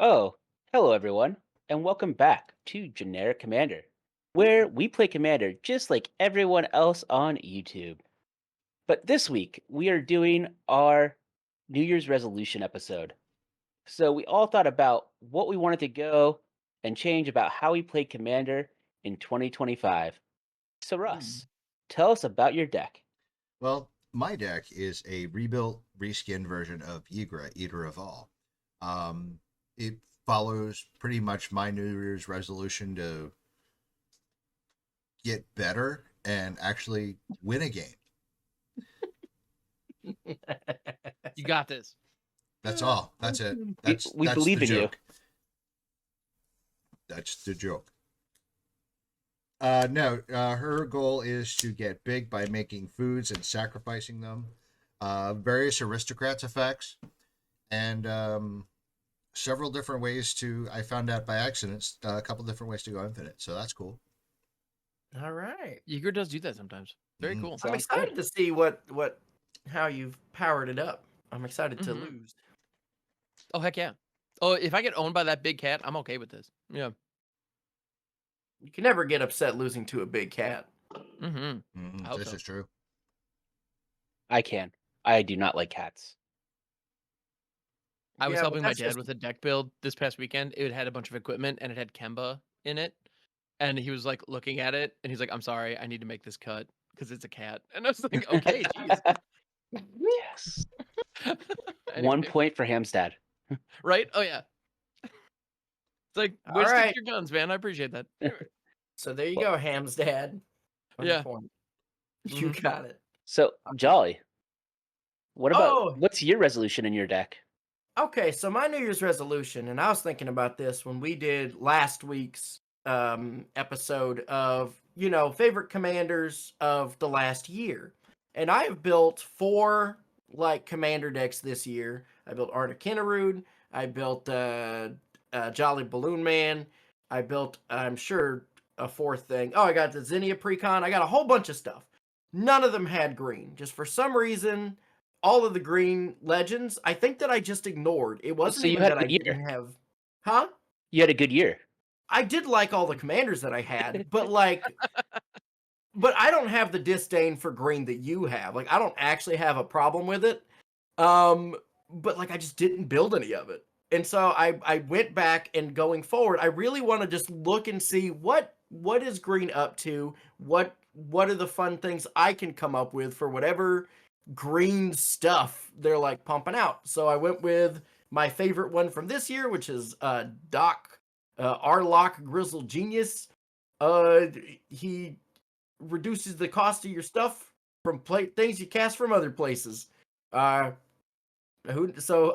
Oh, hello everyone, and welcome back to Generic Commander, where we play Commander just like everyone else on YouTube. But this week, we are doing our New Year's resolution episode. So we all thought about what we wanted to go and change about how we played Commander in 2025. So, Mm. Russ, tell us about your deck. Well, my deck is a rebuilt, reskinned version of Ygritte, Eater of All. It follows pretty much my New Year's resolution to get better and actually win a game. You got this. That's all. That's it. We That's the believe in you. joke. That's the joke. No, her goal is to get big by making foods and sacrificing them. Various aristocrats effects, and several different ways to. I found out by accident a couple different ways to go infinite, so that's cool. All right. Eager does do that sometimes. Very cool. I'm Sounds excited good. to see how you've powered it up. I'm excited to Mhm. lose. Oh heck yeah. Oh, if I get owned by that big cat, I'm okay with this. Yeah. You can never get upset losing to a big cat. Mm-hmm. I hope This so. is true. I can. I do not like cats. I was Yeah, but helping my that's dad just with a deck build this past weekend. It had a bunch of equipment and it had Kemba in it. And he was like looking at it and he's like, I'm sorry, I need to make this cut because it's a cat. And I was like, okay, jeez. Yes. Anyway, 1 point for Hamstad. right? Oh yeah. It's like, all way to stick right. to your guns, man. I appreciate that. Anyway, So there you Well, go, Ham's dad. 1 yeah. point. You Mhm. got it. so, Jolly, Oh, what's your resolution in your deck? okay. So my New Year's resolution, and I was thinking about this when we did last week's episode of favorite commanders of the last year, and I have built 4 like commander decks this year. I built Arda Kinnerud. I built Jolly Balloon Man. I built, I'm sure, a 4th thing. Oh, I got the Zinnia Precon. I got a whole bunch of stuff. None of them had green. Just for some reason, all of the green legends, I think that I just ignored. It wasn't So you even had a that I good year. didn't have. Huh? You had a good year. I did like all the commanders that I had, but I don't have the disdain for green that you have. Like, I don't actually have a problem with it. But like I just didn't build any of it. And so I went back, and going forward, I really want to just look and see what is green up to? What are the fun things I can come up with for whatever green stuff they're like pumping out. So I went with my favorite one from this year, which is Doc Arlock Grizzle Genius. He reduces the cost of your stuff from things you cast from other places. So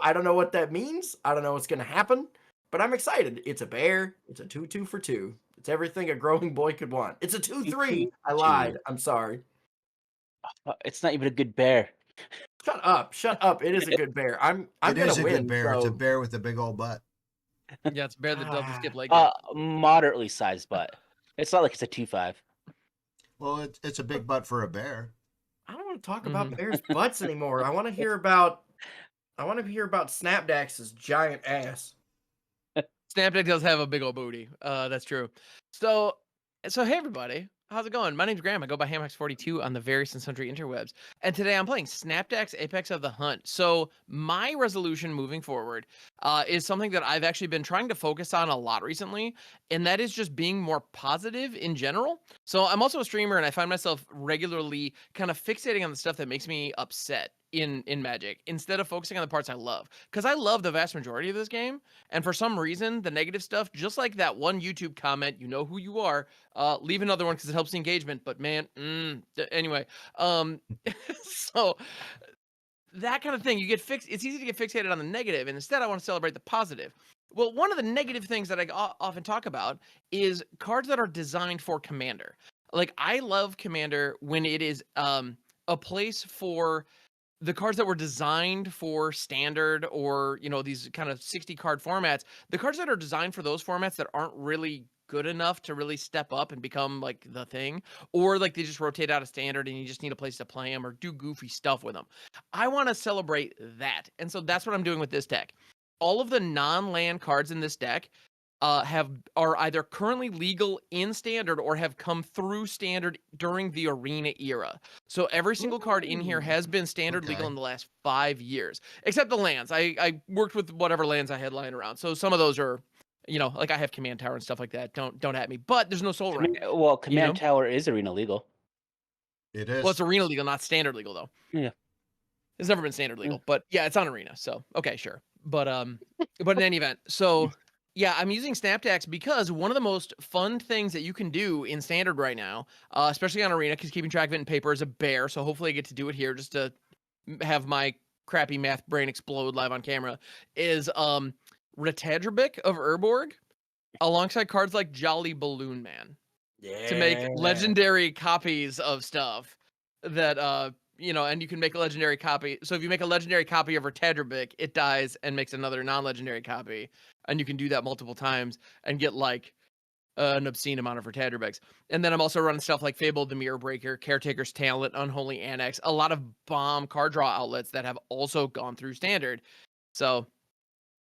I don't know what that means. I don't know what's gonna happen, but I'm excited. It's a bear. It's a 2/2 for 2. It's everything a growing boy could want. It's a 2/3. I 2/2. lied. I'm sorry. It's not even a good bear. Shut up. Shut up. It is a good bear. I'm It gonna is a good win. bear. It's a So bear with a big old butt. Yeah, it's a bear that doesn't skip ah, leg day. Moderately sized butt. It's not like it's a 2/5. Well, it's a big butt for a bear. I don't want to talk Mhm. about bears' butts anymore. I want to hear about Snapdax's giant ass. Snapdeck does have a big old booty. That's true. So hey everybody, how's it going? My name's Graham. I go by Hamax42 on the various and sundry interwebs, and today I'm playing Snapdeck's Apex of the Hunt. So my resolution moving forward is something that I've actually been trying to focus on a lot recently, and that is just being more positive in general. So I'm also a streamer, and I find myself regularly kind of fixating on the stuff that makes me upset in Magic instead of focusing on the parts I love, because I love the vast majority of this game. And for some reason, the negative stuff, just like that one YouTube comment, you know who you are, leave another one because it helps the engagement. But man, anyway, um, so that kind of thing, you get fixed. It's easy to get fixated on the negative, and instead, I want to celebrate the positive. Well, one of the negative things that I often talk about is cards that are designed for Commander. Like I love Commander when it is a place for the cards that were designed for standard or these kind of 60 card formats. The cards that are designed for those formats that aren't really good enough to really step up and become like the thing, or like they just rotate out of standard and you just need a place to play them or do goofy stuff with them. I want to celebrate that, and so that's what I'm doing with this deck. all of the non-land cards in this deck are either currently legal in standard or have come through standard during the arena era. So every single card in here Ooh. has been standard legal Okay. in the last 5 years, except the lands. I worked with whatever lands I had lying around. So some of those are, like I have Command Tower and stuff like that. Don't at me. But there's no Soul Ring. Command Tower is arena legal. It Well, it's is. arena legal, not standard legal though. Yeah. It's never been standard Mm. legal, but yeah, it's on arena. So okay, sure. But in any event, so yeah, I'm using Snapdax because one of the most fun things that you can do in standard right now, especially on arena, because keeping track of it in paper is a bear. So hopefully I get to do it here just to have my crappy math brain explode live on camera. Is Retadribik of Urborg alongside cards like Jolly Balloon Man to make legendary copies of stuff that and you can make a legendary copy. So if you make a legendary copy of Retadribik, it dies and makes another non-legendary copy, and you can do that multiple times and get like an obscene amount of Retadribiks. And then I'm also running stuff like Fable the Mirror Breaker, Caretaker's Talent, Unholy Annex, a lot of bomb card draw outlets that have also gone through standard. So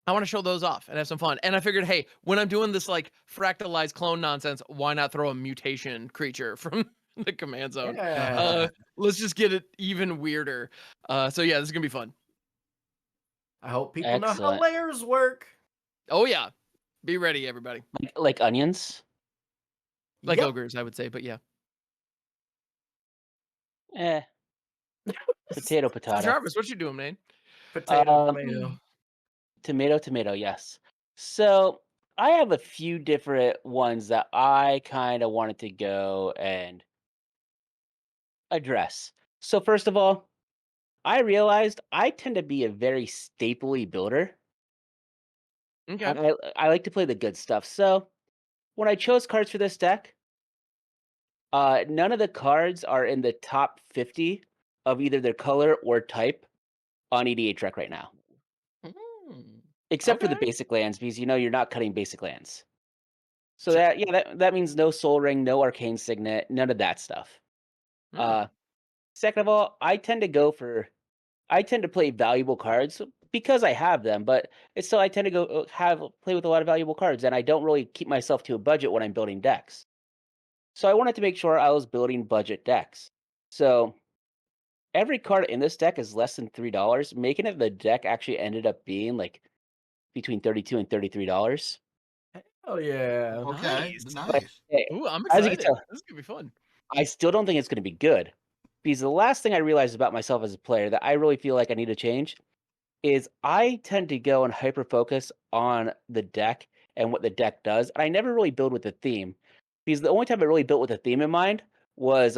I want to show those off and have some fun. And I figured, hey, when I'm doing this like fractalized clone nonsense, why not throw a mutation creature from the command zone? Yeah. Let's just get it even weirder. So yeah, this is gonna be fun. I hope people know how Excellent. layers work. Oh yeah, be ready, everybody. Like onions. Like Yep. ogres, I would say, but yeah. Eh. Potato, potato. Jarvis, what you doing, man? Potato, Um, tomato. Tomato, tomato. Yes. So I have a few different ones that I kind of wanted to go and address. So first of all, I realized I tend to be a very stapley builder. Okay. I like to play the good stuff. So when I chose cards for this deck, none of the cards are in the top 50 of either their color or type on EDH Rec right now, except for the Okay. basic lands, because you're not cutting basic lands. So Sure. that means no Soul Ring, no Arcane Signet, none of that stuff. Second of all, I tend to play valuable cards because I have them, but it's still I tend to play with a lot of valuable cards, and I don't really keep myself to a budget when I'm building decks. So I wanted to make sure I was building budget decks. So every card in this deck is less than $3, making it the deck actually ended up being like between $32 and $33. Oh yeah. Okay. Nice. Nice. Hey, Ooh, I'm as you excited. can tell, This is gonna be fun. I still don't think it's going to be good, because the last thing I realized about myself as a player that I really feel like I need to change is I tend to go and hyper focus on the deck and what the deck does, and I never really build with the theme, because the only time I really built with a theme in mind was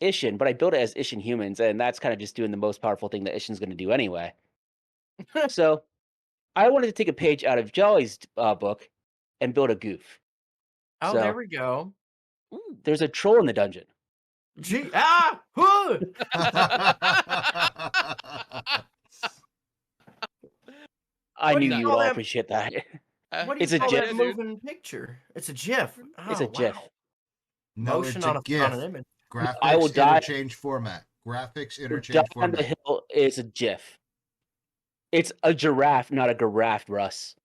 Ishin, but I built it as Ishin humans, and that's kind of just doing the most powerful thing that Ishin's going to do anyway. So I wanted to take a page out of Jolly's book and build a goof. Oh, So there we go. Ooh. there's a troll in the dungeon. Gee, huh. I What do knew you you would call all that? appreciate that. What do It's you a call GIF. that moving picture? It's a GIF. It's Oh, a GIF. wow. No, Motion it's on a on GIF. an image. I will Graphics die. interchange format. Graphics Die interchange on the format. hill is a GIF. It's a giraffe, not a giraffe, Russ.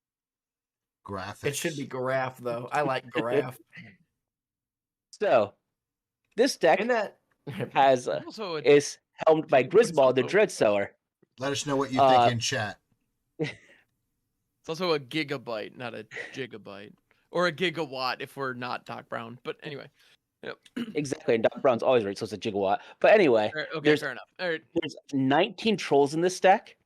Graphics. It should be giraffe though. I like giraffe. So this deck And that has Also, is helmed by What is Grisbald the also- Dread Sower. Let us know what you think in chat. it's also a gigabyte, not a gigabyte, or a gigawatt if we're not Doc Brown. But anyway. Yep. Exactly, and Doc Brown's always right, so it's a gigawatt. But anyway, Okay, there's fair enough. All right. there's 19 trolls in this deck,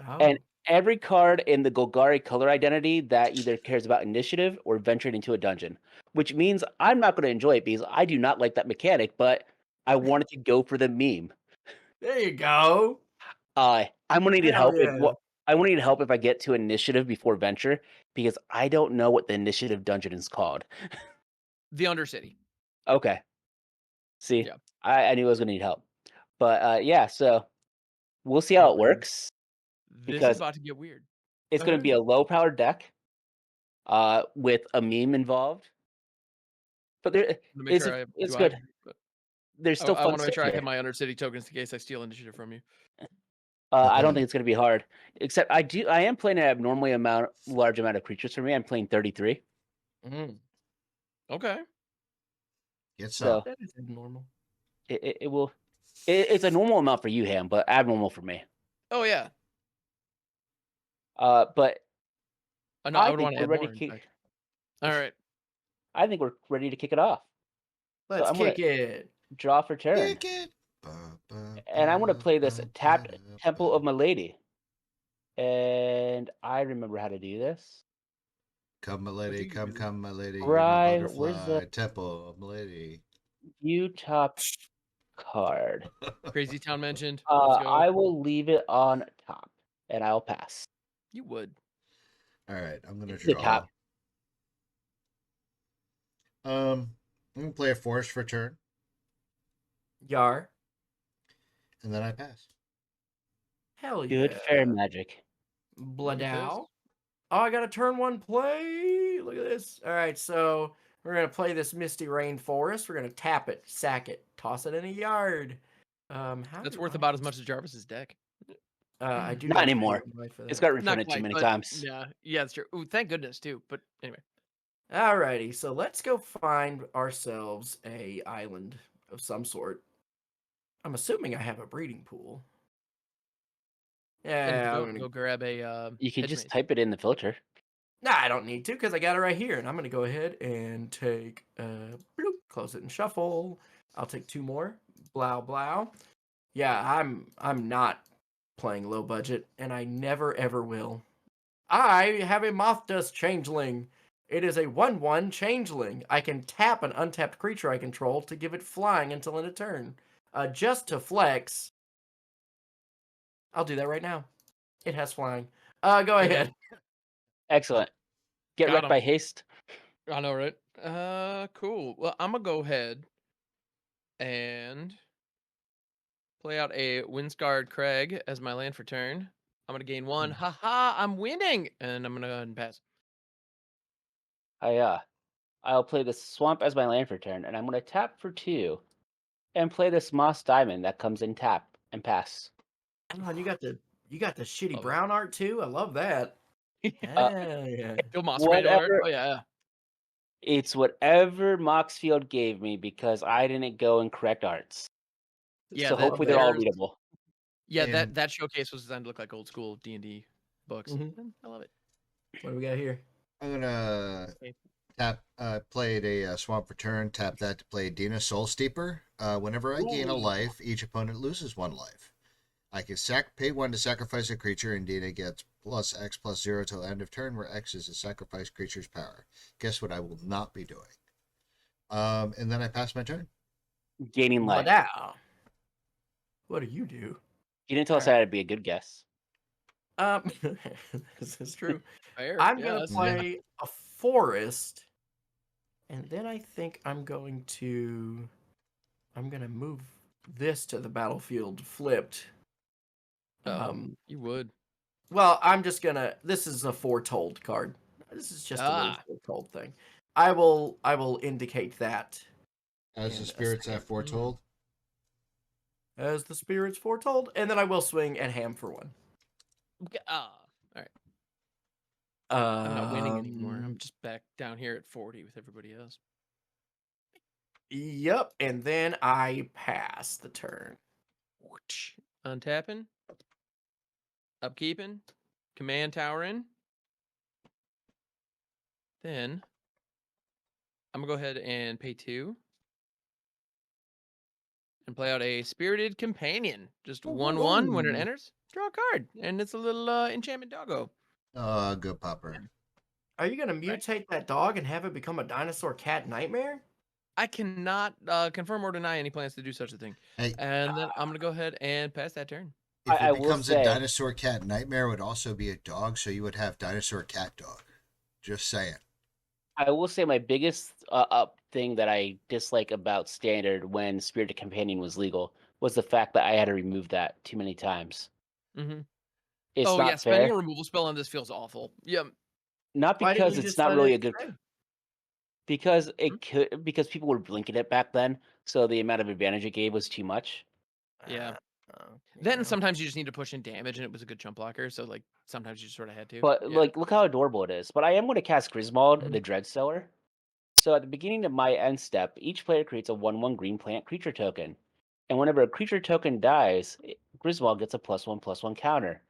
oh. and every card in the Golgari color identity that either cares about initiative or venturing into a dungeon, which means I'm not going to enjoy it because I do not like that mechanic, but I wanted to go for the meme. There you go. I'm gonna need Hell help yeah. I will need help if I get to initiative before venture, because I don't know what the initiative dungeon is called. The Undercity. Okay. See, Yeah. I knew I was gonna need help, but yeah. So we'll see how it Okay. works. This Because is about to get weird. It's gonna be a low powered deck, with a meme involved. But To make sure it's do good. but There's still I fun want to make stuff sure I here. have my Undercity tokens in case I steal initiative from you. I don't think it's going to be hard. Except I am playing an abnormally large amount of creatures for me. I'm playing 33. Mm. Okay. Get So some. That is abnormal. it will. It's a normal amount for you, Ham, but abnormal for me. Oh yeah. But No, I I would think want to we're add ready more. to In kick. fact. All right. I think we're ready to kick it off. So Let's I'm gonna kick it. draw for turn, Kick it. and I'm gonna play this tapped Temple of Milady. And I remember how to do this. Come, my do lady, you come, do? come, my lady. You're my Right, where's butterfly. the Temple of my lady. view top card? Crazy Town mentioned. Let's go. I will leave it on top, and I'll pass. You would. All right, I'm gonna The draw. top. I'm gonna play a forest for turn, Yar. and then I pass. Hell yeah. Good fair magic. Bladow. Oh, I got a turn 1 play. Look at this. All right, so we're going to play this Misty Rainforest. We're going to tap it, sack it, toss it in a yard. How That's do worth I- about as much as Jarvis's deck. I do Not need to pay anymore. one life for It's that. got Not refunded too quite, many but times. yeah, it's true. Ooh, thank goodness too. But anyway, Alrighty, so let's go find ourselves a island of some sort. I'm assuming I have a breeding pool. and Yeah, I'm go gonna... go grab a. You can hedge just maze. type it in the filter. Nah, I don't need to because I got it right here. And I'm going to go ahead and take, bloop, close it and shuffle. I'll take 2 more. Blow, blow. Yeah, I'm not playing low budget, and I never ever will. I have a Moth Dust Changeling. It is a 1/1 Changeling. I can tap an untapped creature I control to give it flying until end of turn. Just to flex, I'll do that right now. It has flying. Go ahead. Excellent. Get Got wrecked 'em. by haste. I know, right? Cool. Well, I'm gonna go ahead and play out a Windscarred Crag as my land for turn. I'm gonna gain 1. Haha, I'm winning, and I'm gonna go ahead and pass. I'll play the swamp as my land for turn, and I'm gonna tap for 2, and play this moss diamond that comes in tap and pass. Oh, and you got the shitty Love it. brown art too. I love that. Uh, Yeah. Go Moss Raid order. Whatever. Oh yeah. It's whatever Moxfield gave me because I didn't go in correct arts. Yeah, So that- hopefully they're all there's- readable. Yeah, And- that showcase was designed to look like old school D&D books. Mhm. And I love it. What do we got here? I'm gonna Okay. tap. Played a swamp for turn. Tap that to play Dina Soul Steeper. Whenever I gain a Ooh. life, each opponent loses 1 life. I can pay 1 to sacrifice a creature, and Dina gets +X+0 till end of turn, where X is a sacrifice creature's power. Guess what I will not be doing. And then I pass my turn. Gaining life. Bladow. What do you do? You didn't tell us Alright. that'd be a good guess. This is true. Fair. I'm Yeah, gonna that's- play a forest, and then I think I'm gonna move this to the battlefield flipped. You would. Well, I'm just gonna. This is a foretold card. This is just a little Ah. foretold thing. I will indicate that As in the a spirits have second. foretold. as the spirits foretold, and then I will swing at Ham for 1. Okay, all right. I'm not winning anymore. I'm just back down here at 40 with everybody else. Yep, and then I pass the turn. Untapping. Upkeeping. Command tower in. Then I'm gonna go ahead and pay 2. And play out a Spirited Companion. Just 1/1 when it Ooh. enters. Draw a card. And it's a little enchantment doggo. Good popper. Are you gonna mutate that dog and have it become a dinosaur cat nightmare? I cannot confirm or deny any plans to do such a thing. Hey, And then I'm gonna go ahead and pass that turn. if I it will becomes say- a dinosaur cat nightmare, it would also be a dog, so you would have dinosaur cat dog. Just saying. I will say my biggest thing that I dislike about Standard when Spirited Companion was legal was the fact that I had to remove that too many times. Mm-hmm. It's Oh not yeah, spending fair. a removal spell on this feels awful. Yeah. Not Why didn't because you it's just not let really it a good. stay? Because it could. Because people were blinking it back then, so the amount of advantage it gave was too much. Yeah. Then Yeah. sometimes you just need to push in damage, and it was a good jump blocker. So like sometimes you sort of had to. But Yeah. like, look how adorable it is. But I am going to cast Griswold, Mhm. the Dreadsower. So at the beginning of my end step, each player creates a 1/1 green plant creature token, and whenever a creature token dies, Griswold gets a +1/+1 counter.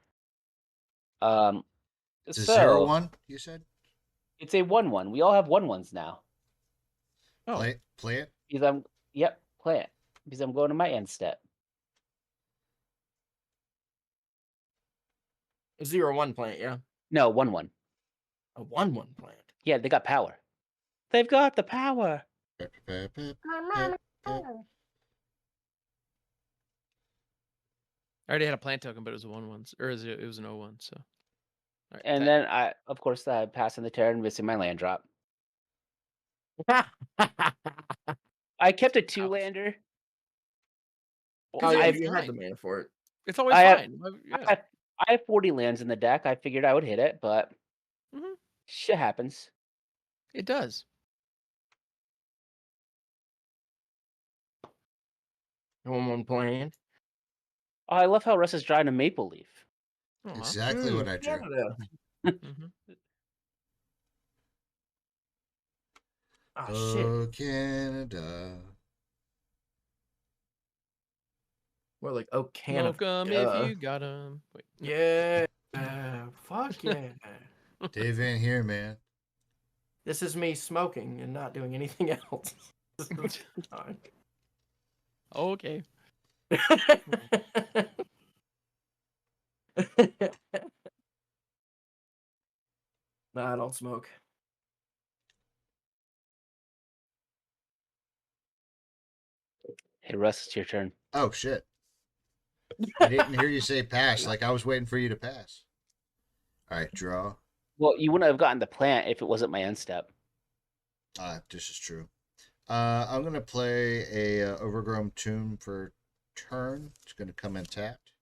It's a 0/1, So you said? it's a 1/1. We all have 1/1s now. Oh, Play it? Because play it. Because I'm going to my end step. A 0/1 plant, yeah. No, 1/1. A 1/1 plant. Yeah, they got power. They've got the power. Pep, pep, pep, pep, pep. I already had a plant token, but it was a 1/1, or it was an 0/1. So. All right, And tap. then of course, I pass in the turn, missing my land drop. I kept a 2-lander. Oh, yeah, yeah, it's you had fine. the mana for it. It's always I have, fine. Yeah. I have 40 lands in the deck. I figured I would hit it, but Mhm. shit happens. It does. A 1/1 plant. Oh, I love how Russ is drawing a maple leaf. Aw. Exactly what I drew. Canada. Mhm. Oh, shit. Oh, Canada. We're like, oh, Canada. Smoke 'em if you got 'em. Wait. no. Yeah. Fuck yeah. Dave ain't here, man. This is me smoking and not doing anything else. This is fine. Okay. No, I don't smoke. Hey, Russ, it's your turn. Oh, shit. I didn't hear you say pass. Like, I was waiting for you to pass. All right, draw. Well, you wouldn't have gotten the plant if it wasn't my end step. This is true. I'm going to play a Overgrown Tomb for turn. It's going to come in tapped.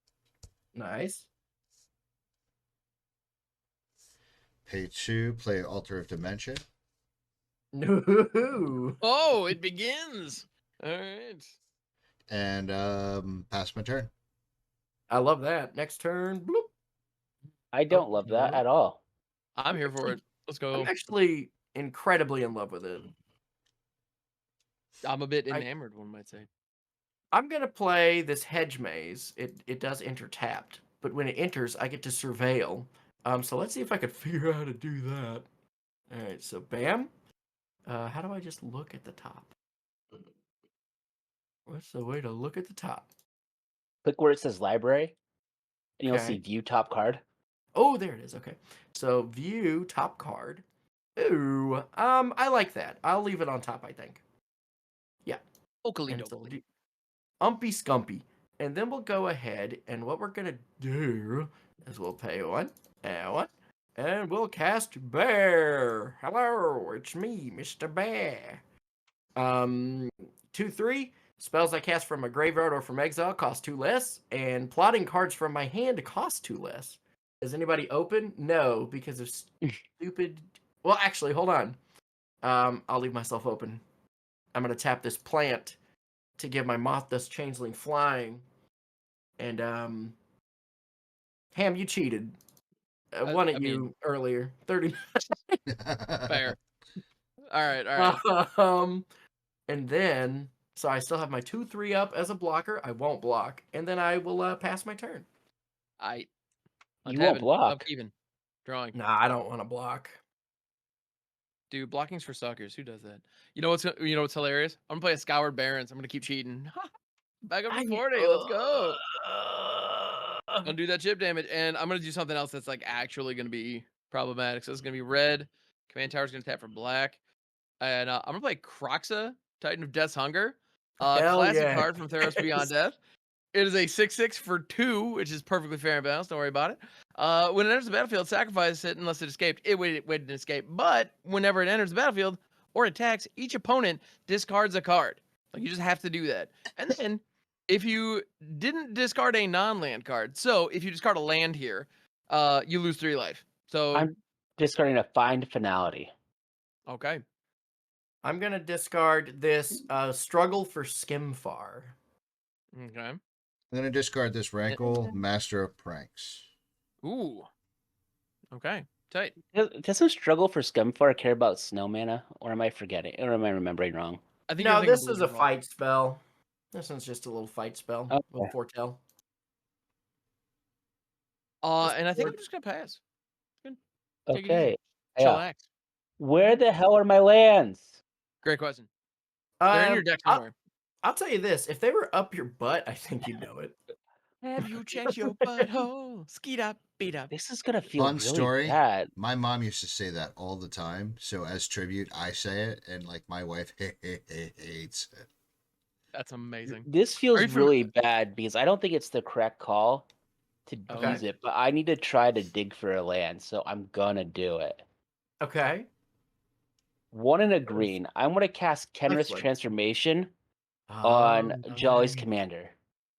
Nice. Pay 2, play Altar of Dementia. No. Oh, it begins. All right. And pass my turn. I love that. Next turn. Bloop. I don't love that no. at all. I'm here for it. Let's go. I'm actually incredibly in love with it. I'm a bit enamored, one might say. I'm gonna play this hedge maze. It does enter tapped, but when it enters, I get to surveil. So let's see if I could figure out how to do that. All right, so bam. How do I just look at the top? What's the way to look at the top? Click where it says library, and you'll see Okay. view top card. Oh, there it is. Okay. So view top card. Ooh, I like that. I'll leave it on top, I think. Yeah. Oakley And so dokley. Umpy Scumpy. And then we'll go ahead, and what we're going to do is we'll pay one, and we'll cast Bear. Hello, it's me, Mr. Bear. 2/3. Spells I cast from my graveyard or from exile cost 2 less, and plotting cards from my hand cost 2 less. Is anybody open? No, because of stupid... Well, actually, hold on. I'll leave myself open. I'm going to tap this plant to give my Moth Dust Changeling flying. And, Ham, you cheated. One at you earlier. 30. Fair. All right. And then, so I still have my 2/3 up as a blocker. I won't block. And then I will pass my turn. You won't block. Even. Drawing. Nah, I don't want to block. Dude, blocking's for suckers. Who does that? You know what's hilarious? I'm gonna play a Scoured Barons. I'm gonna keep cheating. Back up to 40. Let's go. Gonna do that chip damage, and I'm gonna do something else that's like actually gonna be problematic. So it's gonna be red. Command Tower's gonna tap for black, and I'm gonna play Croxa, Titan of Death's Hunger. Hell Classic yeah. card from Theros Beyond Death. It is a 6/6 for 2, which is perfectly fair and balanced. Don't worry about it. When it enters the battlefield, sacrifice it unless it escaped. It didn't escape. But whenever it enters the battlefield or attacks, each opponent discards a card. Like, you just have to do that. And then, if you didn't discard a non-land card, so if you discard a land here, you lose 3 life. So I'm discarding a Find Finality. okay. I'm going to discard this Struggle for Skimfar. Okay. I'm going to discard this Rankle, Master of Pranks. Ooh. Okay. Tight. Doesn't Struggle for Scumfar care about snow mana, or am I forgetting, or am I remembering wrong? I think you're No, thinking this is Blizzard a Ball. fight spell. This one's just a little fight spell Okay. with foretell. And I think I'm just gonna pass. Good. Take it easy. Okay. Yeah. Chillax. Where the hell are my lands? Great question. They're in your deck somewhere. I'll tell you this: if they were up your butt, I think you'd know it. Have you checked your butthole? Skeet up, beat up. This is gonna feel Fun really story. bad. My mom used to say that all the time. So as tribute, I say it, and like my wife hates it. That's amazing. This feels you really bad because I don't think it's the correct call to Okay. use it, but I need to try to dig for a land, so I'm gonna do it. Okay. 1 and a green. I'm gonna cast Kenrith's Lifelink. Transformation on Jolly's Commander.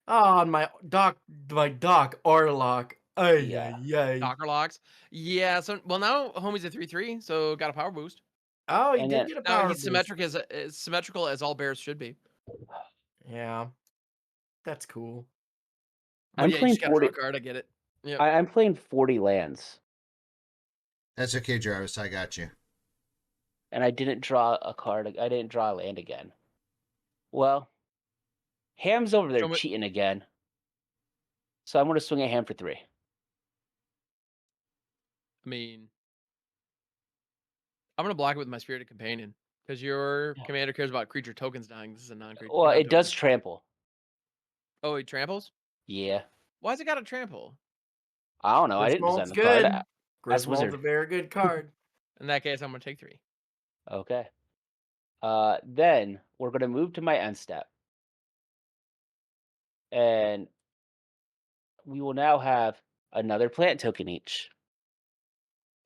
Oh, on my Doc Orlock. Ay, Yeah. ay. Docker locks. Yeah. So now homie's a 3/3, so got a power boost. Oh, he And did then- get a Now power he's boost. symmetrical as all bears should be. Yeah, that's cool. But I'm yeah, you playing just gotta draw 40. a card. I get it. Yeah. I'm playing 40 lands, That's okay, Jarvis. I got you. and I didn't draw a card. I didn't draw a land again. Well, Ham's over there Show me- cheating again, so I'm gonna swing at Ham for 3. I mean, I'm gonna block it with my Spirited Companion because your Yeah. commander cares about creature tokens dying. This is a non-creature. Well, it does non-token. trample. Oh, he tramples. Yeah. Why's it got to trample? I don't know. I didn't design Griswold's the card. good. That's Griswold's a Wizard. very good card. In that case, I'm gonna take 3. Okay. Then we're gonna move to my end step, and we will now have another plant token each.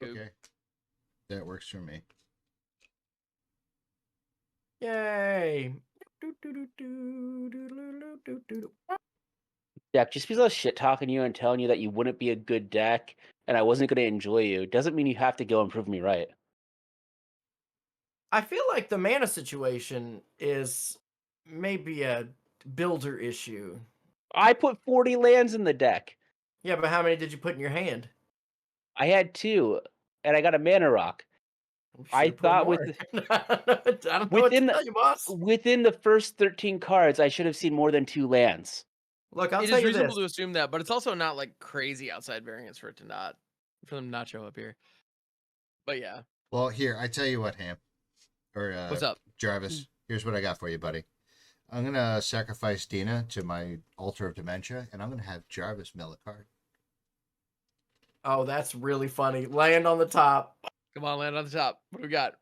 Cool. Okay. That works for me. Yay. Deck, just because I was shit talking you and telling you that you wouldn't be a good deck and I wasn't gonna enjoy you, doesn't mean you have to go and prove me right. I feel like the mana situation is maybe a builder issue. I put 40 lands in the deck. Yeah, but how many did you put in your hand? I had 2, and I got a mana rock. You I should've put thought more. I don't know what to tell you, boss. within the first 13 cards, I should have seen more than 2 lands. Look, I'll It tell is you reasonable this. to assume that, but it's also not like crazy outside variance for them to not show up here. But yeah, Well, here, I tell you what, Ham. Or what's up? Jarvis, here's what I got for you, buddy. I'm going to sacrifice Dina to my Altar of Dementia, and I'm going to have Jarvis mill a card. Oh, that's really funny. Land on the top. Come on, land on the top. What do we got?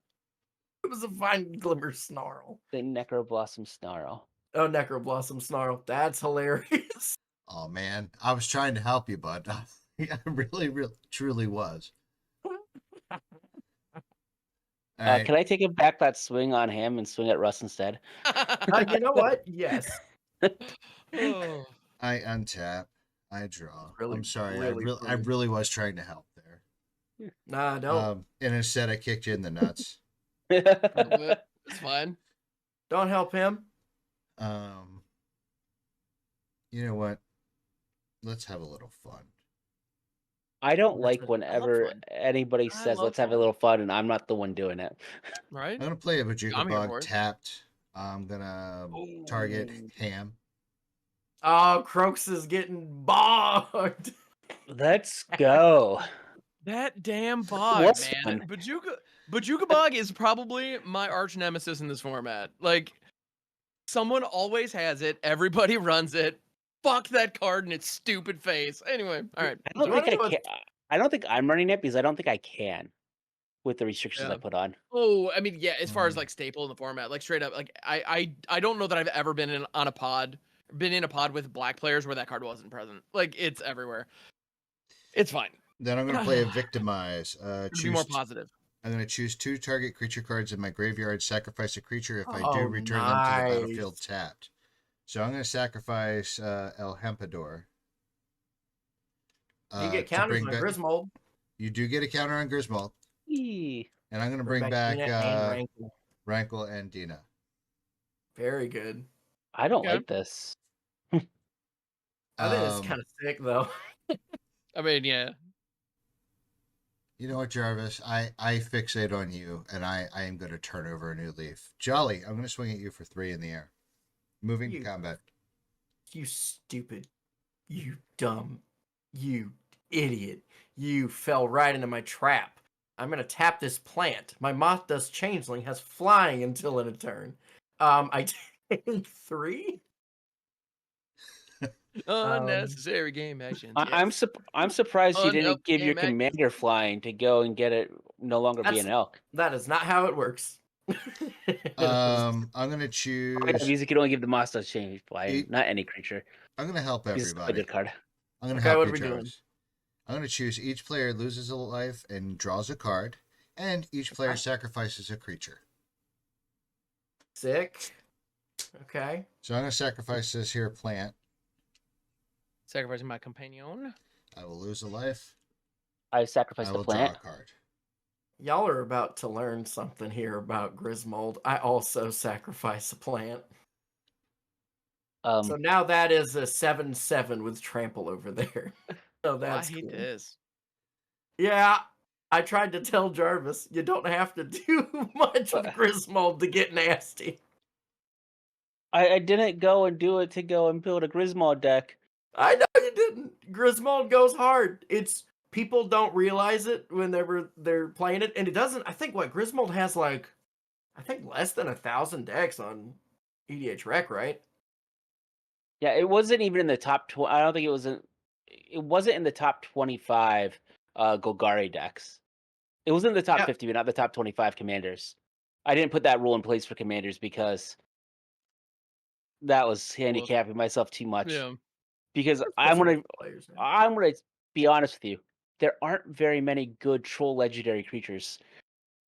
It was a fine glimmer snarl. The Necroblossom Snarl. Oh, Necroblossom snarl. That's hilarious. Oh, man. I was trying to help you, bud. I really, truly was. All right. Can I take a backbat swing on Ham and swing at Russ instead? You know what? Yes. Oh. I untap. I draw. Really, I'm sorry. really I funny. really was trying to help there. Nah, don't. And instead, I kicked you in the nuts. It's fine. Don't help him. You know what? Let's have a little fun. I don't Listen, like I love whenever fun. anybody I says, love let's have a fun. little fun, and I'm not the one doing it. Right? I'm gonna play a Bajuka I'm here for Bug it. tapped. I'm gonna target Ham. Oh, Croaks is getting bogged. Let's go. That damn bog, What's man. fun? Bajuka bog is probably my arch nemesis in this format. Like, someone always has it. Everybody runs it. Fuck that card in its stupid face. Anyway, all right. I don't you wanna think I know can. I don't think I'm running it because I don't think I can with the restrictions I Yeah. put on. Oh, I mean, yeah. As far as Mm. like staple in the format, like straight up, like I don't know that I've ever been in a pod with black players where that card wasn't present. Like it's everywhere. It's fine. Then I'm gonna play a Victimize. Be more positive. I'm gonna choose 2 target creature cards in my graveyard. Sacrifice a creature. If I Oh, do, return them to the battlefield nice. tapped. So I'm gonna sacrifice El Hempador. You get to counters bring on back- Griswold. You do get a counter on Griswold, Eee. and I'm gonna bring back Dina and Rankle. Rankle and Dina. Very good. I don't Okay. like this. I think it's Um, kind of sick though. I mean, yeah. you know what, Jarvis? I fixate on you, and I am going to turn over a new leaf. Jolly, I'm going to swing at you for 3 in the air. Moving to You, combat. you stupid, you dumb, you idiot. You fell right into my trap. I'm gonna tap this plant. My Moth Dust Changeling has flying until in a turn. I take 3. Unnecessary game actions. I'm Yes. I'm surprised you Nope. didn't give your Game actions. commander flying to go and get it no longer be That's an elk. that is not how it works. It is- I'm going to Oh, yeah, choose. because you can only give the monster change flying, e- not any creature. I'm going to help This is a everybody. good card. I'm going to Okay, help what you, are we doing? Jarvis. I'm going to choose each player loses a life and draws a card, and each player Okay. sacrifices a creature. Sick. Okay. So I'm going to sacrifice this here plant. Sacrificing my companion. I will lose a life. I sacrificed I the will draw plant. a card. Y'all are about to learn something here about Griswold. I also sacrifice a plant. So now that is a 7/7 with trample over there. So I that's hate cool. this. Yeah, I tried to tell Jarvis you don't have to do much with Griswold to get nasty. I didn't go and do it to go and build a Griswold deck. I know you didn't. Griswold goes hard. It's people don't realize it whenever they're playing it, and it doesn't. I think what Griswold has like, I think less than 1,000 decks on EDH Rec, right? Yeah, it wasn't even in the top 20. I don't think it was in. It wasn't in the top 25 Golgari decks. It was in the top Yeah. 50, but not the top 25 commanders. I didn't put that rule in place for commanders because that was handicapping myself too much. Yeah. Because There's I'm multiple gonna players now. I'm gonna be honest with you. There aren't very many good troll legendary creatures.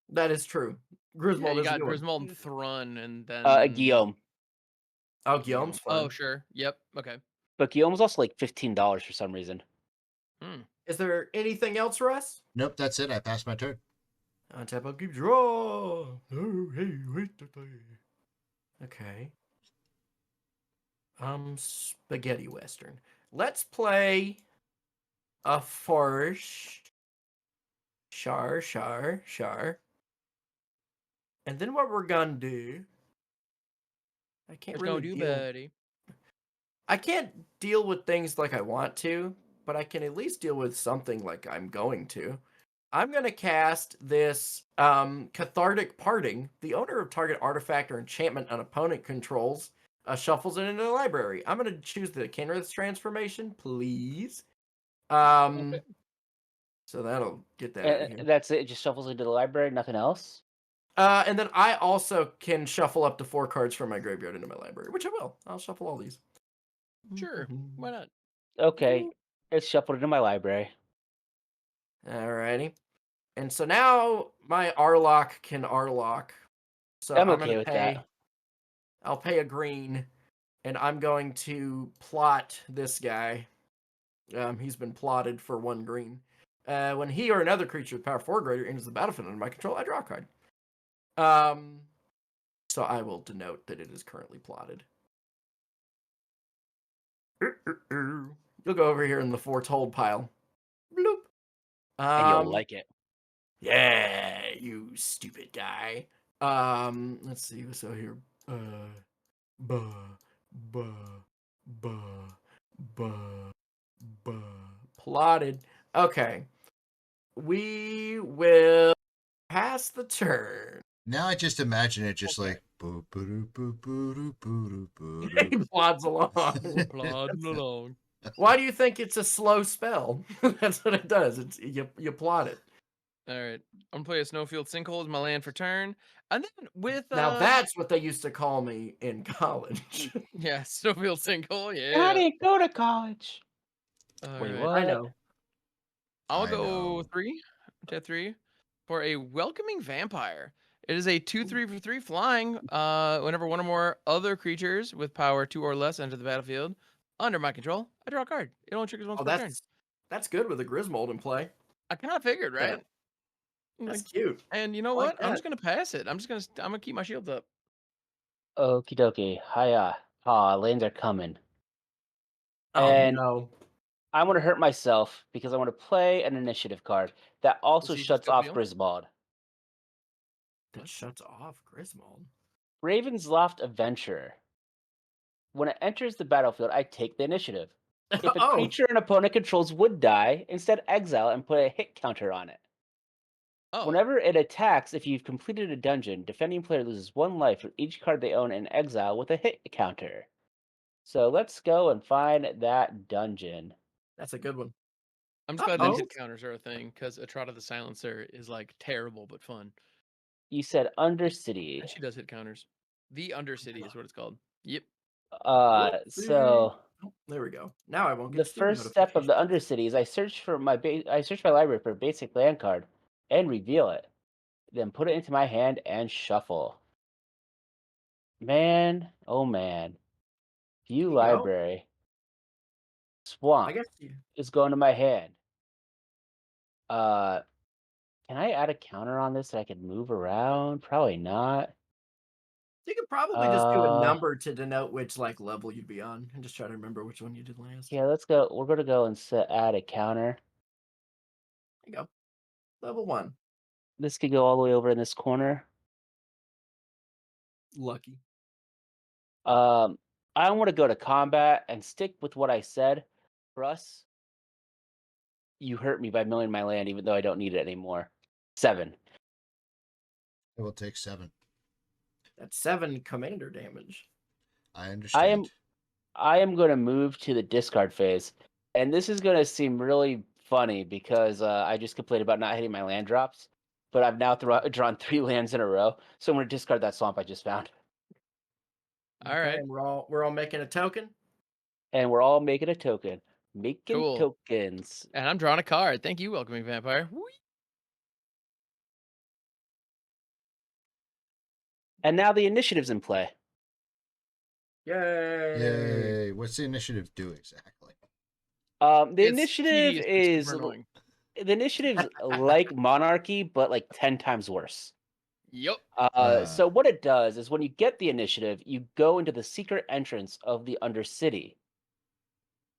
That is true. Griswold You is a got good one. Griswold and Thrun, and then Guillaume. Oh, Guillaume's fun. Oh, sure. Yep. Okay. But Guillaume's also like $15 for some reason. Is there anything else, Russ? Nope, that's it. I passed my turn. Untap, I'll keep draw. Oh, hey, wait. Okay. Spaghetti Western. Let's play a first. Char. And then what we're gonna do. I can't What's really going to do, deal. buddy? I can't deal with things like I want to, but I can at least deal with something like I'm going to. I'm going to cast this Cathartic Parting. The owner of target artifact or enchantment an opponent controls shuffles it into the library. I'm going to choose the Kenrith's transformation, please. Okay. So that'll get that out of here. That's it. It just shuffles into the library. Nothing else. And then I also can shuffle up to 4 cards from my graveyard into my library, which I will. I'll shuffle all these. Sure. Why not? Okay, it's shuffled into my library. Alrighty. And so now my Arlock can Arlock. So I'm I'm okay gonna with pay. that. I'll pay a green, and I'm going to plot this guy. He's been plotted for 1 green. When he or another creature with power 4 or greater enters the battlefield under my control, I draw a card. So I will denote that it is currently plotted. You'll go over here in the foretold pile. Bloop. And you'll like it. Yeah, you stupid guy. Let's see what's out here. Plotted. Okay. We will pass the turn. Now I just imagine it just Okay. like. Boo, boo, boo, boo, boo, boo, boo, He plods along. Plodding along. Why do you think it's a slow spell? That's what it does. It's you plot it. All right. I'm gonna play a Snowfield Sinkhole as my land for turn, and then with Now that's what they used to call me in college. yeah, Snowfield Sinkhole. I Yeah. didn't go to college. All Wait, right. what? I know. I'll I go know. 3 to 3 for a Welcoming Vampire. It is a 2/3 for 3 flying. Whenever one or more other creatures with power 2 or less enter the battlefield under my control, I draw a card. It only triggers once Oh, per turn. that's good with a Griswold in play. I kind of figured, Yeah. right? That's Like, cute. and you know I like what? I'm that. just gonna pass it. I'm gonna keep my shields up. Okie dokie. Hiya. Lands are coming. Oh And no. I want to hurt myself because I want to play an initiative card that also Facetious shuts off Goodwill? Griswold. That shuts off Griswold. Raven's Loft Adventurer. When it enters the battlefield, I take the initiative. If a Oh, creature an opponent controls would die, instead exile and put a hit counter on it. Oh, Whenever it attacks, if you've completed a dungeon, defending player loses 1 life for each card they own in exile with a hit counter. So let's go and find that dungeon. that's a good one. I'm just glad that Uh-oh. hit counters are a thing because Atrata the Silencer is like terrible but fun. You said Undercity. And she does hit counters. The Undercity is what it's called. Yep. Whoopsie. So Oh, there we go. Now I won't the get Steam first step of the notifications. Undercity is I search my library for a basic land card and reveal it. Then put it into my hand and shuffle. Man, oh man. View There you go. library. I Swamp guess you is going to my hand. Uh can I add a counter on this that I could move around? Probably not. could probably just do a number to denote which like level you'd be on, and just try to remember which one you did last. Yeah, let's go. We're gonna go and add a counter. There you go. Level 1. This could go all the way over in this corner. Lucky. I want to go to combat and stick with what I said. Russ, you hurt me by milling my land, even though I don't need it anymore. 7. It will take 7. That's 7 commander damage. I understand. I am going to move to the discard phase, and this is going to seem really funny because I just complained about not hitting my land drops, but I've now drawn 3 lands in a row, so I'm going to discard that swamp I just found. All right. And we're all making a token. And we're all making a token. Making Cool. tokens. And I'm drawing a card. Thank you, Welcoming Vampire. Whee! And now the initiative's in play. Yay! Yay. What's the initiative do exactly? The It's initiative tedious, but is super annoying. the initiative's like Monarchy, but like 10 times worse. Yep. So what it does is when you get the initiative, you go into the secret entrance of the Undercity.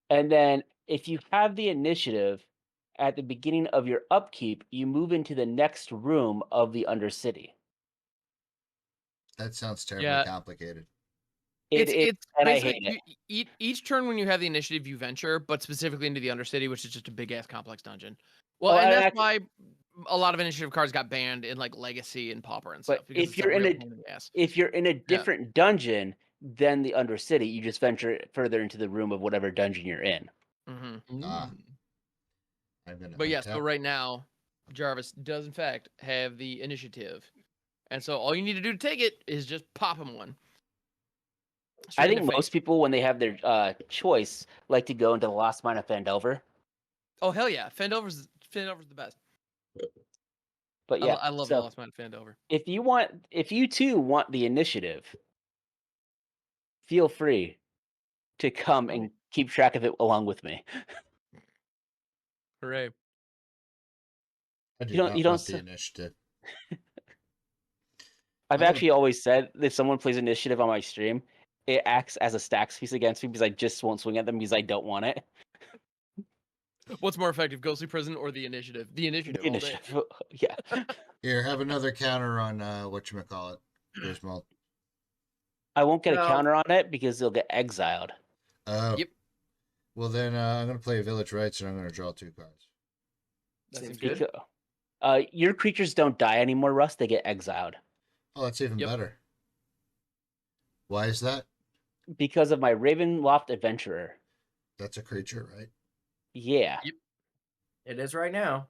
And then if you have the initiative at the beginning of your upkeep, you move into the next room of the Undercity. That sounds terribly Yeah. complicated. It's and I basically hate it. each turn when you have the initiative, you venture, but specifically into the Undercity, which is just a big ass complex dungeon. Well, Oh, and and that's why a lot of initiative cards got banned in like Legacy and Pauper and But stuff because if it's you're a in real a pain in the ass. if you're in a different dungeon than the Undercity, you just venture further into the room of whatever dungeon you're in. Mm-hmm. Ah. I'm gonna But yeah, so untap. right now, Jarvis does in fact have the initiative, and so all you need to do to take it is just pop him one. I Straight in think the face. most people, when they have their choice, like to go into the Lost Mine of Phandelver. Oh hell yeah, Phandelver's the best. But yeah, I love the so Lost Mine of Phandelver. if you too want the initiative, feel free to come and keep track of it along with me. Hooray! I do You not don't want the initiative. I've I'm gonna- actually always said if someone plays initiative on my stream, it acts as a stacks piece against me because I just won't swing at them because I don't want it. What's more effective, Ghostly Prison or the initiative? The initiative. The All day. initiative. Yeah. Here, have another counter on whatchamacallit, Griswold. I won't get a No. counter on it because they'll get exiled. Oh. Yep. Well, then I'm going to play Village Rites and I'm going to draw 2 cards. That Seems seems good. Your creatures don't die anymore, Russ. They get exiled. Oh, that's even better. Why is that? Because of my Ravenloft Adventurer. That's a creature, right? Yeah. Yep. It is right now.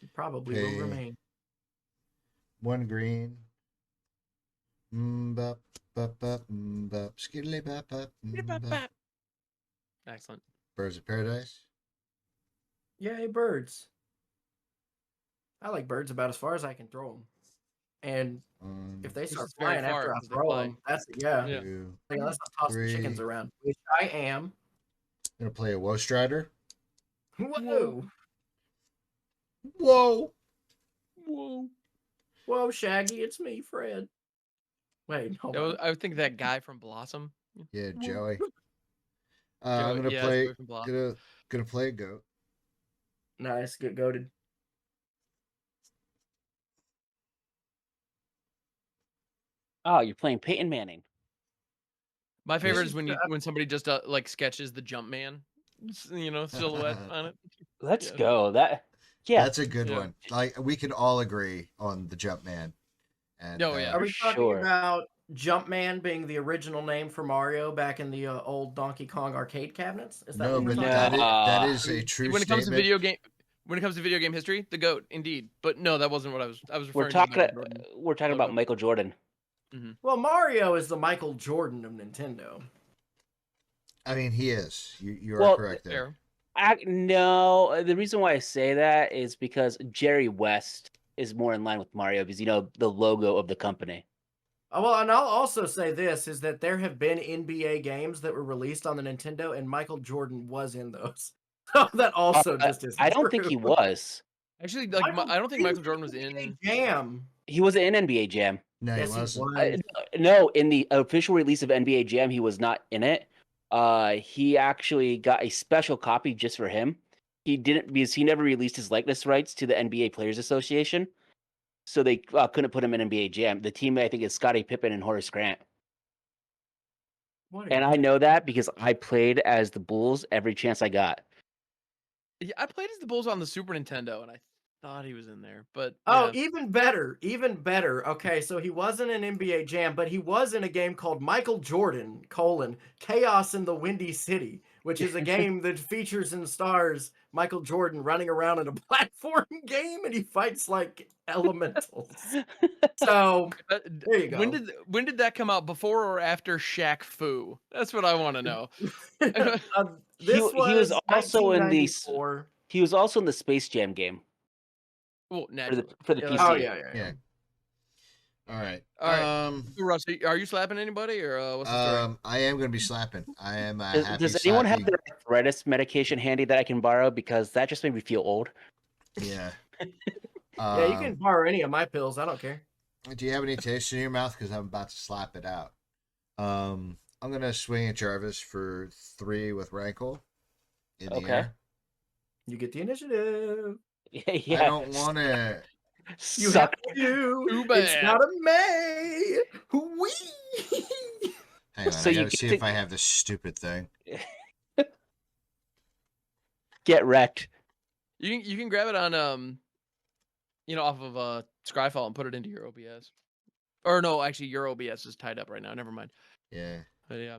It probably will Okay. remain. 1 green. Bop, bop, bop, bop, skiddly bop, bop, bop. Excellent. Birds of Paradise. Yay, birds. I like birds about as far as I can throw them. And if they start is very flying far after I 'cause they throw fly. them, that's yeah. Yeah. 2. Like, unless I toss the chickens 3. around, which I am. I'm going to play a Woe Strider. Whoa. Whoa! Whoa. Whoa, Shaggy, it's me, Fred. Wait, hold That was, on. I would think that guy from Blossom. Yeah, Joey. Joey, I'm gonna yeah, play. Joey from Blossom. Gonna play a goat. Nice, get goated. Oh, you're playing Peyton Manning. My favorite This is when somebody just like sketches the Jumpman, silhouette on it. Let's Yeah. go. Yeah. That's a good Yeah. one. Like we can all agree on the Jumpman. And Oh, yeah. Are we talking Sure. about Jumpman being the original name for Mario back in the old Donkey Kong arcade cabinets? Is that no, what you're but talking about? that is a true When it comes to statement. video game history, the GOAT, indeed. But no, that wasn't what I was We're referring talking. to. Michael Jordan. We're talking about logo. Michael Jordan. Well, Mario is the Michael Jordan of Nintendo. I mean, he is. You are Well, correct there. Fair. No, the reason why I say that is because Jerry West is more in line with Mario because the logo of the company. Well, and I'll also say this is that there have been NBA games that were released on the Nintendo, and Michael Jordan was in those. So that also just isn't I don't think true. he was. Actually, like I don't think Michael Jordan was in. NBA Jam. He wasn't in NBA Jam. No, Yes, he wasn't. was. No, in the official release of NBA Jam, he was not in it. He actually got a special copy just for him. He didn't because he never released his likeness rights to the NBA Players Association, so they couldn't put him in NBA Jam. The team I think is Scottie Pippen and Horace Grant, What? and I know that because I played as the Bulls every chance I got. Yeah, I played as the Bulls on the Super Nintendo, and I thought he was in there. But Oh, yeah. even better. Even better. Okay, so he wasn't in NBA Jam, but he was in a game called Michael Jordan, Chaos in the Windy City, which is a game that features and stars Michael Jordan running around in a platform game, and he fights like elementals. So there you go. When did that come out? Before or after Shaq Fu? That's what I want to know. This he was also in the 1994. he was also in the Space Jam game Well, for naturally. the Yeah, PC. Oh yeah. Yeah. All right. All right. Russ, are you slapping anybody or what's the story? I am going to be slapping. I am Does anyone have their arthritis medication handy that I can borrow because that just made me feel old? Yeah. Yeah, you can borrow any of my pills. I don't care. Do you have any taste in your mouth? Because I'm about to slap it out. I'm gonna swing at Jarvis for 3 with Rankle in the air. You get the initiative. Yeah. I don't want to. You Suck. have to. Too bad. It's not a May. Whee! Hang on, So I you gotta get see to- if I have this stupid thing. Get wrecked. You can grab it on off of Scryfall and put it into your OBS. Or no, actually your OBS is tied up right now. Never mind. Yeah. But yeah.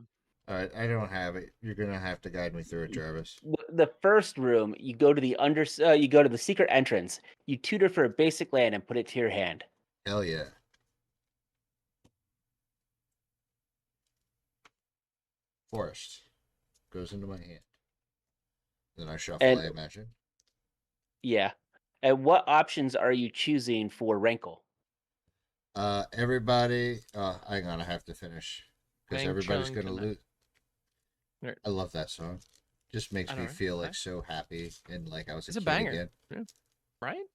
All right, I don't have it. You're gonna have to guide me through it, Jarvis. The first room, you go to the secret entrance. You tutor for a basic land and put it to your hand. Hell yeah. Forest goes into my hand. Then I shuffle, And- I imagine. Yeah. And what options are you choosing for Rankle? Everybody. Hang on, I have to finish because Bang everybody's chung gonna tonight. lose. Right. I love that song. Just makes I know, me right? feel like Okay. so happy and like I was It's a a kid banger. again. Right?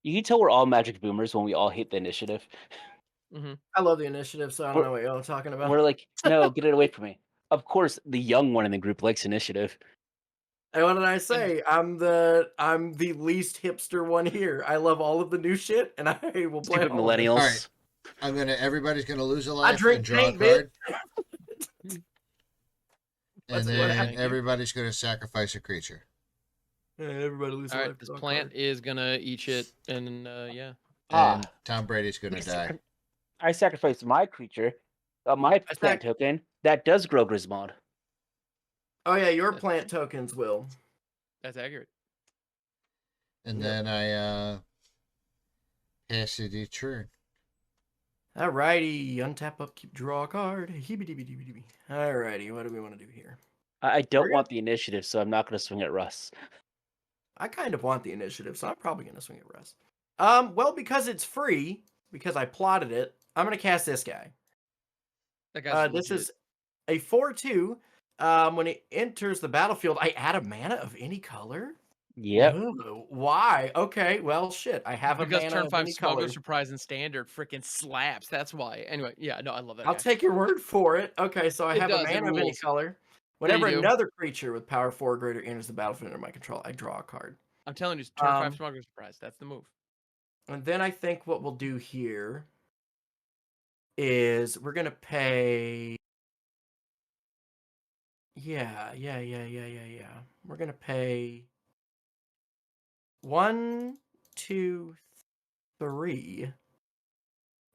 You can tell we're all Magic Boomers when we all hate the initiative. Mm-hmm. I love the initiative, so I don't know what y'all are talking about. We're like, no, get it away from me. Of course, the young one in the group likes initiative. And what did I say? I'm the least hipster one here. I love all of the new shit, and I will play Stupid all of it. millennials. All right. Everybody's gonna lose a life drink and draw a paint, bitch. card. What's And it- what then happened? everybody's gonna sacrifice a creature. Yeah, everybody loses All life. right, this draw a plant card. is gonna eat shit, and yeah. And Tom Brady's gonna I die. sacri- I sacrificed my creature, my plant token that does grow Griswold. Oh yeah, your plant tokens will. That's accurate. And Yep. then I pass it each turn. Alrighty, untap, upkeep, draw a card. Heebie-deebie-deebie-deebie. Alrighty, what do we want to do here? I don't We're want the initiative, so I'm not going to swing at Russ. I kind of want the initiative, so I'm probably going to swing at Russ. Well, because it's free, because I plotted it, I'm going to cast this guy. That guy's This legit. is a 4/2. When it enters the battlefield, I add a mana of any color. Yep. Ooh, why? Okay, well, shit. I have a Because mana turn of 5 any Smuggler color. Surprise and Standard freaking slaps. That's why. Anyway, yeah, no, I love that I'll guy. take your word for it. Okay, so I It have a does. It mana of any rules. color. Yeah, you Whenever do. another creature with power 4 or greater enters the battlefield under my control, I draw a card. I'm telling you, turn 5 Um, Smuggler Surprise. That's the move. and then I think what we'll do here is we're gonna pay. Yeah. We're gonna pay 1, 2, 3,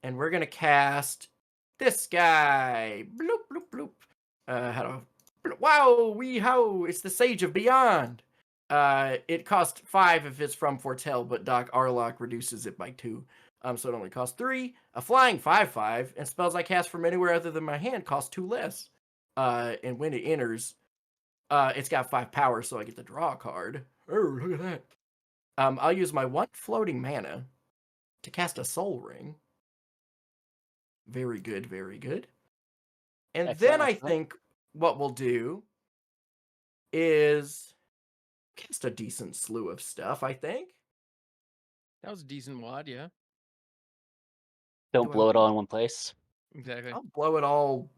and we're gonna cast this guy. Bloop bloop bloop. How do? Wow, wee ho! It's the Sage of Beyond. It costs 5 if it's from Foretell, but Doc Arlock reduces it by 2. So it only costs 3. A flying 5/5, and spells I cast from anywhere other than my hand cost 2 less. And when it enters, it's got 5 power, so I get to draw a card. Oh, look at that. I'll use my 1 floating mana to cast a Soul Ring. Very good, very good. And Excellent. then I Excellent. think what we'll do is cast a decent slew of stuff, I think. That was a decent wad, yeah. Don't Do I blow it want- all in one place. Exactly. I'll blow it all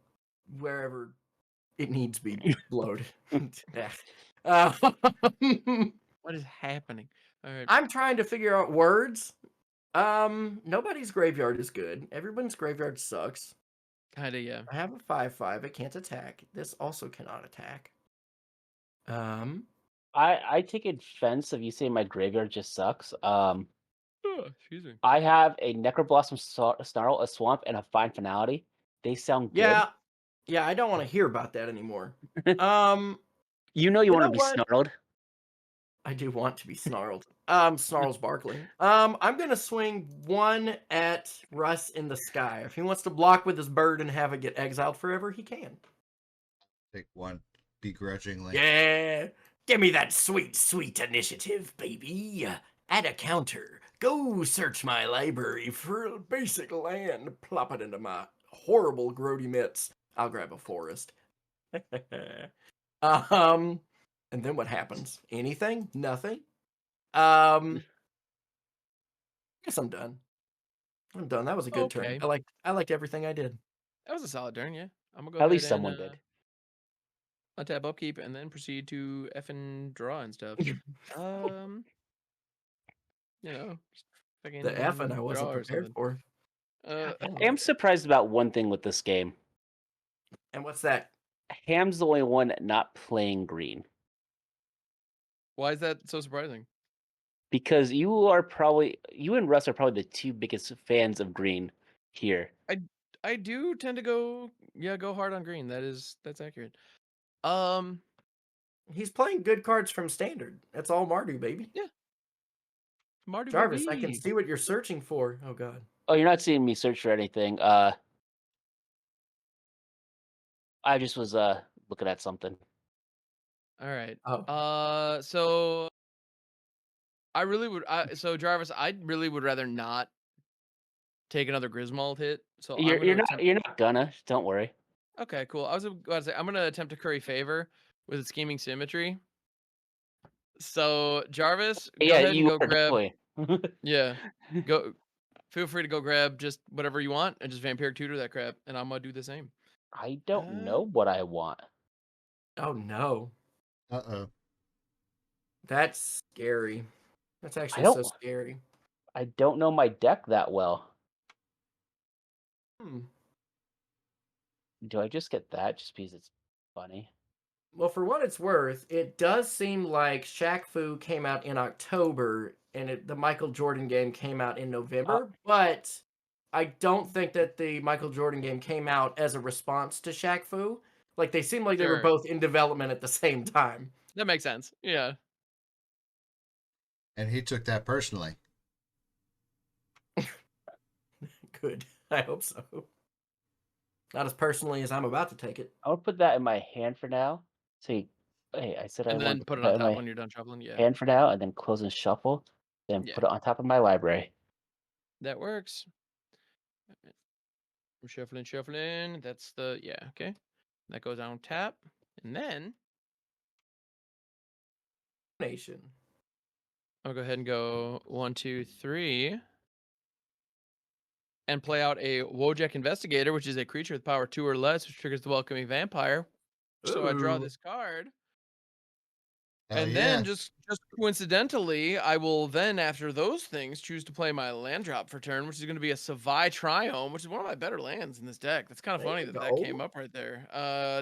wherever it needs to be blowed. Yeah. What is happening? All right. I'm trying to figure out words. Nobody's graveyard is good. Everyone's graveyard sucks. Kinda, yeah. I have a 5/5. It can't attack. This also cannot attack. I take offense if you say my graveyard just sucks. Oh, excuse me. I have a Necroblossom Snarl, a Swamp, and a Fine Finality. They sound good. Yeah, I don't want to hear about that anymore. Um, You know you You want know to be what? snarled. I do want to be snarled. Snarls barkling. I'm gonna swing 1 at Russ in the sky. If he wants to block with his bird and have it get exiled forever, he can. Take 1 begrudgingly. Yeah, give me that sweet, sweet initiative, baby. Add a counter. Go search my library for a basic land. Plop it into my horrible grody mitts. I'll grab a forest. And then what happens? Anything? Nothing. Guess I'm done. I'm done. That was a good turn. Okay. I liked everything I did. That was a solid turn, yeah. I'm gonna go At ahead least and someone did. untap upkeep and then proceed to effing draw and stuff. You know, just fucking The effing I wasn't draw or prepared something. for. Uh, I am surprised about one thing with this game. And what's that? Ham's the only one not playing green. why is that so surprising? Because you and Russ are probably the 2 biggest fans of green here. I do tend to go hard on green. That's accurate. He's playing good cards from standard. That's all Mardu, baby. Yeah. Marty Jarvis, I can baby. see what you're searching for. Oh god. Oh, you're not seeing me search for anything. I just was looking at something. All right. Oh. So I really would. So Jarvis, I really would rather not take another Griswold hit. So I'm You're gonna you're not attempt. you're not gonna. Don't worry. Okay, cool. I was about to say I'm gonna attempt to curry favor with its scheming symmetry. So Jarvis, go Yeah, ahead and you go are grab. definitely. Yeah, go. Feel free to go grab just whatever you want and just vampire tutor that crap, and I'm gonna do the same. I don't know what I want. Oh no. Uh-oh. That's scary. That's I actually don't. so scary. I don't know my deck that well. Hmm. Do I just get that just because it's funny? Well, for what it's worth, it does seem like Shaq Fu came out in October and the Michael Jordan game came out in November, but I don't think that the Michael Jordan game came out as a response to Shaq Fu. Like they seem like they were Sure, both in development at the same time. that makes sense. Yeah. And he took that personally. Good. I hope so. Not as personally as I'm about to take it. I'll put that in my hand for now. So, hey, I said I And wanted then to put put it that on in top my when you're done shuffling. Yeah. hand for now, and then close and shuffle, then Yeah. put it on top of my library. That works. I'm shuffling. That's the okay. That goes on tap. And then Nation. I'll go ahead and go 1, 2, 3. And play out a Wojak Investigator, which is a creature with power 2 or less, which triggers the Welcoming Vampire. So I draw Ooh. this card. Hell And yeah. then just coincidentally, I will then, after those things, choose to play my land drop for turn, which is going to be a Savai Triome, which is one of my better lands in this deck. That's kind of There funny you that go. came up right there.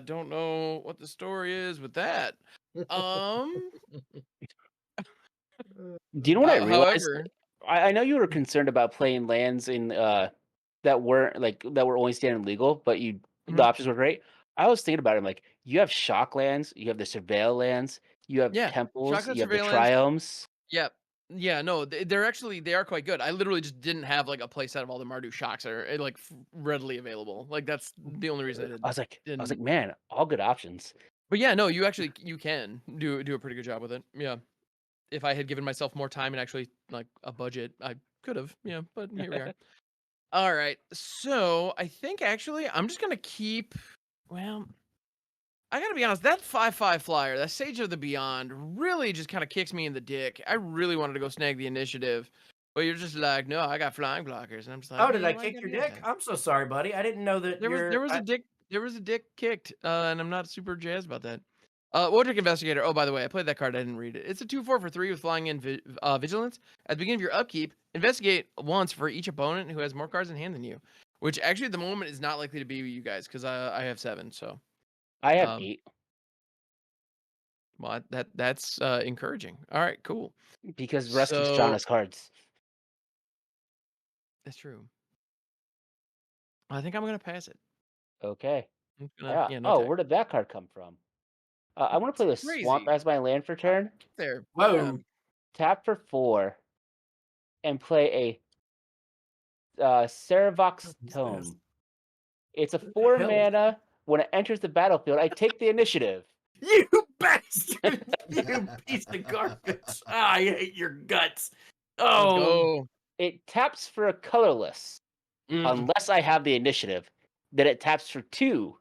Don't know what the story is with that. Um, Do you know what I realized? however, I know you were concerned about playing lands in that were only standing legal, but the Mhm. options were great. I was thinking about it. I'm like, you have shock lands, you have the surveil lands, you have yeah, temples, Chocolate you have the Surveillance. triomes. Yep. Yeah, no, they are quite good. I literally just didn't have like a playset of all the Mardu shocks that are like readily available. Like that's the only reason I was like, didn't. man, all good options. But yeah, no, you can do a pretty good job with it. Yeah. If I had given myself more time and actually like a budget, I could have. Yeah, but here we are. All right. So I think actually I'm just gonna keep. Well, I gotta be honest. That 5/5 flyer, that Sage of the Beyond, really just kind of kicks me in the dick. I really wanted to go snag the initiative, but you're just like, no, I got flying blockers, and I'm just like, Oh, did I why you kick gotta your do dick? that? I'm so sorry, buddy. I didn't know that There was a dick kicked, and I'm not super jazzed about that. Wodrick Investigator. Oh, by the way, I played that card. I didn't read it. It's a 2/4 for 3 with flying in vigilance. At the beginning of your upkeep, investigate once for each opponent who has more cards in hand than you. Which actually at the moment is not likely to be you guys because I have 7. So, I have um, 8 well that's encouraging. All right, cool. because Russ keeps drawing So us cards. that's true. I think I'm gonna pass it. Okay. I'm gonna, Yeah. yeah, no Oh, tech. where did that card come from? I want to It's play the swamp crazy. as my land for turn. There. Yeah. Whoa. Tap for 4 and play a Seravox What is this? Tome. It's a What the 4 hell? mana. When it enters the battlefield, I take the initiative. You bastard! You piece of garbage! Ah, I hate your guts. Let's Oh. go. It taps for a colorless. Unless I have the initiative, then it taps for 2.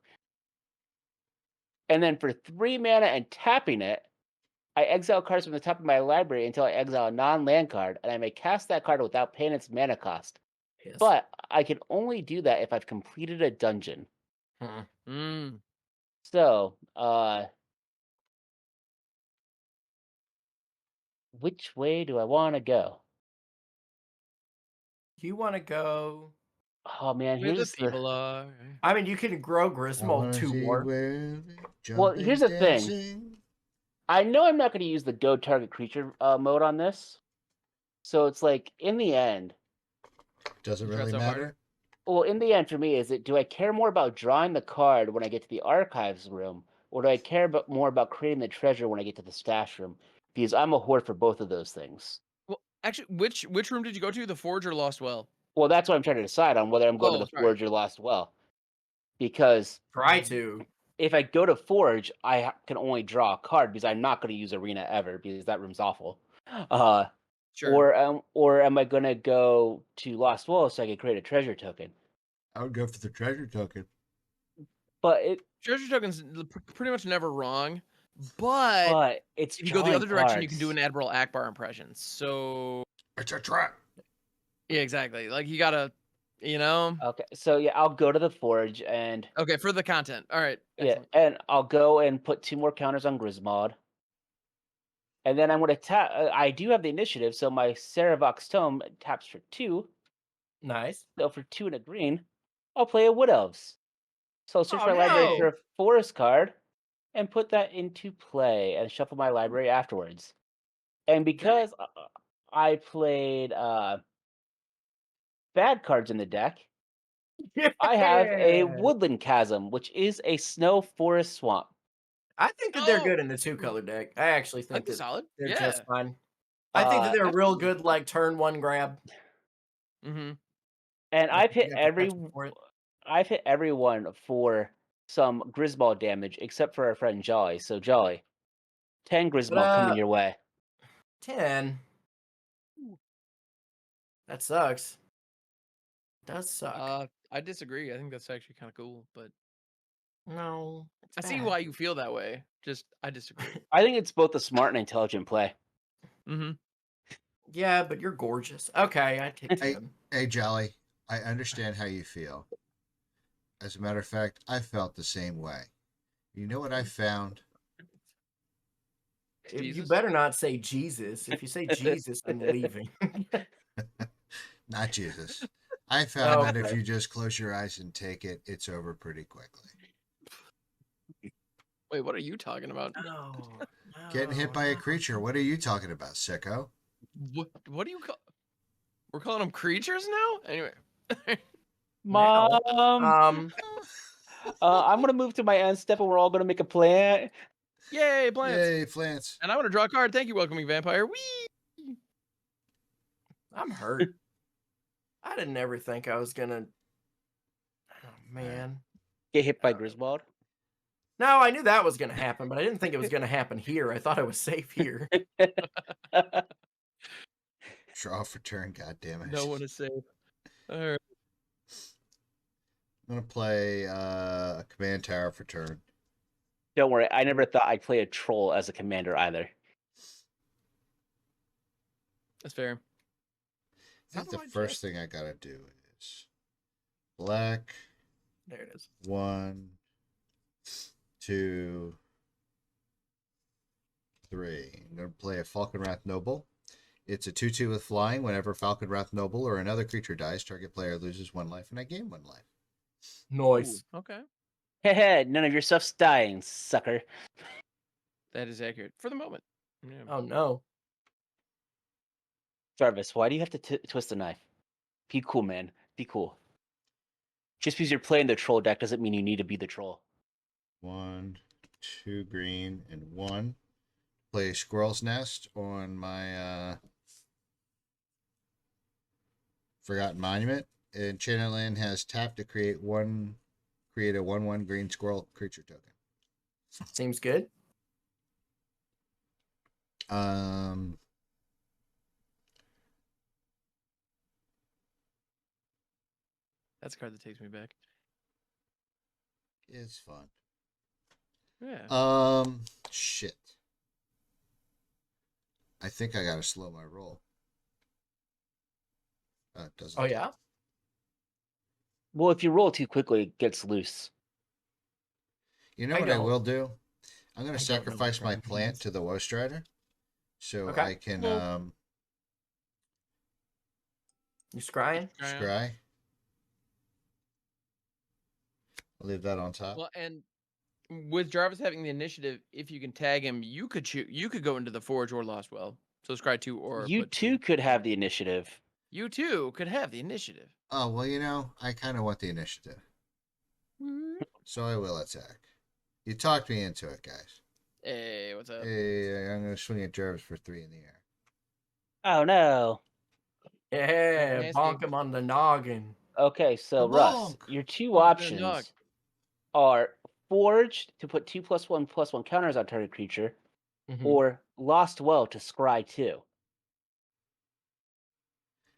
And then for 3 mana and tapping it, I exile cards from the top of my library until I exile a non-land card, and I may cast that card without paying its mana cost. Yes. But I can only do that if I've completed a dungeon. Mm. So, which way do I want to go? You want to go? Oh man, Where the here's the people are. I mean, you can grow I Griswold wanna 2 see more. where they Well, jumping, here's the thing. dancing. I know I'm not going to use the go target creature mode on this. So it's like, in the end, Doesn't You tried really so hard. matter. well, in the end for me, do I care more about drawing the card when I get to the archives room, or do I care more about creating the treasure when I get to the stash room? Because I'm a whore for both of those things. Well, actually, which room did you go to? The Forge or Lost Well? Well, that's what I'm trying to decide on, whether I'm going to Oh, the sorry. Forge or Lost Well. Because Try to. if I go to Forge, I can only draw a card because I'm not going to use Arena ever because that room's awful. Sure. Or am I going to go to Lost Well so I can create a treasure token? I would go for the treasure token. But Treasure token's pretty much never wrong, but it's if you go the other drawing direction, you can do cards. an Admiral Akbar impression. So It's a trap. yeah, exactly. Like you gotta, you know. Okay, so yeah, I'll go to the Forge and Okay, for the content. All right. yeah, Excellent. and I'll go and put 2 more counters on Grismod. And then I'm going to tap. I do have the initiative, so my Seravox Tome taps for 2. Nice. So for 2 and a green, I'll play a Wood Elves. So I'll search Oh, my library no. for a forest card and put that into play and shuffle my library afterwards. And because I played bad cards in the deck, I have a Yeah. Woodland Chasm, which is a snow forest swamp. I think that they're Oh, good in the 2-color deck. I actually think that'd be that solid. they're Yeah. just fine. I think that they're a real absolutely. good like turn 1 grab. Mm-hmm. And Like, I've you hit have protection for it. everyone for some Grisball damage except for our friend Jolly. So Jolly, 10 Grisball coming your way. 10. That sucks. Does suck. I disagree. I think that's actually kind of cool, but No. It's I see bad. why you feel that way. Just I disagree. I think it's both a smart and intelligent play. Mm-hmm. Yeah, but you're gorgeous. Okay, I take Hey, 10. hey, Jolly. I understand how you feel. As a matter of fact, I felt the same way. You know what I found? You Jesus. better not say Jesus. If you say Jesus, I'm leaving. Not Jesus. I found that if Okay. you just close your eyes and take it, it's over pretty quickly. Wait, what are you talking about? No. Getting hit by a creature. What are you talking about, sicko? What do you call? We're calling them creatures now. Anyway. Mom, Um, I'm gonna move to my end step, and we're all gonna make a plan. Yay, plants! Yay, Flance. And I want to draw a card. Thank you, welcoming vampire. Whee! I'm hurt. I didn't ever think I was gonna. Oh man. Get hit by I don't know. Griswold. No, I knew that was gonna happen, but I didn't think it was gonna happen here. I thought I was safe here. Draw for turn, goddammit. No one is safe. All right. I'm gonna play a command tower for turn. Don't worry, I never thought I'd play a troll as a commander either. That's fair. I think How the do I first thing I gotta do is black. There it is. 1, 2, 3. I'm gonna play a Falconwrath Noble. It's a 2/2 with flying. Whenever Falconwrath Noble or another creature dies, target player loses 1 life, and I gain 1 life. Nice. Okay. Hehe, none of your stuff's dying, sucker. That is accurate for the moment. Yeah. Oh no. Jarvis, why do you have to twist the knife? Be cool, man. Be cool. Just because you're playing the troll deck doesn't mean you need to be the troll. 1, 2 green, and 1. Play Squirrel's Nest on my Forgotten Monument. And Channelland has tapped to create a 1/1 green squirrel creature token. Seems good. That's a card that takes me back. It's fun. Yeah. Shit. I think I gotta slow my roll. It doesn't. Oh yeah. Well, if you roll too quickly, it gets loose. You know I what I don't. will do? I'm gonna I don't know what sacrifice my that plant means. to the Woe Strider, so Okay. I can Well- You scrying? Try out. scry. I'll leave that on top. Well, and with Jarvis having the initiative, if you can tag him, you could You could go into the Forge or Lost Well. So scry 2 or You put too 2. could have the initiative. You too could have the initiative. Oh well, I kind of want the initiative, so I will attack. You talked me into it, guys. Hey, what's up? Hey, I'm gonna swing at Jarvis for 3 in the air. Oh no. Yeah, Nasty. bonk him on the noggin. Okay, so Kabonk! Russ, your two Bonk the nog. options are Forged to put 2+1/+1 counters on target creature, Mhm. or Lost Well to scry 2.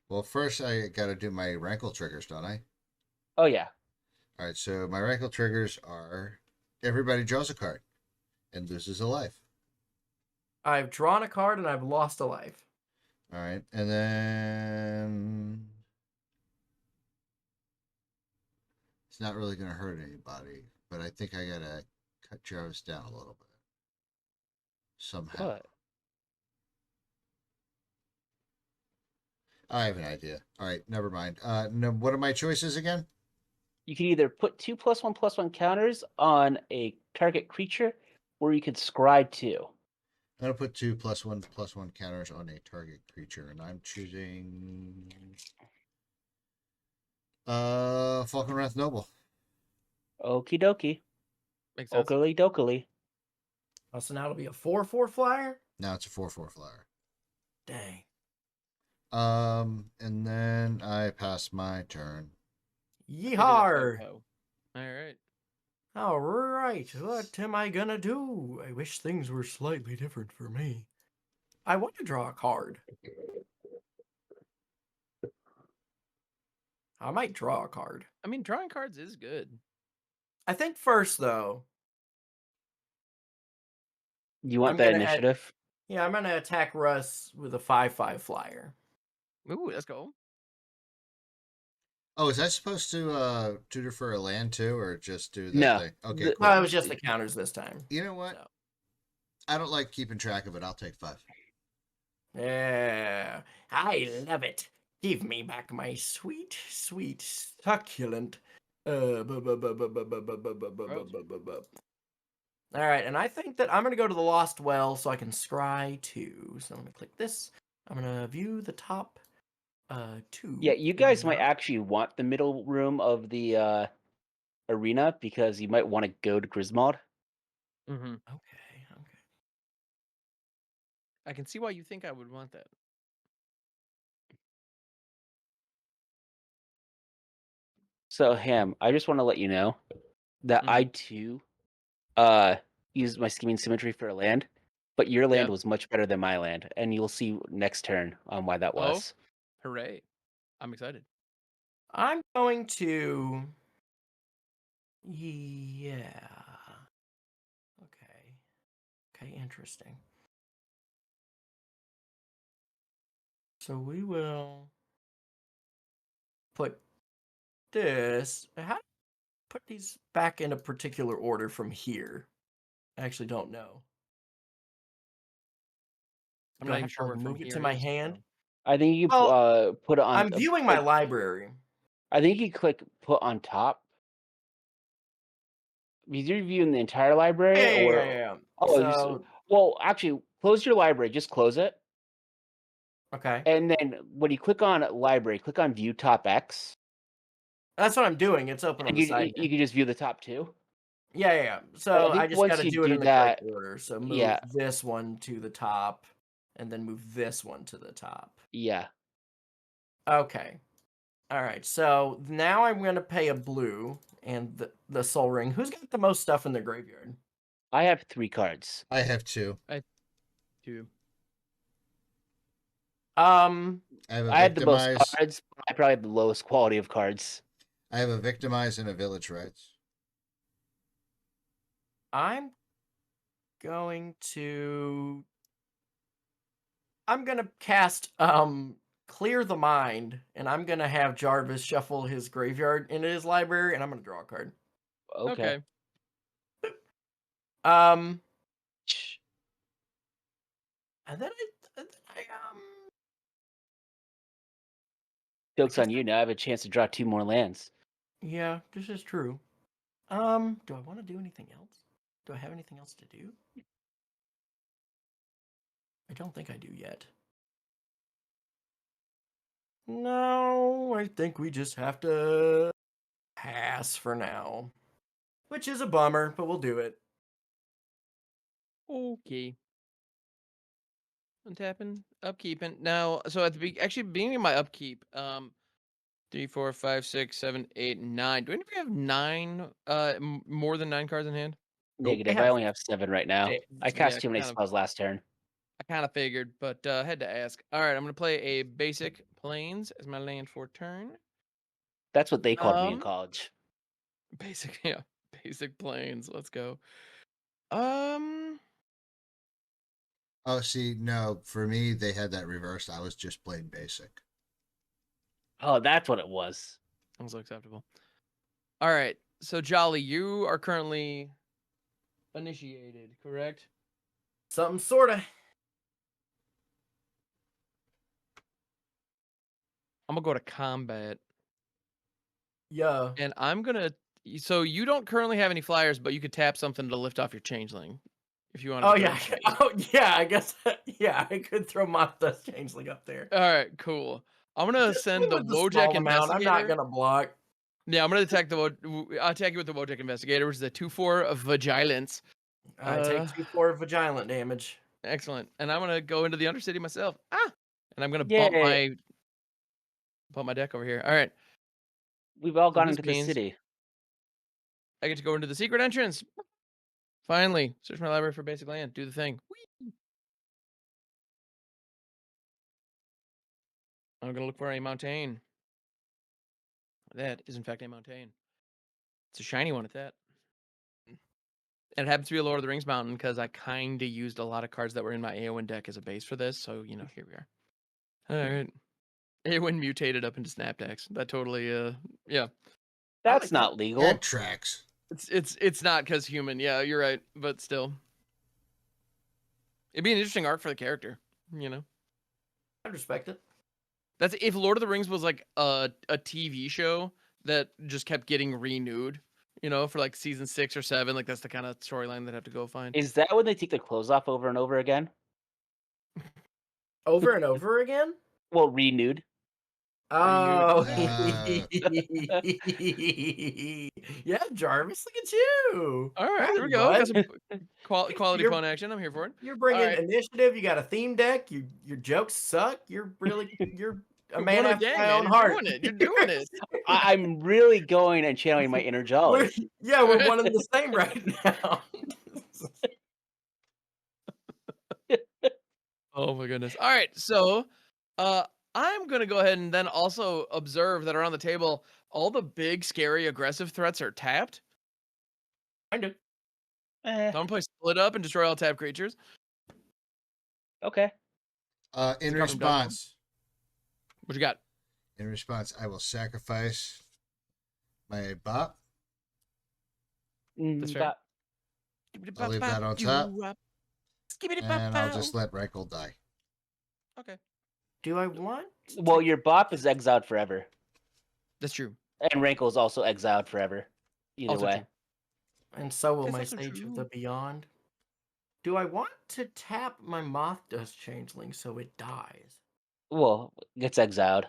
Well, first I gotta do my rankle triggers, don't I? Oh yeah. All right, so my rankle triggers are everybody draws a card and loses a life. I've drawn a card and I've lost a life. All right, and then it's not really going to hurt anybody, but I think I got to cut Jarvis down a little bit somehow. What? I have an idea. All right, never mind. No, what are my choices again? You can either put 2+1/+1 counters on a target creature, or you could scry 2. I'm going to put 2+1/+1 counters on a target creature, and I'm choosing Falconwrath Noble. Okie dokie. Makes sense. Oakley dokley. Oh, so now it'll be a 4/4 flyer? Now it's a 4/4 flyer. Dang. And then I pass my turn. Yeehaw! All right. All right, what am I gonna do? I wish things were slightly different for me. I want to draw a card. I might draw a card. I mean, drawing cards is good. I think first, though, You want I'm that gonna add- initiative? Yeah, I'm gonna attack Russ with a 5/5 flyer. Ooh, let's go. Oh, is that supposed to tutor for a land too, or just do that No. thing? Okay, The- cool. It was just the counters this time. You know what? So, I don't like keeping track of it. I'll take 5. yeah, I love it. Give me back my sweet, sweet, succulent. All right, and I think that I'm gonna go to the Lost Well so I can scry 2. So I'm gonna click this. I'm gonna view the top 2. Yeah, you guys might actually want the middle room of the arena because you might want to go to Griswold. Mm-hmm. Okay, okay. I can see why you think I would want that. So Ham, I just want to let you know that I too used my scheming symmetry for a land, but your land Yeah. was much better than my land, and you'll see next turn on why that Oh. was. Hooray. I'm excited. I'm going to. Yeah. Okay. Okay, interesting. So we will put this. How put these back in a particular order from here? I actually don't know. I'm Do not I even have sure to where from move it here to my is. hand? I think you Well, put it on. I'm viewing my library. I think you click put on top. Because you're viewing the entire library, or Yeah. oh, well, actually, close your library. Just close it, Okay. and then when you click on library, click on View Top X, That's what I'm doing. It's open on and the side. you can just view the top 2. Yeah. I So I think just got once to you do it do in the correct that, order. So move yeah, this one to the top, and then move this one to the top. yeah. Okay. All right. So now I'm going to pay a blue and the soul ring. Who's got the most stuff in their graveyard? I have 3 cards. I have 2. Two. Um. I have a I had the most victimize. cards. But I probably had the lowest quality of cards. I have a victimize and a village rights. I'm going to. I'm gonna cast clear the mind, and I'm gonna have Jarvis shuffle his graveyard into his library, and I'm gonna draw a card. Okay. Um, Shh. and then I Joke's guess on you. Now I have a chance to draw 2 more lands. yeah, this is true. Do I want to do anything else? Do I have anything else to do? I don't think I do yet. No, I think we just have to pass for now, which is a bummer, but we'll do it. Okay. Untapping, upkeeping. Now, so at the beginning of my upkeep, 3, 4, 5, 6, 7, 8, 9. Do any of you have 9 more than 9 cards in hand? Negative. I I have only have 7 right now. six. I Yeah, cast too many spells last turn. I kind of figured, but had to ask. All right, I'm gonna play a basic plains as my land for turn. That's what they called me in college. Basic, yeah, basic plains. Let's go. Um, Oh, see, no, for me, they had that reversed. I was just playing basic. Oh, that's what it was. also acceptable. All right, so Jolly, you are currently initiated, correct? Something sorta. I'm gonna go to combat, Yeah. and I'm gonna. So you don't currently have any flyers, but you could tap something to lift off your changeling, if you want. Oh yeah. Oh yeah. I guess. Yeah, I could throw Monthus Changeling up there. All right, cool. I'm gonna Just send the with the Wojak small amount. I'm not investigator. gonna block. Yeah, I'm gonna attack I'll attack you with the Wojak investigator, which is a 2/4 of vigilance. I take 2/4 Vigilant damage. Excellent. And I'm gonna go into the Undercity myself. And I'm gonna Yay. bump my deck over here. All right. We've all So gone this into the means city. I get to go into the secret entrance. Finally, search my library for basic land. Do the thing. Whee! I'm gonna look for a mountain. That is in fact a mountain. It's a shiny one at that. And it happens to be a Lord of the Rings mountain because I kind of used a lot of cards that were in my Aowen deck as a base for this. So, you know, here we are. All right. Aowen mutated up into Snapdax. That totally, yeah. That's like not that. legal. That tracks. It's not because human. Yeah, you're right. But still. It'd be an interesting arc for the character, you know? I respect it. That's if Lord of the Rings was like a TV show that just kept getting renewed, you know, for like season 6 or 7. Like that's the kind of storyline they'd have to go find. Is that when they take their clothes off over and over again? Over and over again? Well, renewed. Oh. Uh, Yeah, Jarvis, look at you. All right, there we Hey, go. Got bud. some quality You're- pun action. I'm here for it. You're bringing right. initiative. You got a theme deck. Your jokes suck. You're a You're man one of after the gang, my man. own You're heart. doing it. You're doing it. I'm really going and channeling my inner Jolly. We're one and the same right now. Oh my goodness. All right, so I'm gonna go ahead and then also observe that around the table, all the big, scary, aggressive threats are tapped. Kind of. So I'm gonna play Split Up and destroy all tapped creatures. Okay. in Cover 'em, dodge 'em. response, What you got? I will sacrifice my bop. That's fair. I'll leave that on top. And I'll just let Rankle die. Okay. Do I want? Well, your bop is exiled forever, That's true. and Rankle is also exiled forever. Either Also way. true. And so will That's my also Sage of true. the Beyond. Do I want to tap my Moth Dust Changeling so it dies? Well, gets exiled.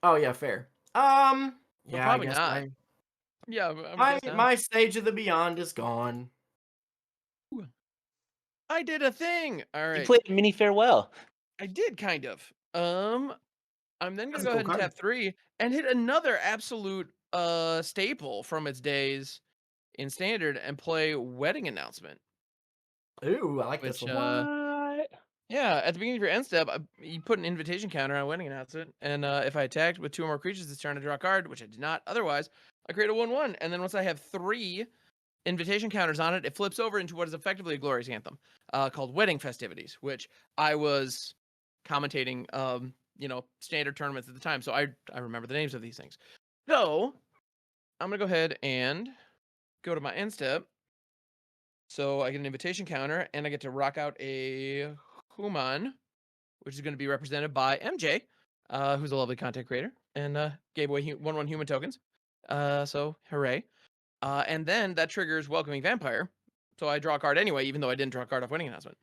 Oh yeah, fair. Yeah, probably I guess not. Yeah, I'm my guessing. my Sage of the Beyond is gone. I did a thing. All You right. played mini farewell. I did kind of. I'm then That's gonna a go cool ahead and card. tap 3 and hit another absolute staple from its days in standard and play Wedding Announcement. Ooh, I like Which this one. What? yeah, at the beginning of your end step, you put an invitation counter on Wedding Announcement, and if I attacked with 2 or more creatures this turn to draw a card, which I did not otherwise, I create a 1/1, and then once I have 3 invitation counters on it, it flips over into what is effectively a glorious anthem called Wedding Festivities, which I was commentating, you know, standard tournaments at the time, so I remember the names of these things. So I'm gonna go ahead and go to my end step. So I get an invitation counter, and I get to rock out a Human, which is going to be represented by MJ, who's a lovely content creator, and gave away 1/1 human tokens. So hooray! And then that triggers Welcoming Vampire. So I draw a card anyway, even though I didn't draw a card off Wedding Announcement.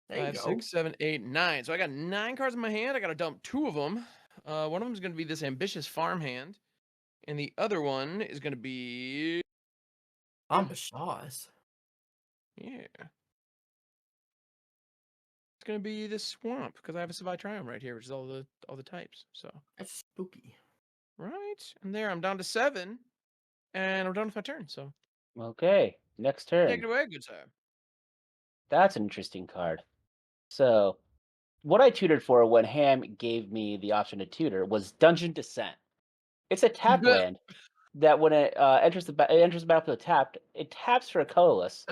There you 5, go. 6, 7, 8, 9. So I got 9 cards in my hand. I got to dump 2 of them. One of them is going to be this ambitious farm hand, and the other one is going to be Ambitious. yeah. It's going to be this swamp because I have a Savai Triumph right here, which is all the types. So That's spooky. right, and there I'm down to 7, and I'm done with my turn. So Okay. Next take turn. it away, good sir. That's an interesting card. So, what I tutored for when Ham gave me the option to tutor was Dungeon Descent. It's a tap Yeah. land that when it enters the battlefield tapped, it taps for a colorless,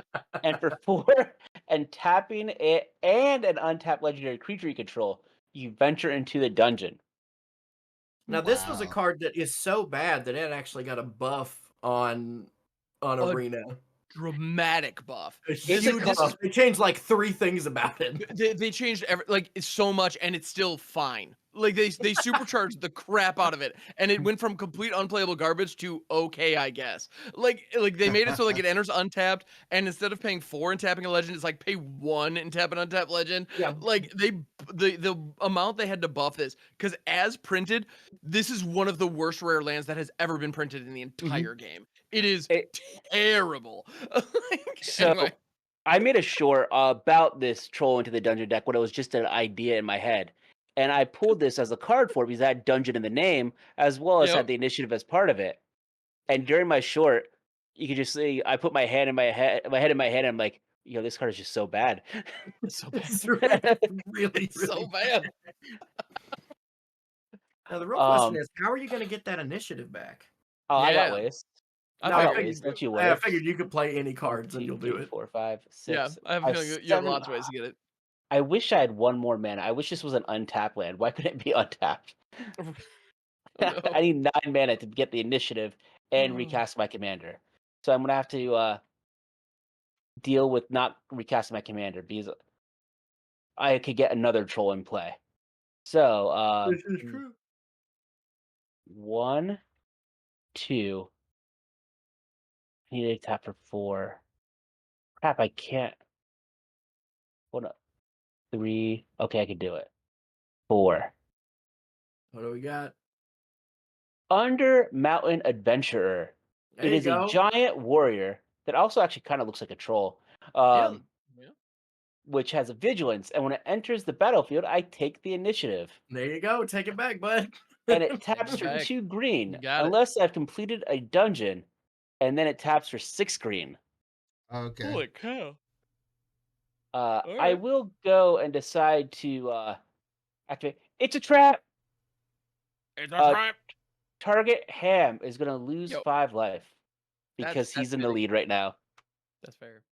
and for 4 and tapping it and an untapped legendary creature you control, you venture into the dungeon. Now this was a Wow. card that is so bad that it actually got a buff on Arena. Dramatic buff. A a huge card- buff. They changed like 3 things about it. They changed like so much, and it's still fine. Like they supercharged the crap out of it, and it went from complete unplayable garbage to okay, I guess. Like they made it so like it enters untapped, and instead of paying 4 and tapping a legend, it's like pay 1 and tap an untapped legend. Yeah. Like the amount they had to buff this, because as printed, this is one of the worst rare lands that has ever been printed in the entire game. It is terrible. Like, So anyway. I made a short about this troll into the dungeon deck when it was just an idea in my head. And I pulled this as a card for it because it had dungeon in the name, as well as Yep. had the initiative as part of it. And during my short, you could just see I put my head in my head, and I'm like, yo, this card is just so bad. It's so bad. It's really It's so bad. Now the real question is, how are you going to get that initiative back? Oh, I got Yeah. ways. I No, Not figured. always, don't you I worry. figured you could play any 1, cards and 2, you'll do 3, it. 4, 5, Yeah, 6. I have a feeling you have 7. lots of ways to get it. I wish I had one more mana. I wish this was an untapped land. Why couldn't it be untapped? Oh, no. I need 9 mana to get the initiative and Oh. recast my commander. So I'm gonna have to deal with not recasting my commander because I could get another troll in play. So This is true. 1, 2. I need a tap for 4. Crap, I can't. Hold up. 3. Okay, I can do it. 4. What do we got? Under Mountain Adventurer. There It you is go. a giant warrior that also actually kind of looks like a troll. Yeah. Which has a vigilance, and when it enters the battlefield, I take the initiative. There you go. Take it back, bud. And it taps it for back. 2 green, You got it. unless I've completed a dungeon, and then it taps for 6 green. Okay. Holy cow. I Alright. will go and decide to activate. It's a trap! It's Uh, a trap. Target Ham is going to lose Yo. 5 life because That's he's in the fitting. lead right now. That's fair.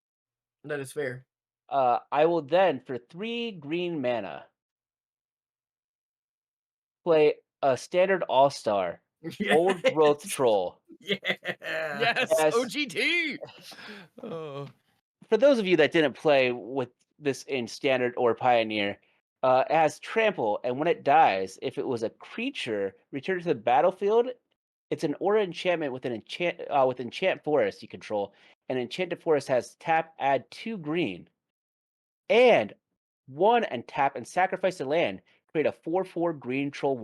That is fair. I will then, for 3 green mana, play a standard all-star, Old Growth Yes. Troll. Yeah. Yes, Yes. OGT. Oh. For those of you that didn't play with this in Standard or Pioneer, it has Trample, and when it dies, if it was a creature returned to the battlefield, it's an aura enchantment with with Enchant Forest you control. And Enchanted Forest has tap, add 2 green, and 1 and tap and sacrifice a land. Create a 4/4 green troll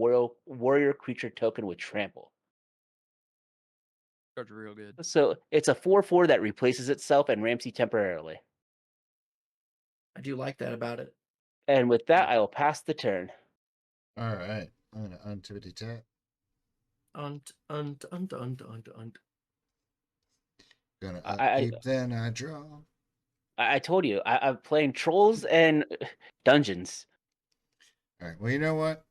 warrior creature token with Trample. Cards are real good. So it's a 4/4 that replaces itself and ramps you temporarily. I do like that about it. And with that, I will pass the turn. All right. I'm gonna untap tap. Unt. Gonna I- upkeep. Then I draw. I told you, I'm playing trolls and dungeons. All right. Well, you know what?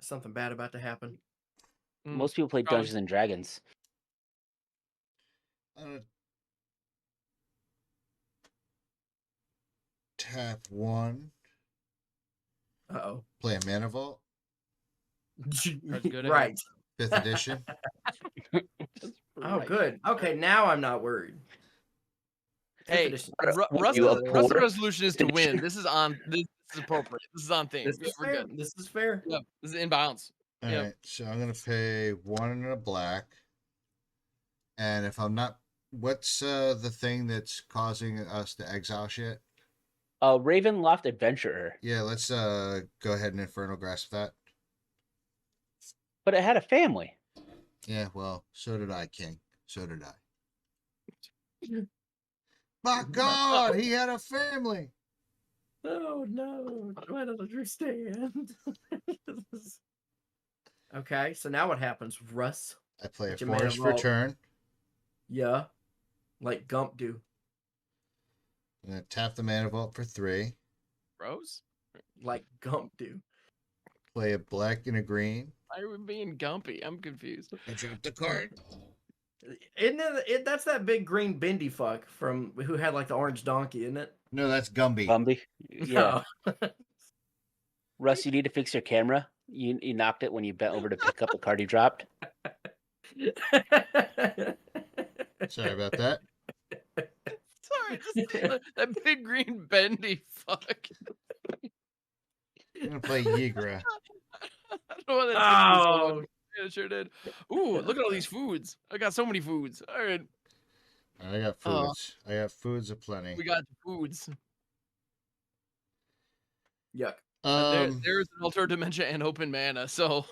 Something bad about to happen. Most people play probably. Dungeons and Dragons. I'm gonna tap 1. Uh-oh. Play a mana vault. That's good. Right. 5th edition. Oh, Right. good. Okay, now I'm not worried. Hey, Edition. What, you a Russ's poor resolution is to win. edition? This is on. This is appropriate. This is on theme. This Yeah, is we're fair. good. This is fair. Yep. This is in bounds. All Yep. right. So I'm gonna pay 1 and a black. And if I'm not, what's the thing that's causing us to exile shit? Ravenloft Adventurer. Yeah, let's go ahead and Infernal Grasp that. But it had a family. Yeah, well, so did I, King. So did I. My God, he had a family. Oh no, I don't understand. Okay, so now what happens, Russ? I play a Get your mana forest for vault. turn. Yeah, like Gump do. I'm gonna tap the mana vault for 3. Rose? Like Gump do. Play a black and a green. Why are we being gumpy? I'm confused. I drop the card. Isn't it? That's that big green bendy fuck from who had like the orange donkey, isn't it? No, that's Gumby. Bumby. Yeah. No. Russ, you need to fix your camera. You knocked it when you bent over to pick up the card you dropped. Sorry about that. Sorry, just that big green bendy fuck. I'm gonna play Yigra. I don't know why that took me so long. Oh, Yeah, it sure did. Ooh, look at all these foods. I got so many foods. All right, I got foods. I got foods aplenty. we got foods. yuck. There's an altered dimension and open mana, so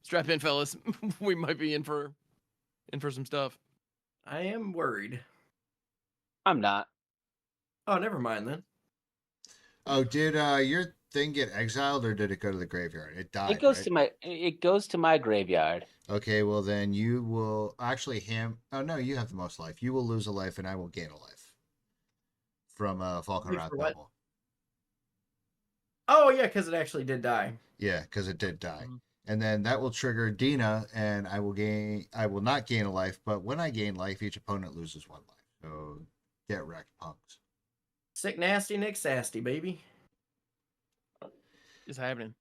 strap in, fellas. We might be in for some stuff. I am worried. I'm not. Oh, never mind then. Oh, did your thing get exiled or did it go to the graveyard? It died. It goes right? to my graveyard. Okay, well then you will actually Oh no, you have the most life. You will lose a life, and I will gain a life from Falcon Wait, Wrath for what? Bubble. Oh yeah, because it actually did die. Yeah, because it did die, and then that will trigger Dina, and I will not gain a life, but when I gain life, each opponent loses 1 life. So get wrecked, punks. Sick, nasty, Nick Sasty, baby. It's happening.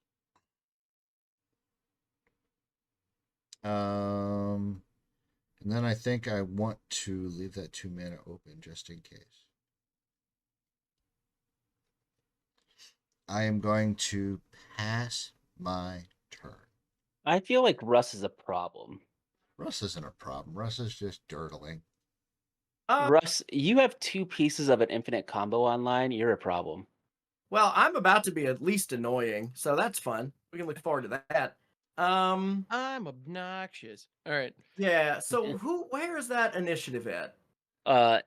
And then I think I want to leave that 2 mana open just in case. I am going to pass my turn. I feel like Russ is a problem. Russ isn't a problem. Russ is just dirtling. Russ, you have 2 pieces of an infinite combo online. You're a problem. Well, I'm about to be at least annoying, so that's fun. We can look forward to that. I'm obnoxious. All right. Yeah. So where is that initiative at?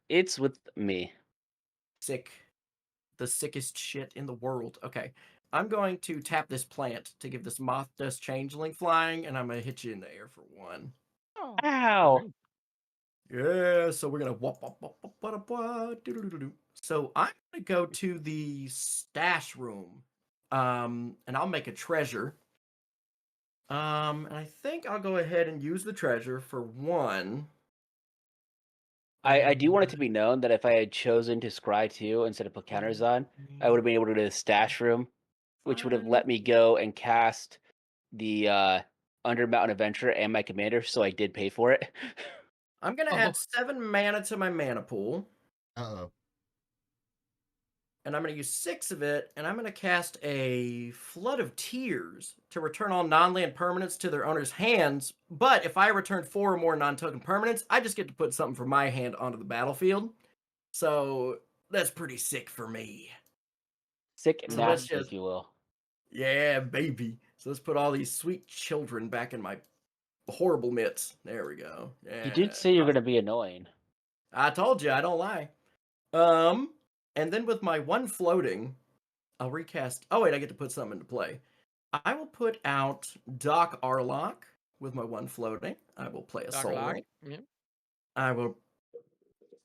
It's with me. Sick. The sickest shit in the world. Okay. I'm going to tap this plant to give this moth dust changeling flying, and I'm gonna hit you in the air for 1. Oh, Ow! Yeah, so we're gonna so I'm gonna go to the stash room. And I'll make a treasure. And I think I'll go ahead and use the treasure for 1. I do want it to be known that if I had chosen to scry 2 instead of put counters on, I would have been able to go to the stash room, which would have let me go and cast the Under Mountain Adventure and my commander, so I did pay for it. I'm gonna add 7 mana to my mana pool. Uh-oh. And I'm going to use 6 of it, and I'm going to cast a Flood of Tears to return all non-land permanents to their owner's hands. But if I return 4 or more non-token permanents, I just get to put something from my hand onto the battlefield. So that's pretty sick for me. Sick So nasty, if you will. Yeah, baby. So let's put all these sweet children back in my horrible mitts. There we go. Yeah. You did say you're going to be annoying. I told you, I don't lie. And then with my 1 floating, I'll recast. Oh, wait, I get to put something into play. I will put out Doc Arlock with my 1 floating. I will play a Soul Ring. Yeah. I will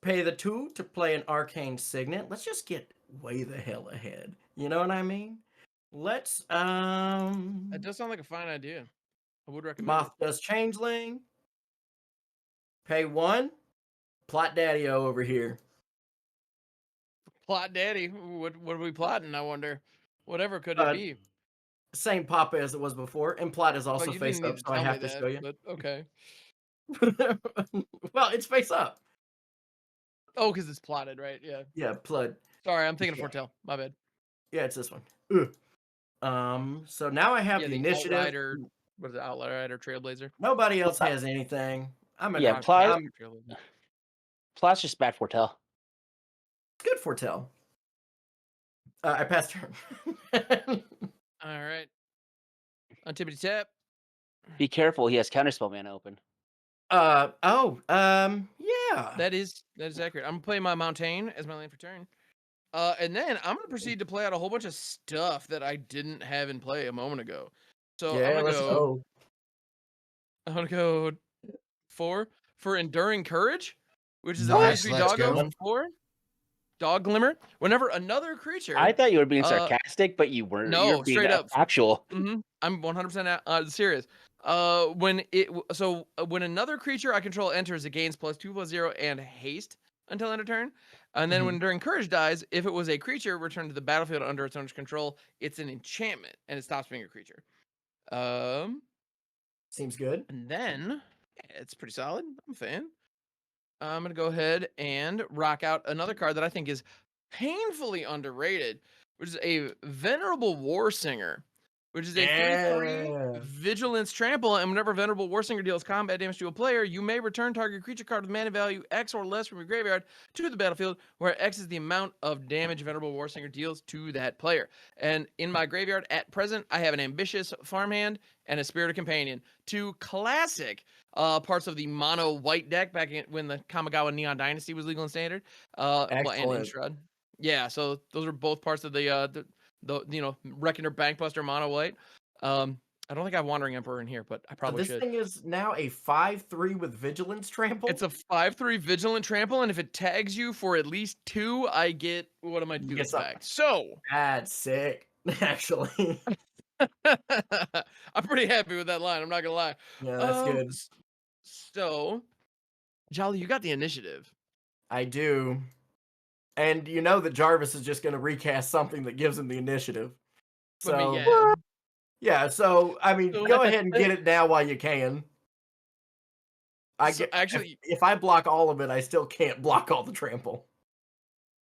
pay the 2 to play an Arcane Signet. Let's just get way the hell ahead. You know what I mean? Let's, That does sound like a fine idea. I would recommend Moth Dust Changeling. Pay 1. Plot Daddy-O over here. Plot Daddy. What are we plotting, I wonder? Whatever could it be? Same Papa as it was before, and plot is also you face didn't up, need so I tell have me to that, show you. But okay. Well, it's face up. Oh, because it's plotted, right? Yeah. Yeah, plot. Sorry, I'm thinking of Foretell. My bad. Yeah, it's this one. So now I have the initiative. Outrider, what is it? Outrider Trailblazer. Nobody else has anything. Plot's just bad foretell. Good foretell. I passed turn. All right. On tippity tap. Be careful, he has counterspell mana open. Yeah. That is accurate. I'm gonna play my Mountain as my land for turn. And then I'm gonna proceed to play out a whole bunch of stuff that I didn't have in play a moment ago. So yeah, I'm gonna go 4 for Enduring Courage, which is Nice, a 3 let's doggo go. for 4. Dog Glimmer. Whenever another creature, I thought you were being sarcastic, but you weren't. No, You're being straight up actual. I'm 100% serious. When another creature I control enters, it gains +2/+0 and haste until end of turn. And then when Enduring Courage dies, if it was a creature returned to the battlefield under its owner's control, it's an enchantment and it stops being a creature. Seems good. And then it's pretty solid. I'm a fan. I'm gonna go ahead and rock out another card that I think is painfully underrated, which is a Venerable War Singer, which is a 3/3 Vigilance Trample, and whenever Venerable War Singer deals combat damage to a player, you may return target creature card with mana value X or less from your graveyard to the battlefield, where X is the amount of damage Venerable War Singer deals to that player. And in my graveyard at present, I have an Ambitious Farmhand and a Spirit of Companion, 2 classic parts of the mono white deck back when the Kamigawa Neon Dynasty was legal and standard. And Innistrad. Yeah, so those are both parts of the Reckoner Bankbuster mono white. I don't think I have Wandering Emperor in here, but I probably should. This thing is now a 5/3 with Vigilance Trample. It's a 5/3 Vigilant Trample, and if it tags you for at least 2, I get one of my dudes back. So that's sick, actually. I'm pretty happy with that line. I'm not gonna lie. Yeah, that's good. So Jolly, you got the initiative. I do. And you know that Jarvis is just going to recast something that gives him the initiative. I mean, So, yeah. yeah, so, I mean, So- go ahead and get it now while you can. So actually, if I block all of it, I still can't block all the trample.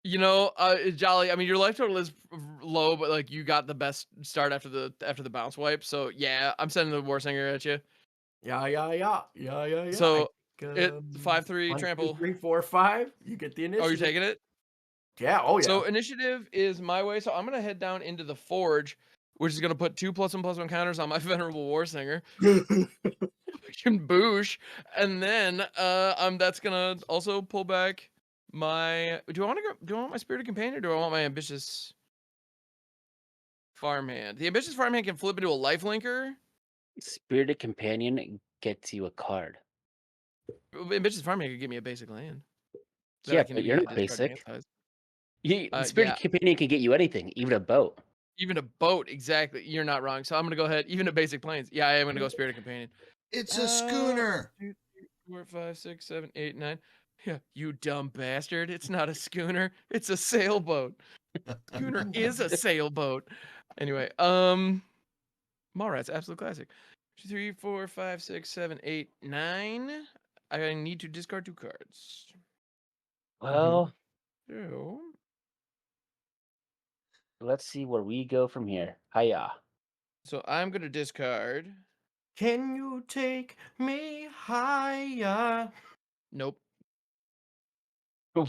Jolly. I mean, your life total is low, but like you got the best start after the bounce wipe. So yeah, I'm sending the War Singer at you. Yeah. So it Um, 5-3 1, 2, trample. 3, 4, 5. You get the Oh, you're initiative. taking it. Yeah. Oh yeah. So initiative is my way. So I'm gonna head down into the forge, which is gonna put 2+1/+1 counters on my venerable War Singer. Boosh, and then that's gonna also pull back my. Do I want my spirited companion, or do I want my ambitious farmhand? The ambitious farmhand can flip into a life linker. Spirited Companion gets you a card. Ambitious farmhand could give me a basic land that Yeah, I can but you're immediately not discard and basic. exile. Spirited Yeah, Companion can get you anything, even a boat. even a boat. Exactly, you're not wrong. So I'm gonna go ahead. Even a basic planes. Yeah, I am gonna go spirited companion. It's a schooner. 2, 3, 4, 5, 6, 7, 8, 9. Yeah, you dumb bastard. It's not a schooner. It's a sailboat. Schooner is a sailboat. Anyway, Mallrats, absolute classic. 2, 3, 4, 5, 6, 7, 8, 9. I need to discard 2 cards. Well, So, let's see where we go from here. Hiya. so I'm gonna discard. Can you take me higher? Nope.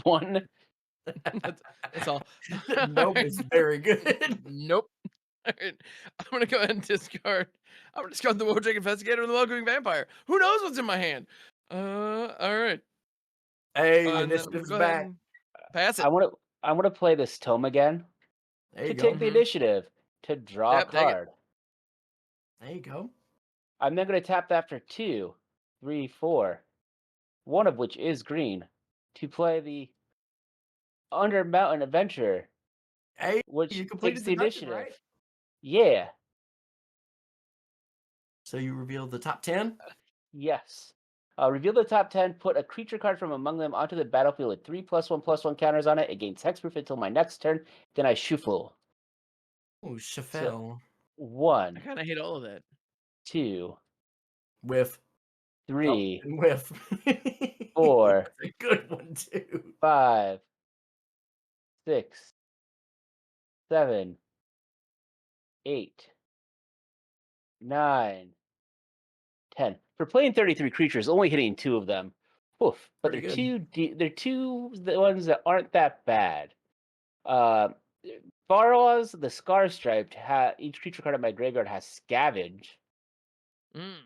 One. That's all. Nope, it's very good. Nope. Alright, I'm gonna go ahead and discard. I'm gonna discard the Wojak Investigator and the Welcoming Vampire. Who knows what's in my hand? All right. Hey, And then I'm gonna initiative's go ahead back. and pass it. I want to play this tome again There you to go. take the initiative to draw a Yep, take it. card. There you go. I'm then going to tap that for 2, 3, 4, one of which is green, to play the Under Mountain Adventure, Hey, which you takes completed the the dungeon, initiative. right? Yeah. So you revealed the top 10? Yes. Reveal the top 10, put a creature card from among them onto the battlefield with 3+1/+1 counters on it. It gains hexproof until my next turn. Then I shuffle. Oh, So, Chaffel. I 1, kind of hate all of that. 2, Whiff. 3, And whiff. 4, That's a good one, too. 5, 6, 7, 8, 9, 10. For playing 33 creatures, only hitting 2 of them. Oof. But Pretty they're the ones that aren't that bad. Barlaw's the Scar Striped, each creature card in my graveyard has Scavenge. Mm.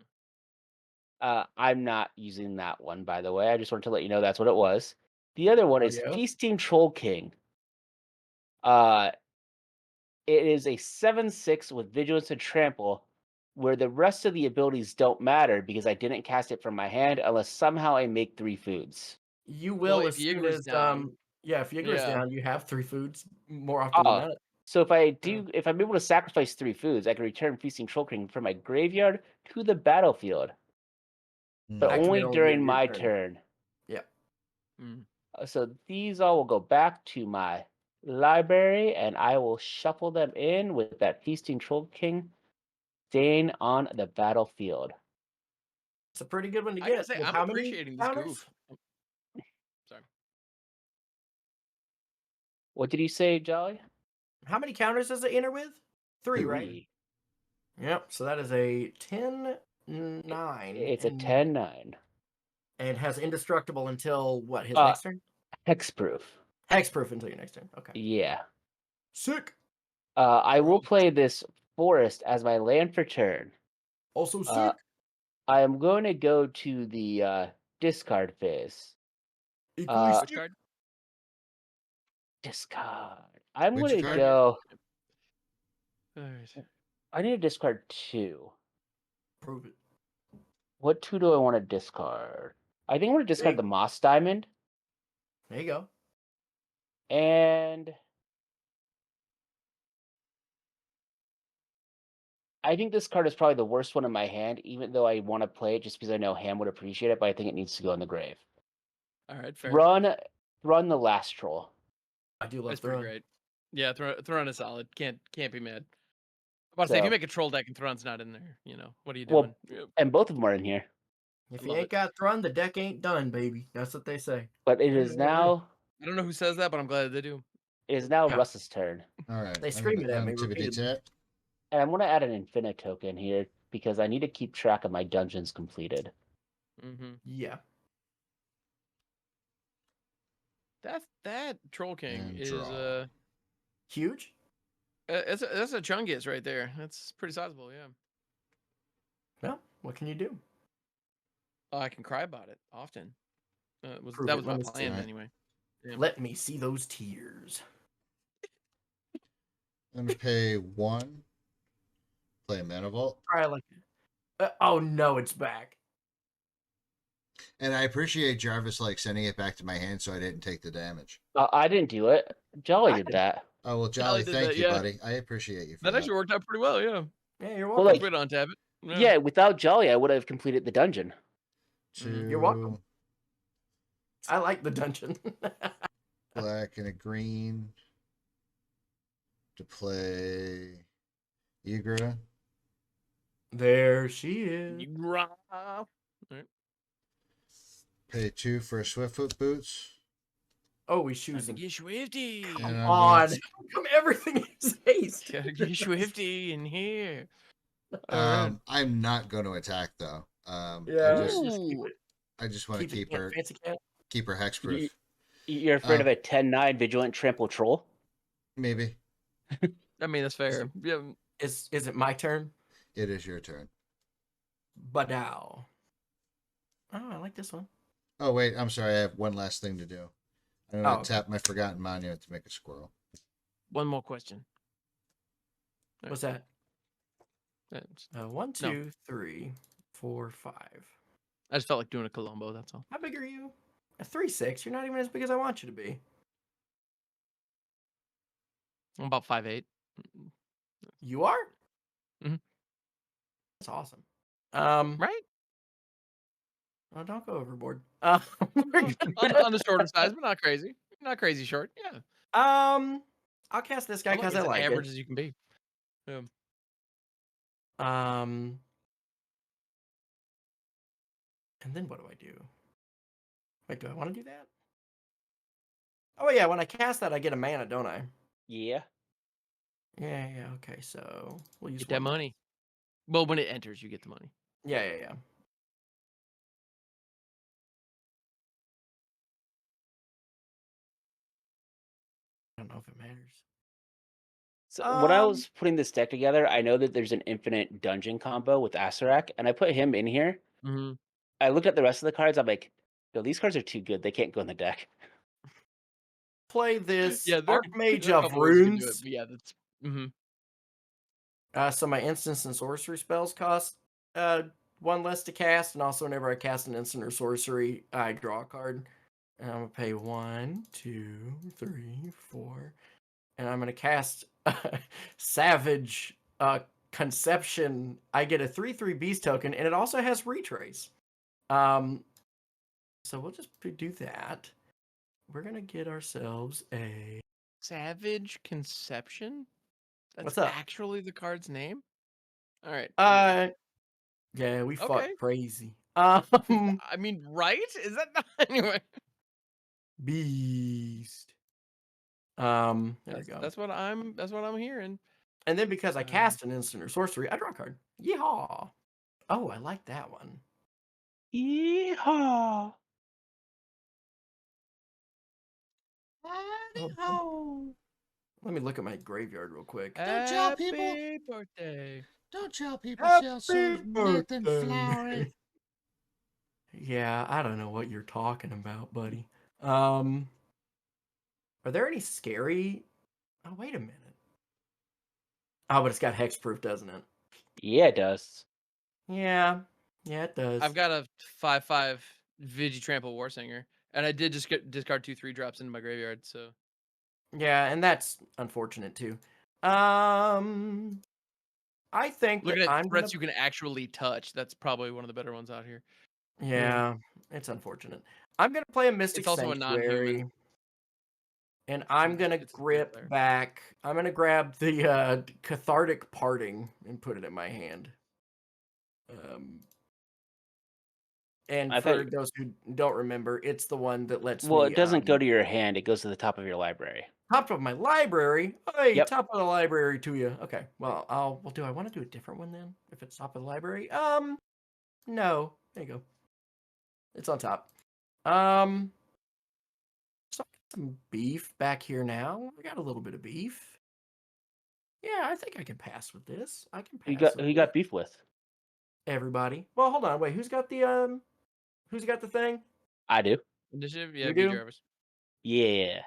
I'm not using that one, by the way. I just wanted to let you know that's what it was. The other one Oh, is yeah? Feasting Troll King. It is a 7/6 with Vigilance and Trample, where the rest of the abilities don't matter because I didn't cast it from my hand unless somehow I make 3 foods. You Well, will if as soon Yigger's as, down, yeah, if Yigger's yeah. down, you have 3 foods more often than Oh, not. so if I'm able to sacrifice 3 foods, I can return Feasting Troll King from my graveyard to the battlefield, but Activate only only during during your my turn. turn. Yeah. Mm. So these all will go back to my library, and I will shuffle them in with that Feasting Troll King staying on the battlefield. It's a pretty good one to I gotta get. say, With I'm how many appreciating this counters? goof. Sorry. What did you say, Jolly? How many counters does it enter with? 3, right? 3. Yep. So that is a 10, 9. It's a 10/9. And has indestructible until what? His Uh, next turn? Hexproof. Hexproof until your next turn. Okay. Yeah. Sick. I will Gross. play this forest as my land for turn. Also sick. I am going to go to the discard phase. Equally sick. Discard. Discard. I'm Which going to card? go. All right. I need to discard 2. Prove it. What 2 do I want to discard? I think I want to discard Big. the Moss Diamond There you go. and I think this card is probably the worst one in my hand, even though I want to play it just because I know Ham would appreciate it, but I think it needs to go in the grave. All right, fair. Run the last troll. I do love That's pretty throwing. great. Yeah, Thrawn is solid. Can't be mad. I'm about to say, if So- you make a troll deck and Thrawn's not in there, what are you Well, doing? Yep. And both of them are in here. If I you love ain't it. got Thrun, the deck ain't done, baby. That's what they say. But it is now I don't know who says that, but I'm glad they do. Yeah. Russ's turn. All right. They scream it at me Tippity repeatedly. tap. And I'm gonna add an infinite token here because I need to keep track of my dungeons completed. Mm-hmm. Yeah. That Troll King And is draw. Huge? that's a Chungus right there. That's pretty sizable, yeah. Well, what can you do? Oh, I can cry about it often. That was Prove my it. Let me see. plan Right. anyway. Yeah. Let me see those tears. I'm gonna pay 1. Play a mana vault. I like it. Oh no, it's back. And I appreciate Jarvis sending it back to my hand so I didn't take the damage. I didn't do it. Jolly I did did. that. Oh well, Jolly Jolly, did thank that, you, yeah. buddy. I appreciate you for That that. actually worked out pretty well, yeah. Yeah, you're Well, welcome. like- Quit on tap it. Yeah, without Jolly, I would have completed the dungeon. You're welcome. I like the dungeon. Black and a green to play Igra. There she is. You grab. Pay 2 for Swiftfoot boots. Oh, we Gotta choosing. get swifty. And Come I'm on. gonna- Come everything is haste. Gotta get swifty in here. Alright. I'm not going to attack though. Yeah. I just, Just keep Ooh. it. I just want to Keep it keep cat, her fancy cat. hexproof. You're afraid of a 10-9 vigilant trample troll? Maybe I mean, that's fair. Yeah. Is it my turn? it is your turn. But now. Oh, I like this one. Oh wait, I'm sorry. I have one last thing to do. I'm gonna Oh. tap my forgotten monument to make a squirrel. One more question. What's that? That's- 1, 2, 3, 4, 5. I just felt like doing a Colombo, that's all. How big are you? A 3'6". You're not even as big as I want you to be. I'm about 5'8". You are? Mhm. That's awesome. Right? Oh, don't go overboard. on the shorter size, but not crazy. Not crazy short. Yeah. I'll cast this guy I'm like because I as like average it. as you can be. Yeah. And then what do I do? Wait, do I want to do that? Oh yeah, when I cast that, I get a mana, don't I? Yeah. Yeah. Okay, so we'll use Get that one. money. Well, when it enters, you get the money. Yeah. I don't know if it matters. So when I Um, was putting this deck together, I know that there's an infinite dungeon combo with Asarak, and I put him in here. Mm-hmm. I looked at the rest of the cards. I'm like, no, these cards are too good. They can't go in the deck. Play this Yeah, Archmage there are a of couple ways you can do it, Runes. but yeah, that's. Mm-hmm. So my instants and sorcery spells cost 1 less to cast, and also whenever I cast an instant or sorcery, I draw a card. And I'm gonna pay 1, 2, 3, 4, and I'm gonna cast Savage Conception. I get a 3/3 beast token, and it also has retrace. So we'll just do that. We're gonna get ourselves a Savage Conception. That's What's up? actually the card's name. All right. yeah, we Okay. fuck crazy. I mean, right? Is that not anyway? Beast. There That's, we go. that's what I'm hearing. And then because I cast an instant or sorcery, I draw a card. Yeehaw! Oh, I like that one. Yeehaw! Let me look at my graveyard real quick. Don't tell Happy people. birthday. Don't tell people Happy Nothing birthday. flowery. Yeah, I don't know what you're talking about, buddy. Are there any scary? Oh, wait a minute. Oh, but it's got hexproof, doesn't it? Yeah, it does. Yeah, it does. I've got a 5/5 Vigitrample Warsinger, and I did just discard 2 3-drops into my graveyard. So Yeah, and that's unfortunate too. I I think Looking that at I'm threats gonna. you can actually touch, that's probably one of the better ones out here. Yeah, it's unfortunate. I'm gonna play a Mystic It's also a Sanctuary, non-human. and I'm gonna It's a spirit grip player. back. I'm gonna grab the Cathartic Parting and put it in my hand. And I for thought. those who don't remember, it's the one that lets Well, me it doesn't go to your hand; it goes to the top of your library. top of my library. Hey, Yep. top of the library to you. Okay. Well, well, do I want to do a different one then? If it's top of the library? No. There you go. It's on top. So I got some beef back here now. I got a little bit of beef. Yeah, I think I can pass with this. I can Who pass got with who you this. got beef with? Everybody. Well, hold on. Wait, who's got the thing? I do. Initiative? Yeah, You B. do? Jarvis. Yeah.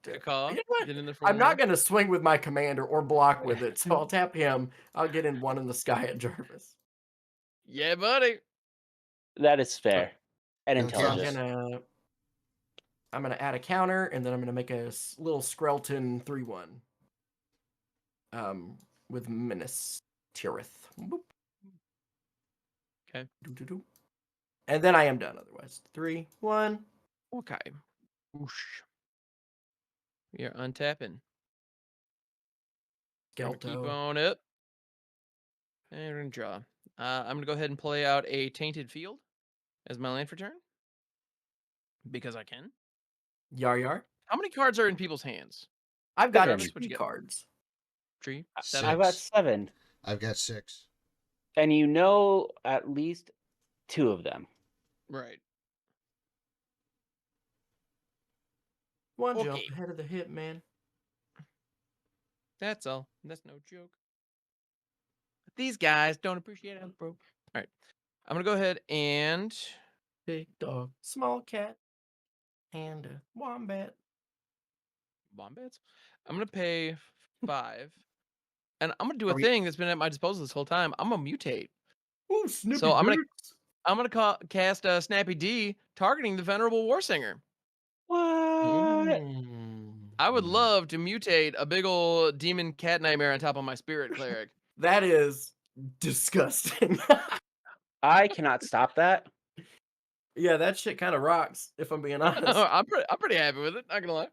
Good call. You know what? Get in there for I'm one not more. going to swing with my commander or block with it, so I'll tap him. I'll get in one in the sky at Jarvis. Yeah, buddy. That is fair and Go So intelligent. I'm gonna add a counter, and then I'm gonna make a little Skrelton 3/1. With Menace Tirith. Boop. Okay. Doo-doo-doo. And then I am done. Otherwise, 3/1. Okay. Whoosh. We are untapping. Gonna keep Skelto. on up. And we're gonna draw. I'm gonna go ahead and play out a Tainted Field as my land for turn. Because I can. Yar yar. How many cards are in people's hands? I've got Seven. 2 cards. Tree? I've 7? got 6. 7, I've got 6. and you know at least 2 of them. Right. One jump Okay. ahead of the hip, man. That's all. That's no joke. These guys don't appreciate it, bro. All right. I'm going to go ahead and Big dog, small cat, and a wombat. Wombats. I'm going to pay 5. And I'm going to do Are a we- thing that's been at my disposal this whole time. I'm going to mutate. Ooh, Snippy So I'm Boots. going to cast Snappy D targeting the Venerable Warsinger. What? I would love to mutate a big old demon cat nightmare on top of my spirit cleric. That is disgusting. I cannot stop that. Yeah, that shit kind of rocks, if I'm being honest. I'm pretty happy with it, not gonna lie.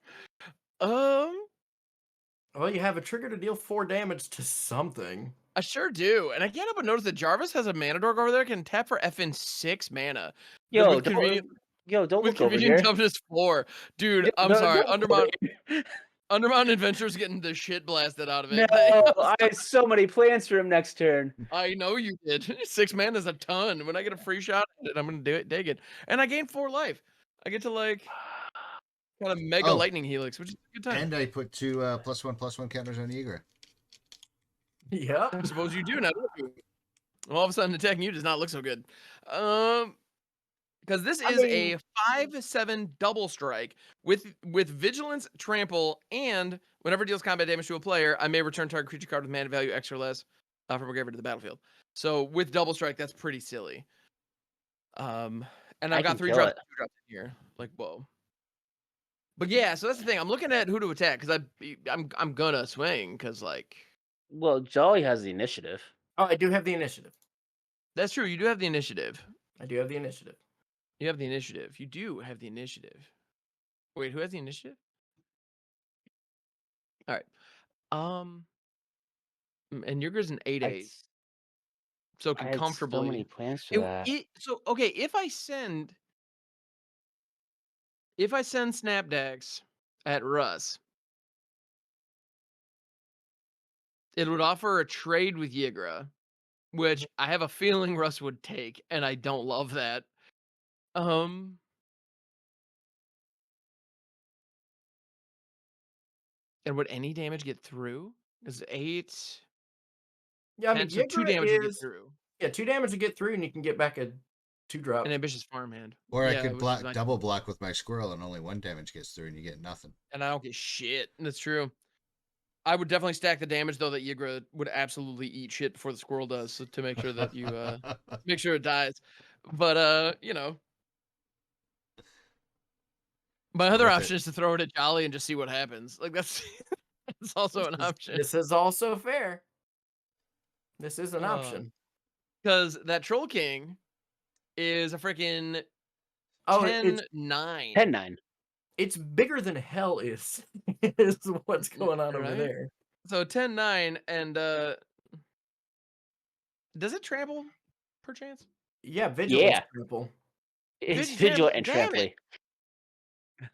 Well, you have a trigger to deal 4 damage to something. I sure do. And I can't help but notice that Jarvis has a mana dork over there can tap for FN 6 mana. Yo, with don't with look over convenient here. toughness 4. Dude, Yo, I'm don't sorry. look over here. Undermount Adventure's getting the shit blasted out of No, it. I had so many plans for him next turn. I know you did. 6 mana is a ton. When I get a free shot at it, I'm gonna do it, dig it. And I gain 4 life. I get to like kind of mega lightning helix, which is a good time. And I put 2 +1/+1 counters on Egra. Yeah. I suppose you do now. Don't you? All of a sudden, attacking you does not look so good. Because this is a 5/7 double strike with vigilance, trample, and whenever it deals combat damage to a player, I may return target creature card with mana value X or less from a graveyard to the battlefield. So with double strike, that's pretty silly. And I've got 3 drops in here. Like, whoa. But yeah, so that's the thing. I'm looking at who to attack because I'm gonna swing because like. Well, Jolly has the initiative. Oh, I do have the initiative. That's true. You do have the initiative. I do have the initiative. You have the initiative. You do have the initiative. Wait, who has the initiative? All right. And Yurger's an 8/8, so I can had comfortably. so many plans for that. So okay, if I send Snapdax at Russ, it would offer a trade with Yigra, which I have a feeling Russ would take, and I don't love that. And would any damage get through? Because 8. Yeah, I mean, So 2 damage would get through. Yeah, 2 damage to get through, and you can get back a 2-drop. An ambitious farmhand. Or I Yeah, could which is block nice. double block with my squirrel and only 1 damage gets through and you get nothing. And I don't get shit. That's true. I would definitely stack the damage though that Yigra would absolutely eat shit before the squirrel does, so to make sure that you make sure it dies. But you know. My other option is to throw it at Jolly and just see what happens. Like that's also an option. This is also fair. This is an option. Because that Troll King is a freaking Oh, 10-9. 10-9. it's bigger than hell is is what's going on over Right? there. So 10-9, and does it trample, perchance? Yeah, vigilance Yeah. triple. It's Vigi vigilant trample, and damn it! tramply.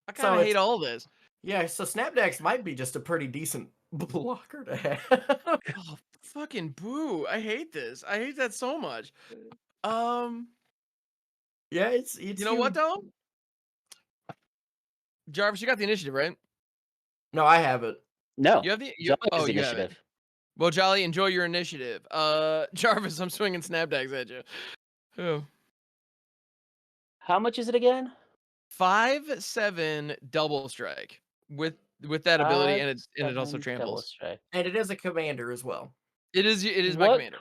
I So kind of hate it's all this. yeah, so Snapdax might be just a pretty decent blocker to have. Oh, fucking boo! I hate this. I hate that so much. Yeah, it's You know what huge. though? Jarvis, you got the initiative, right? No, I have it. No. You have the Jolly has oh, the you have it. initiative. Well, Jolly, enjoy your initiative. Jarvis, I'm swinging Snapdags at you. Oh. How much is it again? 5/7 double strike with that ability, and it also 5/7 double tramples. strike. And it is a commander as well. It is my What? commander.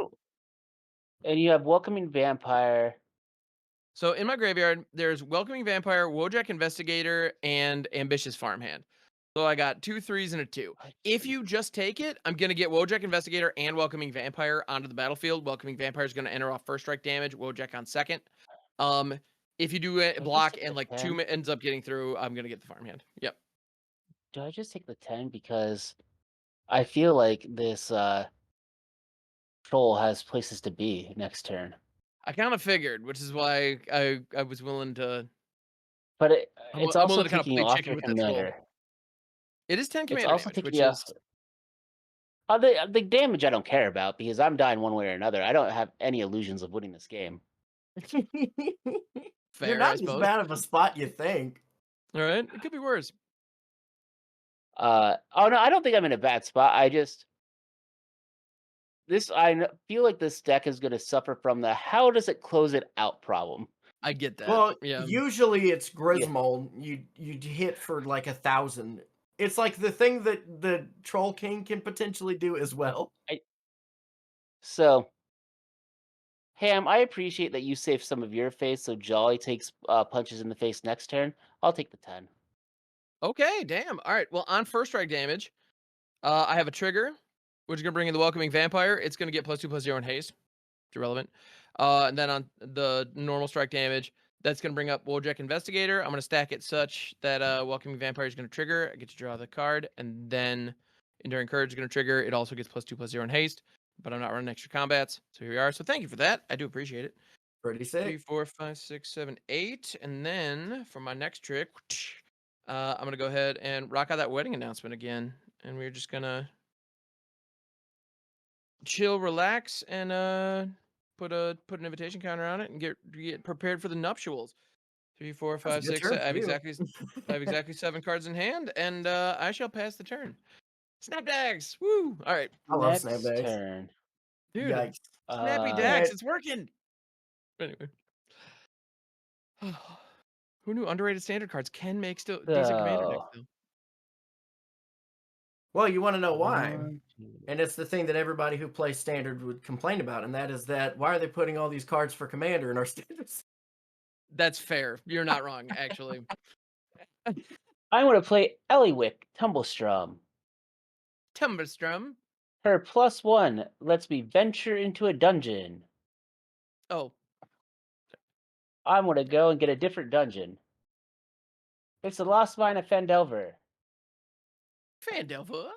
And you have Welcoming Vampire. So in my graveyard, there's Welcoming Vampire, Wojak Investigator, and Ambitious Farmhand. So I got 2 3s and a 2. If you just take it, I'm gonna get Wojak Investigator and Welcoming Vampire onto the battlefield. Welcoming Vampire is gonna enter off first strike damage, Wojak on second. If you do a just block take and the like 10? 2 ends up getting through, I'm gonna get the Farmhand. Yep. Do I just take the 10? Because I feel like this troll has places to be next turn. I kind of figured, which is why I was willing to. But I'm it's willing also to kind of taking you play off chicken your with that troll. commander. It is 10 It's commander also damage, taking which you is off. The damage I don't care about because I'm dying one way or another. I don't have any illusions of winning this game. You're fair, I not as suppose. bad of a spot you think. All right, it could be worse. Oh no, I don't think I'm in a bad spot. Feel like this deck is going to suffer from the how does it close it out problem. I get that. Well, Yeah. usually it's Yeah. Griswold. You hit for like 1,000. It's like the thing that the Troll King can potentially do as well. So, Ham, I appreciate that you saved some of your face so Jolly takes punches in the face next turn. I'll take the 10. Okay, damn. All right. Well, on first strike damage, I have a trigger, which is gonna bring in the Welcoming Vampire. It's gonna get +2/+0 in haste. It's irrelevant. And then on the normal strike damage, that's gonna bring up Wojak Investigator. I'm gonna stack it such that Welcoming Vampire is gonna trigger. I get to draw the card, and then Enduring Courage is gonna trigger. It also gets +2/+0 in haste, but I'm not running extra combats. So here we are. So thank you for that. I do appreciate it. Pretty 3, sick. 4, 5, 6, 7, 8. And then for my next trick, I'm going to go ahead and rock out that wedding announcement again. And we're just going to chill, relax, and put an invitation counter on it and get prepared for the nuptials. 3, 4, That's a 5, good 6. turn I have for you. exactly 7 cards in hand, and I shall pass the turn. Snapdags! Woo! All right. I love Next Snapdags. turn. Dude, Yikes. Snappy Uh, Dax, Alright. it's working. Anyway. Who knew underrated standard cards can make still decent commander decks So, though? Well, you want to know why? 1, 2. And it's the thing that everybody who plays standard would complain about, and that is that why are they putting all these cards for commander in our standards? That's fair. You're not wrong, actually. I want to play Eliwick Tumblestrum. Timberstrom. Her +1 lets me venture into a dungeon. Oh, I'm going to go and get a different dungeon. It's the Lost Mine of Fandelver. Fandelver.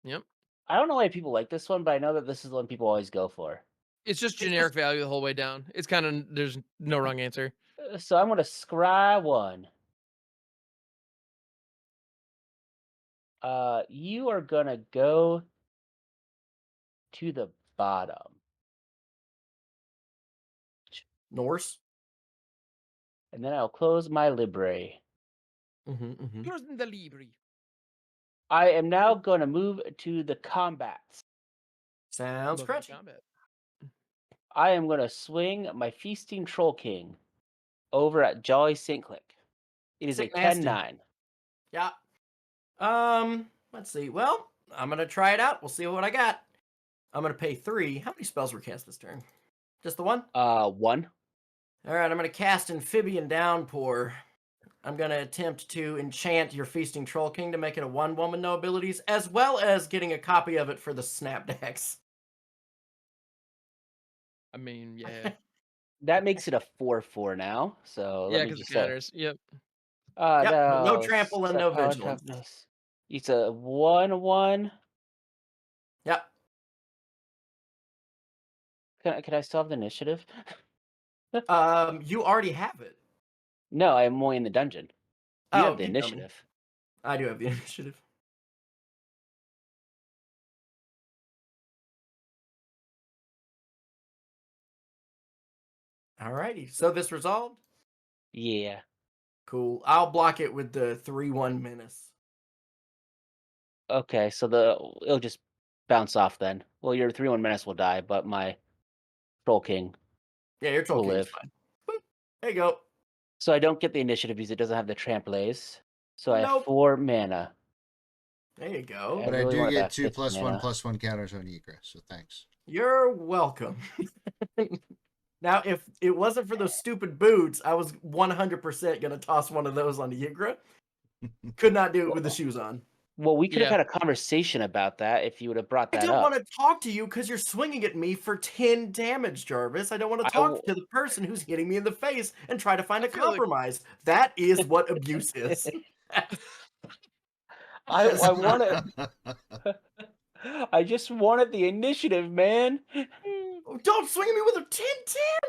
Yep. I don't know why people like this one, but I know that this is the one people always go for. It's just generic value the whole way down. It's kind of there's no wrong answer. So I'm going to scry 1. You are going to go to the bottom. Norse. And then I'll close my library. Close the library. I am now going to move to the combats. Sounds Welcome to crunchy. combat. I am going to swing my Feasting Troll King over at Jolly St. Click. It is Sick a nasty. 10-9. Yeah. Let's see. Well, I'm gonna try it out. We'll see what I got. I'm gonna pay 3. How many spells were cast this turn? Just the one? 1. All right, I'm gonna cast Amphibian Downpour. I'm gonna attempt to enchant your Feasting Troll King to make it a 1-woman, no abilities, as well as getting a copy of it for the Snapdax. I mean, yeah. That makes it a 4/4 now. So Yeah, let me because it just say, counters. Yep. Yep, but no no, trample and set no power vigilance. toughness. It's a 1/1. Yep. Can I still have the initiative? You already have it. No, I'm only in the dungeon. You have Oh, the you dummy. initiative. I do have the initiative. Alrighty. So this resolved? Yeah. Cool. I'll block it with the 3/1 menace. Okay, so it'll just bounce off then. Well, your 3/1 menace will die, but my Troll King Yeah, your Troll will King's live. fine. Boop. There you go. So I don't get the initiative because it doesn't have the tramplays. So I have Nope. 4 mana. There you go. But I really do wanted get that 2 fifth plus mana. 1/+1 counters on egress, so thanks. You're welcome. Now, if it wasn't for those stupid boots, I was 100% going to toss one of those on the Yigra. Could not do it with the shoes on. Well, we could have Yeah. had a conversation about that if you would have brought I that don't up. want to talk to you because you're swinging at me for 10 damage, Jarvis. I don't want to I talk w- to the person who's hitting me in the face and try to find a I feel like- compromise. That is what abuse is. I want it. I just wanted the initiative, man. Don't swing at me with a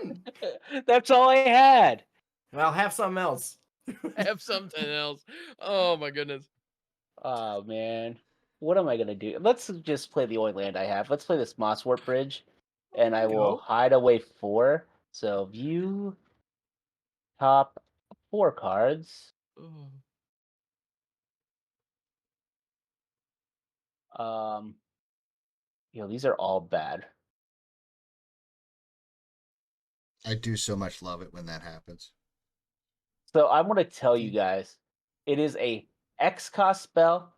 10-10. That's all I had. I'll have something else. Have something else. Oh my goodness. Oh man, what am I gonna do? Let's just play the only land I have. Let's play this Mosswort Bridge, and I will Go. hide away 4. So view top 4 cards. Oh. These are all bad. I do so much love it when that happens. So I'm gonna tell you guys, it is a X cost spell,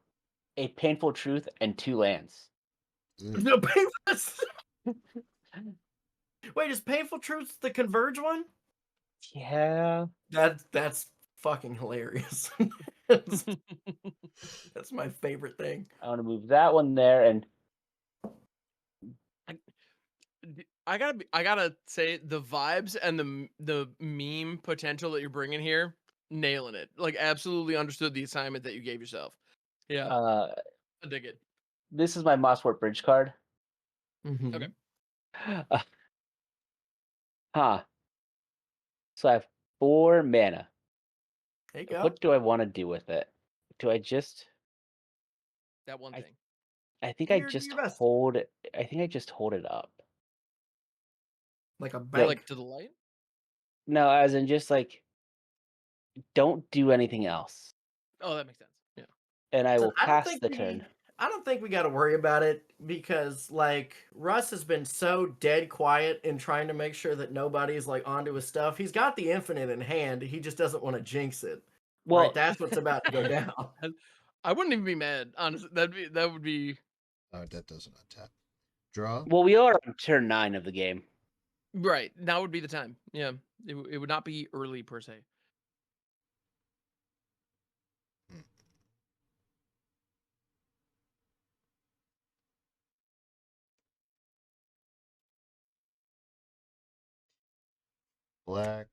a Painful Truth, and 2 lands. Ugh. No, Wait, is Painful Truth the Converge one? Yeah. That's fucking hilarious. that's, that's my favorite thing. I want to move that one there, and I gotta say the vibes and the meme potential that you're bringing here, nailing it. Like absolutely understood the assignment that you gave yourself. Yeah, I dig it. this is my Mosswort Bridge card. Okay. Huh. So I have 4 mana. There you go. What do I want to do with it? Do I just? That one thing. I think Do I your just best. hold it. I think I just hold it up. Like a bank. Like to the light. No, as in just like, don't do anything else, Oh, that makes sense. Yeah. and I will I don't pass think the turn. I don't think we got to worry about it because like Russ has been so dead quiet in trying to make sure that nobody's like onto his stuff. He's got the infinite in hand. He just doesn't want to jinx it. Well, Right, that's what's about to go down. I wouldn't even be mad. Honestly, that would be Oh, that doesn't untap. Draw. well, we are on turn 9 of the game. right. Now would be the time. Yeah. It would not be early per se. Black.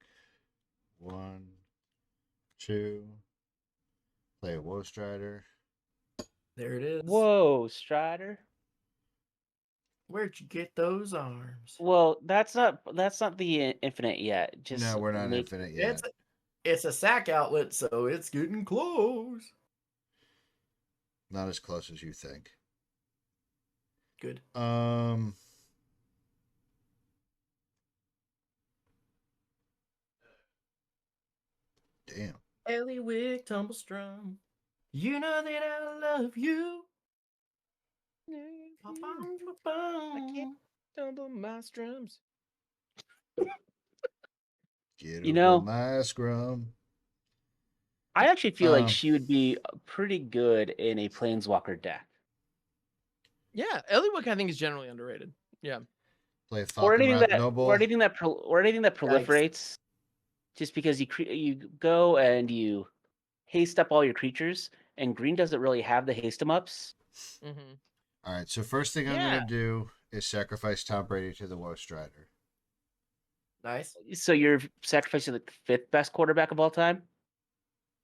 1, 2. Play a Woe Strider. There it is. Whoa, Strider. Where'd you get those arms? Well, that's not the infinite yet. Just No, we're not make- infinite yet. It's a sack outlet, so it's getting close. Not as close as you think. Good. Damn. Ellie Wick Tumblestrum. You know that I love you. I can't tumble my strums. Get You over know- my scrum. I actually feel like Um, she would be pretty good in a Planeswalker deck, Yeah, Eliwick I think is generally underrated. Yeah. Play or Falcon anything Rat that, Noble. or anything that, or anything that proliferates. Just because you go and you haste up all your creatures, and green doesn't really have the haste 'em ups. Mm-hmm. All right, so first thing I'm Yeah. going to do is sacrifice Tom Brady to the Woe Strider. Nice. So you're sacrificing the fifth best quarterback of all time?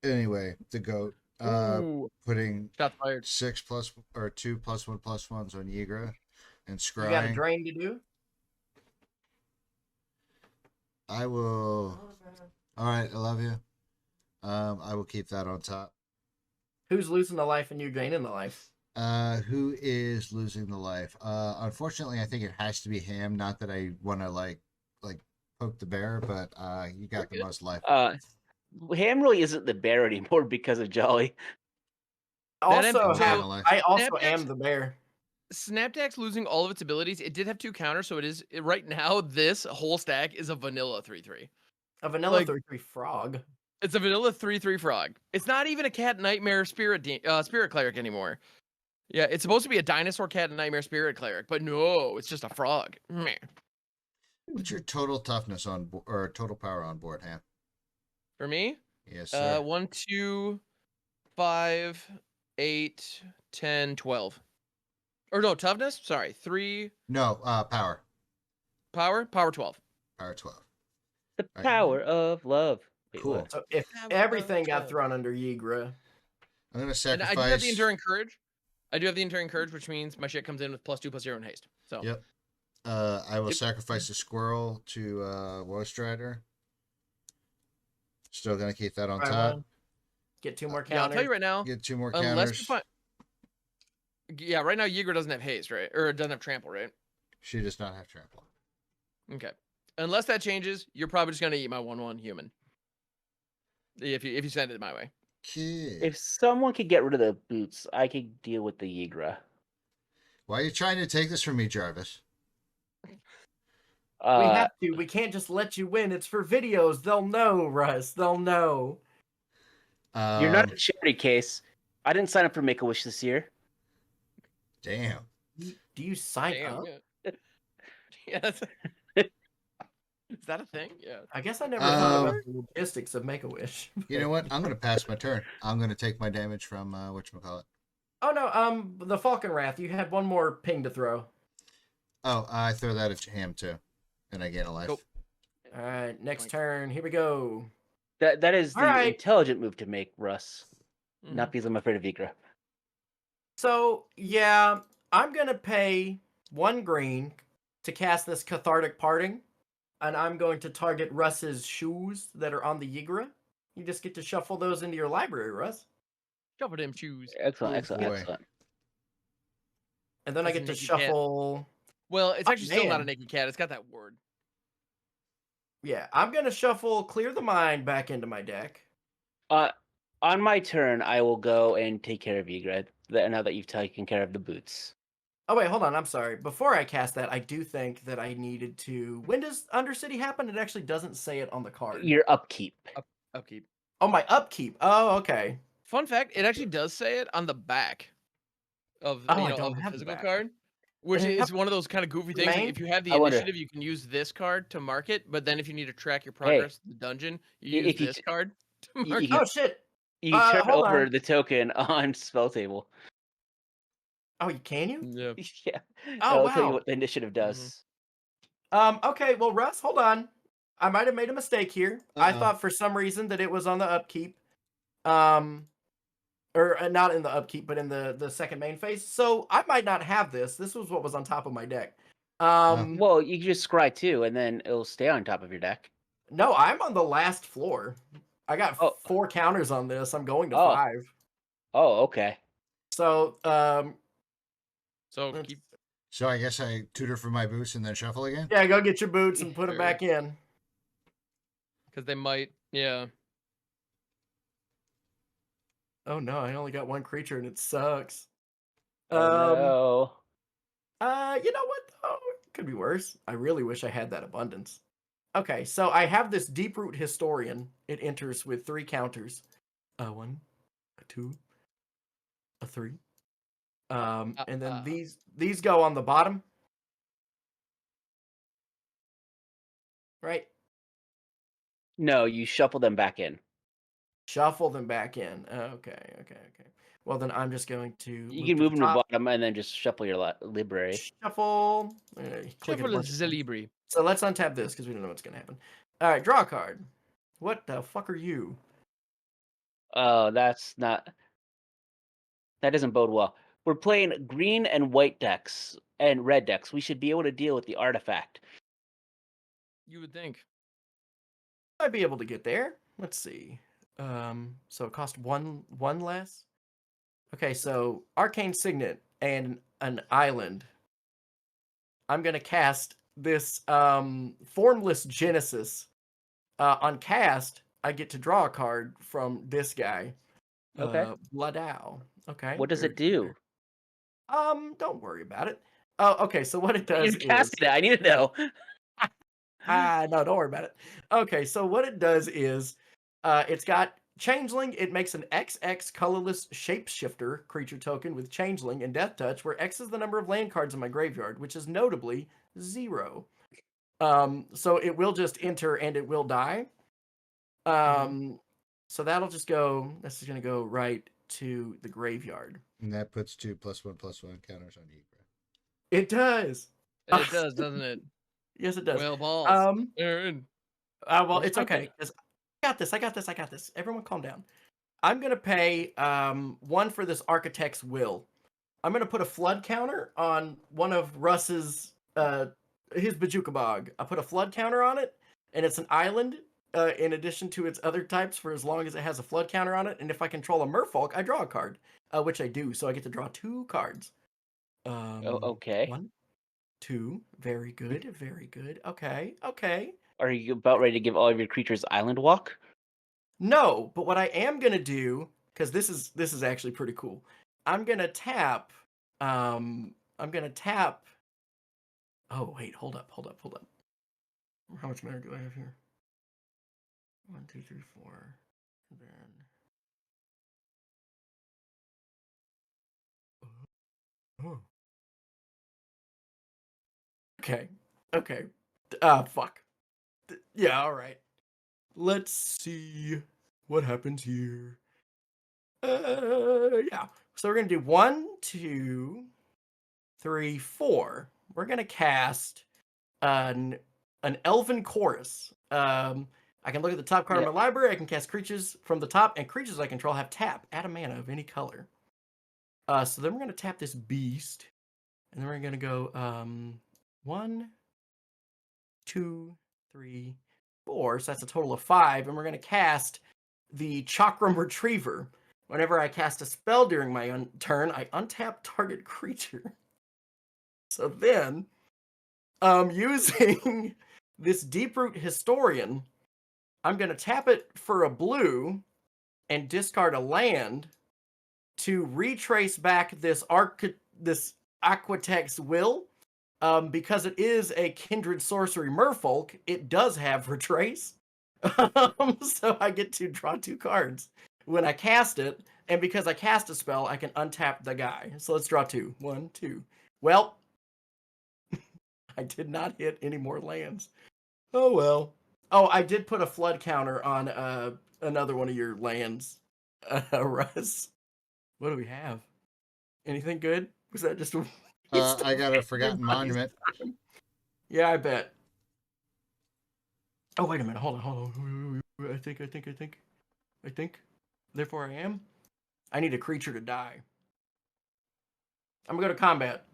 Anyway, the goat. Ooh, Putting shots fired. 6 plus or 2 plus 1 plus 1s on Yigra and You got a scrying. drain to do? I will. All right, I love you. I will keep that on top. Who's losing the life and you gaining the life? Who is losing the life? Unfortunately, I think it has to be Ham. Not that I want to like poke the bear, but you got the most life. Ham really isn't the bear anymore because of Jolly. Also, empty- have, so, I also Snapdax- am the bear. Snapdax losing all of its abilities. It did have 2 counters, so right now this whole stack is a vanilla 3/3. A vanilla Like- 3/3 frog. It's a vanilla 3/3 frog. It's not even a cat nightmare spirit cleric anymore. Yeah, it's supposed to be a dinosaur cat nightmare spirit cleric, but no, it's just a frog. Meh. What's your total toughness or total power on board, Ham? For me, Yes, sir. 1, 2, 5, 8, 10, 12. Or no, toughness. Sorry, 3 No, power. power 12. Power 12. The Right. power of love. Wait, Cool. what? So if Power everything of got 12. thrown under Yigra, I'm gonna And sacrifice. I do have the enduring courage. Which means my shit comes in with +2/+0 and haste. So Yep. I will Yep. sacrifice a squirrel to Woestrider. Still gonna keep that on Right top. on. Get 2 more yeah, I'll counters. tell you right now. Get 2 more Unless counters. we find, yeah, right now Yigra doesn't have haste, right? Or it doesn't have trample, right? She does not have trample. Okay. Unless that changes, you're probably just gonna eat my 1/1 human. If you send it my way. Okay. If someone could get rid of the boots, I could deal with the Yigra. Why are you trying to take this from me, Jarvis? We have to. We can't just let you win. It's for videos. They'll know, Russ. They'll know. You're not a charity case. I didn't sign up for Make-A-Wish this year. Damn. Do you sign Damn. up? Yeah. Yeah, is that a thing? Yeah. I guess I never thought about the logistics of Make-A-Wish. You know what? I'm gonna pass my turn. I'm gonna take my damage from whatchamacallit. Oh no, the Falcon Wrath. You had one more ping to throw. Oh, I throw that at Ham too, and I gain a life. Cool. All right, next Boink. turn. Here we go. That is the All right. intelligent move to make, Russ. Mhm. Not because I'm afraid of Yigra. So yeah, I'm gonna pay 1 green to cast this Cathartic Parting, and I'm going to target Russ's shoes that are on the Yigra. You just get to shuffle those into your library, Russ. Shuffle them shoes. Excellent, Oh, excellent, boy. excellent. And then I That's a get to naked cat. shuffle. Well, it's Oh, actually still not a man. naked cat. It's got that word. Yeah, I'm gonna shuffle Clear the Mind back into my deck. On my turn, I will go and take care of Yigra. Now that you've taken care of the boots. Oh wait, hold on. I'm sorry. Before I cast that, I do think that I needed to. When does Undercity happen? It actually doesn't say it on the card. Your upkeep. Upkeep. Oh, my upkeep. Oh, okay. Fun fact: it actually does say it on the back of Oh, I don't of the have the physical back. card, which Does it is have one of those kind of goofy the things. main? If you have the I wonder- initiative, you can use this card to mark it. But then if you need to track your progress to the dungeon, you use if you this t- card to you mark can- it. Oh shit. You turn hold over on. the token on spell table. Oh, can you? Yeah. Yeah. Oh, I'll tell you wow. what the initiative does. Okay, well, Russ, hold on. I might have made a mistake here. I Uh-oh. thought for some reason that it was on the upkeep. Or not in the upkeep, but in the second main phase. So I might not have this. This was what was on top of my deck. Well, you can just scry 2, and then it'll stay on top of your deck. No, I'm on the last floor. I got Oh. 4 counters on this. I'm going to Oh. 5. Oh, okay. So, So Let's- keep. So I guess I tutor for my boots and then shuffle again. yeah, go get your boots and put them Sure. back in. Because they might. Yeah. Oh no, I only got 1 creature and it sucks. Oh, no. You know what though? It could be worse. I really wish I had that abundance. Okay, so I have this Deeproot Historian. It enters with 3 counters. 1, a 2, a 3. And then these go on the bottom. Right? No, you shuffle them back in. Shuffle them back in. Okay. Well, then I'm just going to You move can to move the them to the top. bottom and then just shuffle your library. Shuffle. Click it a Triple bunch of times. Zalibri. So let's untap this because we don't know what's going to happen. All right, draw a card. What the fuck are you? Oh, that's not. That doesn't bode well. We're playing green and white decks and red decks. We should be able to deal with the artifact. You would think. I'd be able to get there. Let's see. So it cost one less. Okay, so Arcane Signet and an island. I'm gonna cast this Formless Genesis. On cast, I get to draw a card from this guy. Okay. Bloodow. Okay. What does very it good, do? don't worry about it. Oh, okay. So what it does You're is casting it. I need to know. no, don't worry about it. Okay, so what it does is it's got Changeling. It makes an XX colorless shapeshifter creature token with Changeling and Death Touch, where X is the number of land cards in my graveyard, which is notably 0. So it will just enter and it will die. So that'll just go. This is gonna go right to the graveyard. And that puts 2+1/+1 counters on you. It does. It does, doesn't it? Yes, it does. Well, balls. Aaron. Well, Where's it's my okay. data? 'Cause I got this. Everyone calm down. I'm gonna pay 1 for this Architect's Will. I'm gonna put a flood counter on one of Russ's his Bajuka Bog. I put a flood counter on it, and it's an island in addition to its other types for as long as it has a flood counter on it. And if I control a Merfolk, I draw a card, which I do. So I get to draw 2 cards. Okay. 1, 2. Very good. Very good. Okay. Are you about ready to give all of your creatures Island Walk? No, but what I am gonna do, because this is actually pretty cool. I'm gonna tap. I'm gonna tap. Oh wait, hold up. How much mana do I have here? 1, 2, 3, 4. And then. Oh. Okay. Fuck. Yeah. All right. Let's see what happens here. Yeah. So we're gonna do 1, 2, 3, 4. We're gonna cast an Elven Chorus. I can look at the top card of my library. I can cast creatures from the top, and creatures I control have tap. Add a mana of any color. So then we're gonna tap this beast, and then we're gonna go 1, 2, 3, 4. So that's a total of 5, and we're gonna cast the Chakram Retriever. Whenever I cast a spell during my turn, I untap target creature. So then, using this Deeproot Historian, I'm going to tap it for a blue and discard a land to retrace back this Aquatex Will. Because it is a Kindred Sorcery Merfolk, it does have Retrace. So I get to draw 2 cards when I cast it, and because I cast a spell, I can untap the guy. So let's draw 2. 1, 2. Well, I did not hit any more lands. Oh well. Oh, I did put a flood counter on another one of your lands, Russ. What do we have? Anything good? Was that just a I got a Forgotten Monument. Yeah, I bet. Oh, wait a minute. Hold on. I think. Therefore, I am. I need a creature to die. I'm gonna go to combat.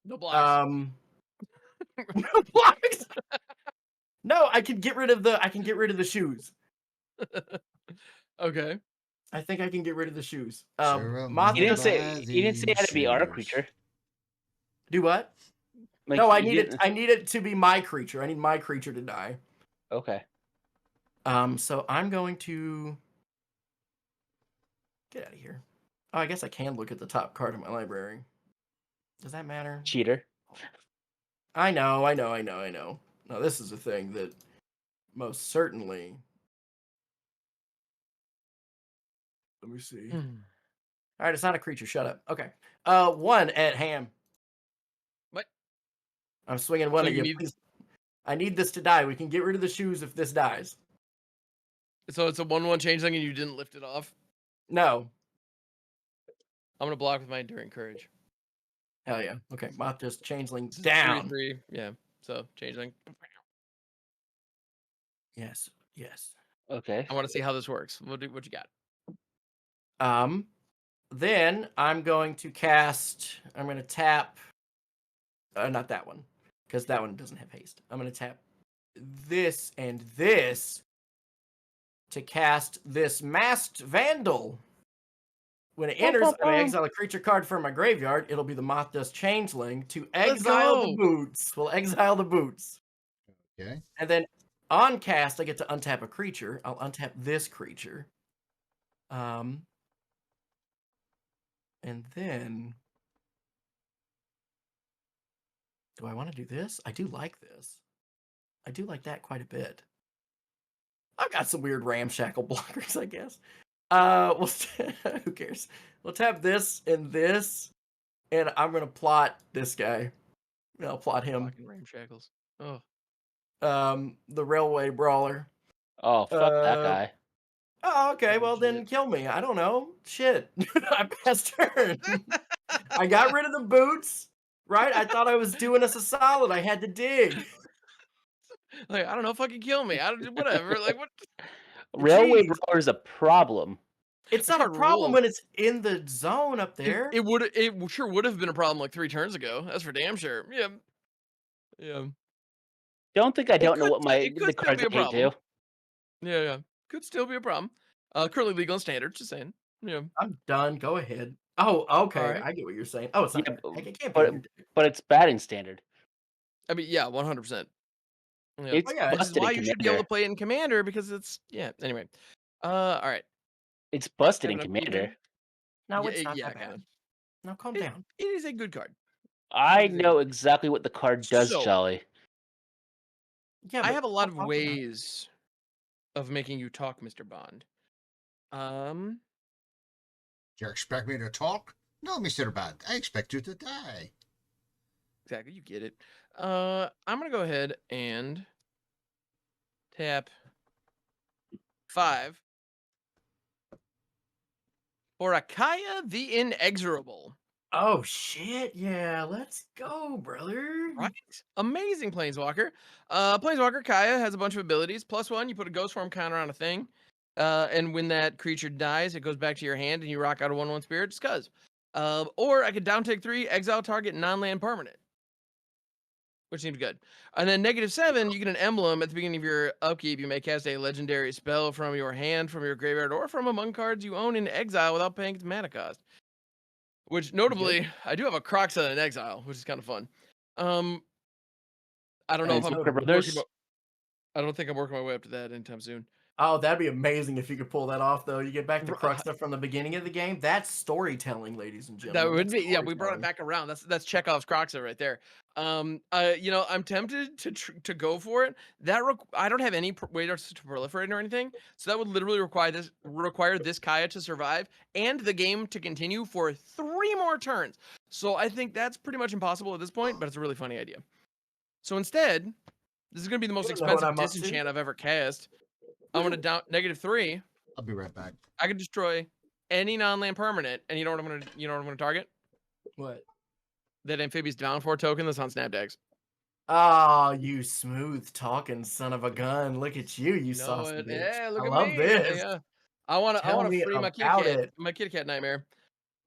No blocks. No blocks. No, I can get rid of the shoes. Okay. I think I can get rid of the shoes. Sure, Moth- You I'll didn't buy say it had to be our these creature. Do what? Like, No, I you need it. didn't- I need it to be my creature. I need my creature to die. Okay. So I'm going to get out of here. Oh, I guess I can look at the top card of my library. Does that matter? Cheater. I know. No, this is a thing that most certainly. Let me see. All right, it's not a creature. Shut up. Okay. 1 at ham. What? I'm swinging 1 So at you you. need- Please. I need this to die. We can get rid of the shoes if this dies. So it's a 1/1 changeling and you didn't lift it off? No. I'm gonna block with my Enduring Courage. Hell yeah. Okay, Moth just changeling This is down. 3/3. Yeah. So changeling. Yes. Yes. Okay. I want to see how this works. What you got? Then I'm going to cast. I'm going to tap. Not that one, because that one doesn't have haste. I'm going to tap this and this to cast this Masked Vandal. When it enters, I may exile a creature card from my graveyard. It'll be the Moth Dust Changeling to exile the go. boots. We'll exile the boots. Okay. And then on cast, I get to untap a creature. I'll untap this creature. And then, do I want to do this? I do like this. I do like that quite a bit. I've got some weird ramshackle blockers, I guess. Who cares? We'll tap this, and I'm gonna plot this guy. I'll plot him. Fucking ramshackles. Oh. The Railway Brawler. Oh, fuck that Uh, guy. Oh, okay. Well, then Legit. kill me. I don't know. Shit. I passed turn. I got rid of the boots, right? I thought I was doing us a solid. I had to dig. Like, I don't know, fucking kill me. I don't whatever. Like what Railway Jeez. Brawler is a problem. It's The not a card problem rules. when it's in the zone up there. It sure would have been a problem like 3 turns ago. That's for damn sure. Yeah. Yeah. Don't think I don't know what it could the still cards be a I hate problem. do. Yeah, yeah. Could still be a problem. Currently legal and standard, just saying. Yeah. I'm done. Go ahead. Oh, okay. Alright. I get what you're saying. Oh, it's not. Yeah, It can't be. but in your deck. but it's batting standard. I mean, yeah, 100%. Yeah. It's yeah, Which is busted why in you should be able Commander. to play it in Commander because it's anyway. All right. It's busted in Having a cool Commander. game? No, Yeah, it's not yeah, that kinda. bad. No, calm It, down. it is a good card. I It is a know good exactly what the card does, So- Jolly. Yeah, I but have a lot I'll of talk about it. ways of making you talk, Mr. Bond. Do you expect me to talk? No, Mr. Bad. I expect you to die. Exactly, you get it. I'm gonna go ahead and tap 5 for Akaya the Inexorable. Oh shit! Yeah, let's go, brother. Right? Amazing Planeswalker. Planeswalker Kaya has a bunch of abilities. +1, you put a ghost form counter on a thing. And when that creature dies, it goes back to your hand and you rock out a 1/1 spirit just cuz. Or I could down take 3, exile target non-land permanent. Which seems good. And then -7, you get an emblem at the beginning of your upkeep. You may cast a legendary spell from your hand, from your graveyard, or from among cards you own in exile without paying its mana cost. Which notably, I do have a Croxa in exile, which is kind of fun. I don't know And if I'm Super working. Brothers. I don't think I'm working my way up to that anytime soon. Oh, that'd be amazing if you could pull that off, though. You get back to Ru- Cruxta from the beginning of the game. That's storytelling, ladies and That gentlemen. would That's be we brought it storytelling. back around. That's Chekhov's Croxa right there. I'm tempted to go for it. I don't have any way to proliferate or anything, so that would literally require this Kaya to survive and the game to continue for 3 more turns. So I think that's pretty much impossible at this point, but it's a really funny idea. So instead, this is gonna be the most You don't know what expensive I'm up to. disenchant I've ever cast. I'm gonna down -3. I'll be right back. I can destroy any non-land permanent, and you know what I'm gonna target? What? That Amphibious Down 4 token that's on Snapdags. Oh, you smooth talking son of a gun. Look at you, you know saucy it. bitch. Yeah, look I at love me. this. Yeah. I wanna Tell me free my kitty about cat. it. My kitty cat nightmare.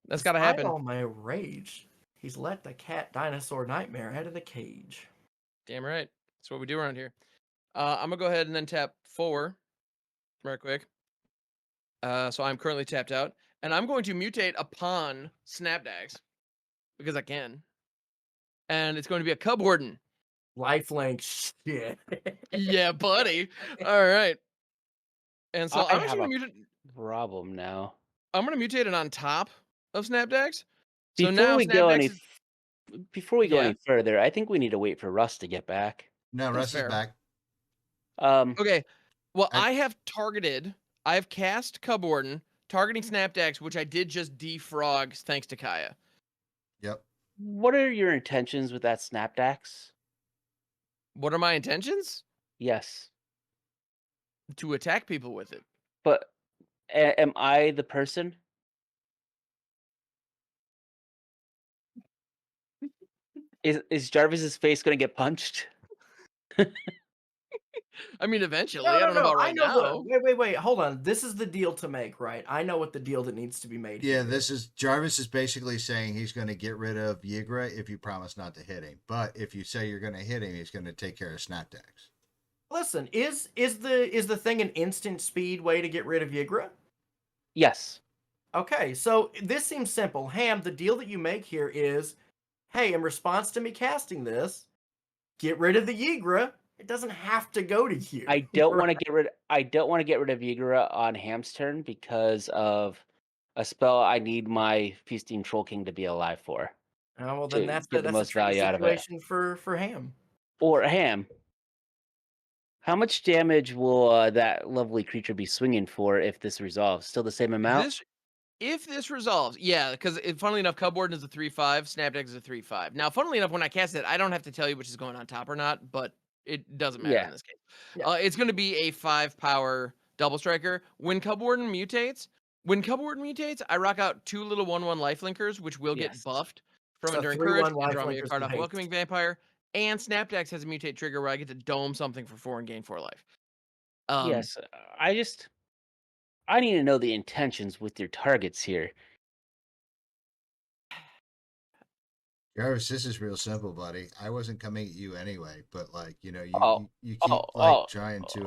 That's gotta Despite happen. all my rage, he's let the cat dinosaur nightmare out of the cage. Damn right. That's what we do around here. I'm gonna go ahead and then tap 4 right quick. So I'm currently tapped out, and I'm going to mutate upon Snapdags because I can. And it's going to be a Cub Warden. Lifelink shit. Yeah, buddy. All right. And so I I'm have actually a gonna mutate. problem now. I'm gonna mutate it on top of Snapdags. So Before now we go Snapdags is before we go Yeah. any further, I think we need to wait for Russ to get back. No, That's Russ fair. is back. okay. Well, I- I've cast Cub Warden targeting Snapdags, which I did just defrog thanks to Kaya. Yep. What are your intentions with that Snapdax? What are my intentions? Yes. to attack people with it. But am I the person? Is Jarvis's face gonna get punched? I mean, eventually. No, I no, don't know no. about I right know now. wait. Hold on. This is the deal to make, right? I know what the deal that needs to be made Yeah, here this is Jarvis is basically saying he's going to get rid of Yigra if you promise not to hit him. But if you say you're going to hit him, he's going to take care of Snapdax. Listen, is the thing an instant speed way to get rid of Yigra? Yes. Okay, so this seems simple. Ham, the deal that you make here is, hey, in response to me casting this, get rid of the Yigra. It doesn't have to go to you. I don't want to get rid. I don't want to get rid of Yigura on Ham's turn because of a spell I need my Feasting Troll King to be alive for Oh, well, then to get the that's a most tricky value out of it. situation for Ham. Or Ham, how much damage will that lovely creature be swinging for if this resolves? Still the same amount? If this resolves, yeah, because funnily enough, Cub Warden is a 3/5, Snapdex is a 3/5. Now, funnily enough, when I cast it, I don't have to tell you which is going on top or not, but it doesn't matter in Yeah. this case. Yeah. It's going to be a 5-power double striker. When Cub Warden mutates, I rock out 2 little 1/1 lifelinkers, which will get Yes. buffed from So Enduring 3/1 Courage and draw me a lifelinkers card with off haste. Welcoming Vampire. And Snapdex has a mutate trigger where I get to dome something for 4 and gain 4 life. Yes. I need to know the intentions with your targets here. Jarvis, this is real simple, buddy. I wasn't coming at you anyway, but like you know, Oh, you oh, keep like oh, trying to.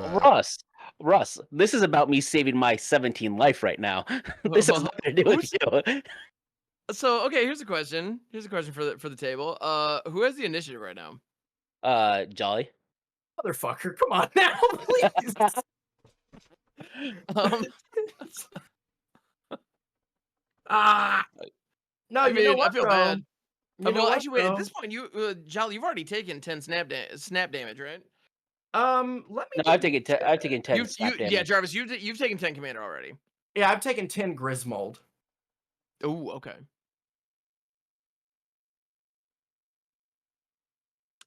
Russ, this is about me saving my 17 life right now. This has Well, nothing to do with you. So okay, here's a question. Here's a question for the table. Who has the initiative right now? Jolly. Motherfucker, come on now, please. Um, Ah, no, I you know mean, I what, feel bro? bad. You know Well, what, actually, wait. At bro? this point, Jolly, you've already taken 10 snap damage, right? Let me No, get I've taken 10 snap Yeah, damage. Jarvis, you've taken 10 commander already. Yeah, I've taken 10 Grismold. Oh, okay.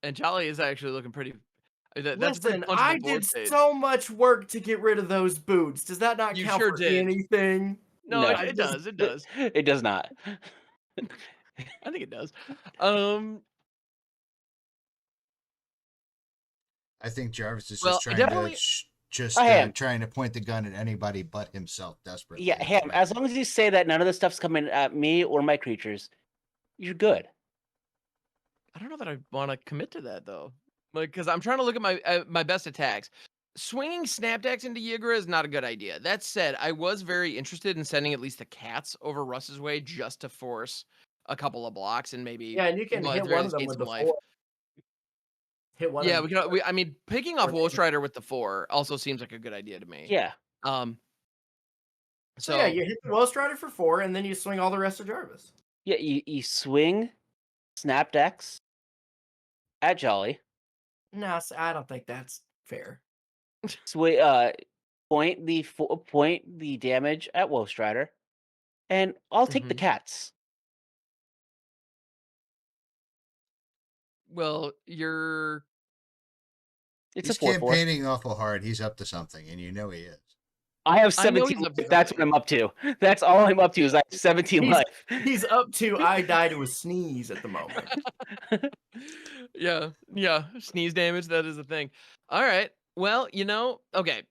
And Jolly is actually looking pretty. That's a pretty Listen, punchable I board did state. so much work to get rid of those boots. Does that not You count sure for did. anything? No, No. it does. It does. It does not. I think it does. Um, I think Jarvis is well, just trying definitely. to I am. trying to point the gun at anybody but himself desperately. Yeah, Ham, as long as you say that none of this stuff's coming at me or my creatures, you're good. I don't know that I want to commit to that though, like because I'm trying to look at my best attacks. Swinging Snapdax into Yigra is not a good idea. That said, I was very interested in sending at least the cats over Russ's way just to force a couple of blocks and maybe, Yeah, and you can well, at hit the very one of least them gain with some the life. 4. Hit one Yeah, of we them. can. I mean, picking off 4 Wolf damage. Strider with the 4 also seems like a good idea to me. Yeah. So yeah, you hit the Well Strider for 4, and then you swing all the rest of Jarvis. Yeah, you swing Snapdex at Jolly. No, I don't think that's fair. Swing, point the damage at Wolf Strider, and I'll take the Mhm. cats. Well, you're. It's He's a 4/4. campaigning awful hard. He's up to something, and you know he is. I have I know 17 he's up to life. That's what something. I'm up to. That's all I'm up to is I have 17 life. He's up to I die to a sneeze at the moment. Yeah. Sneeze damage. That is a thing. All right. Well, okay.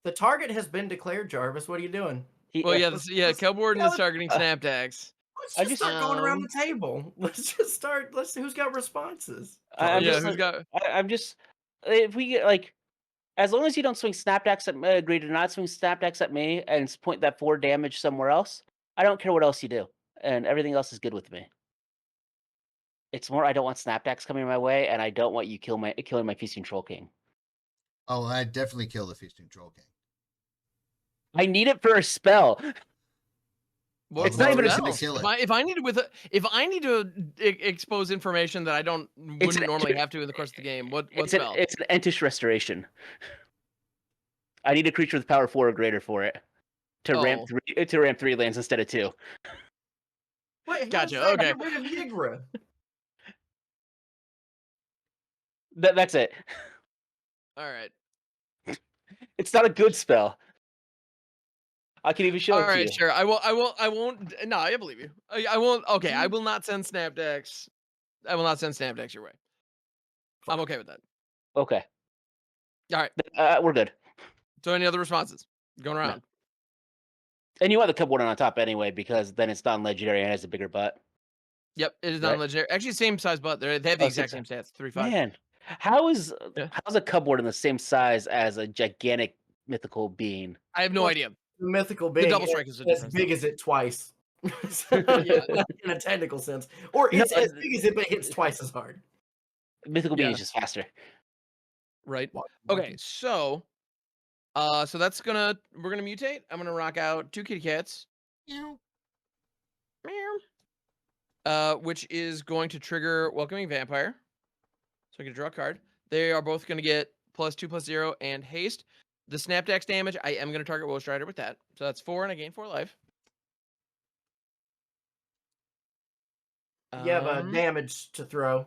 The target has been declared, Jarvis. What are you doing? Well, yeah, let's- Cub Warden yeah, is targeting Snapdax. Let's I just just- start going around the table. Let's just start. Let's see who's got responses. I'm Yeah, just who's like, got? I'm just if we get like, as long as you don't swing Snapdax at me, agree to not swing Snapdax at me and point that 4 damage somewhere else. I don't care what else you do, and everything else is good with me. It's more I don't want Snapdax coming my way, and I don't want you killing my Feasting Troll King. Oh, I'd definitely kill the Feasting Troll King. I need it for a spell. What, It's not even a reason to spell. kill it. If I need to expose information that I wouldn't normally have to in the course of the game, what spell? It's an Entish Restoration. I need a creature with power 4 or greater for it to ramp 3 lands instead of 2. Wait, Gotcha, How does that okay. get rid of Yigra? That's it. All right. It's not a good spell. I can even show All it to right, you. sure. I won't. No, I believe you. I won't. Okay, I will not send Snapdex. I will not send Snapdex your way. I'm okay with that. Okay. All right. We're good. So any other responses going No. around? And you want the cupboard on top anyway, because then it's non-legendary and has a bigger butt. Yep, it is Right. non-legendary. Actually, same size butt. They have the Oh, exact same same stats. 3-5. Man, Yeah. how's a cupboard in the same size as a gigantic mythical being? I have no Well, idea. The mythical The being double is strike is the as difference. big though. as it twice. Yeah. Like, in a technical sense. Or You know, it's as big as it, but it hits twice as hard. Mythical being Yeah. is just faster. Right. What- Okay. So, so we're gonna mutate. I'm gonna rock out 2 kitty cats. Meow. Which is going to trigger Welcoming Vampire. So I can draw a card. They are both going to get +2/+0 and haste. The Snapdex damage, I am going to target Woe Strider with that. So that's 4 and I gain 4 life. You have a damage to throw,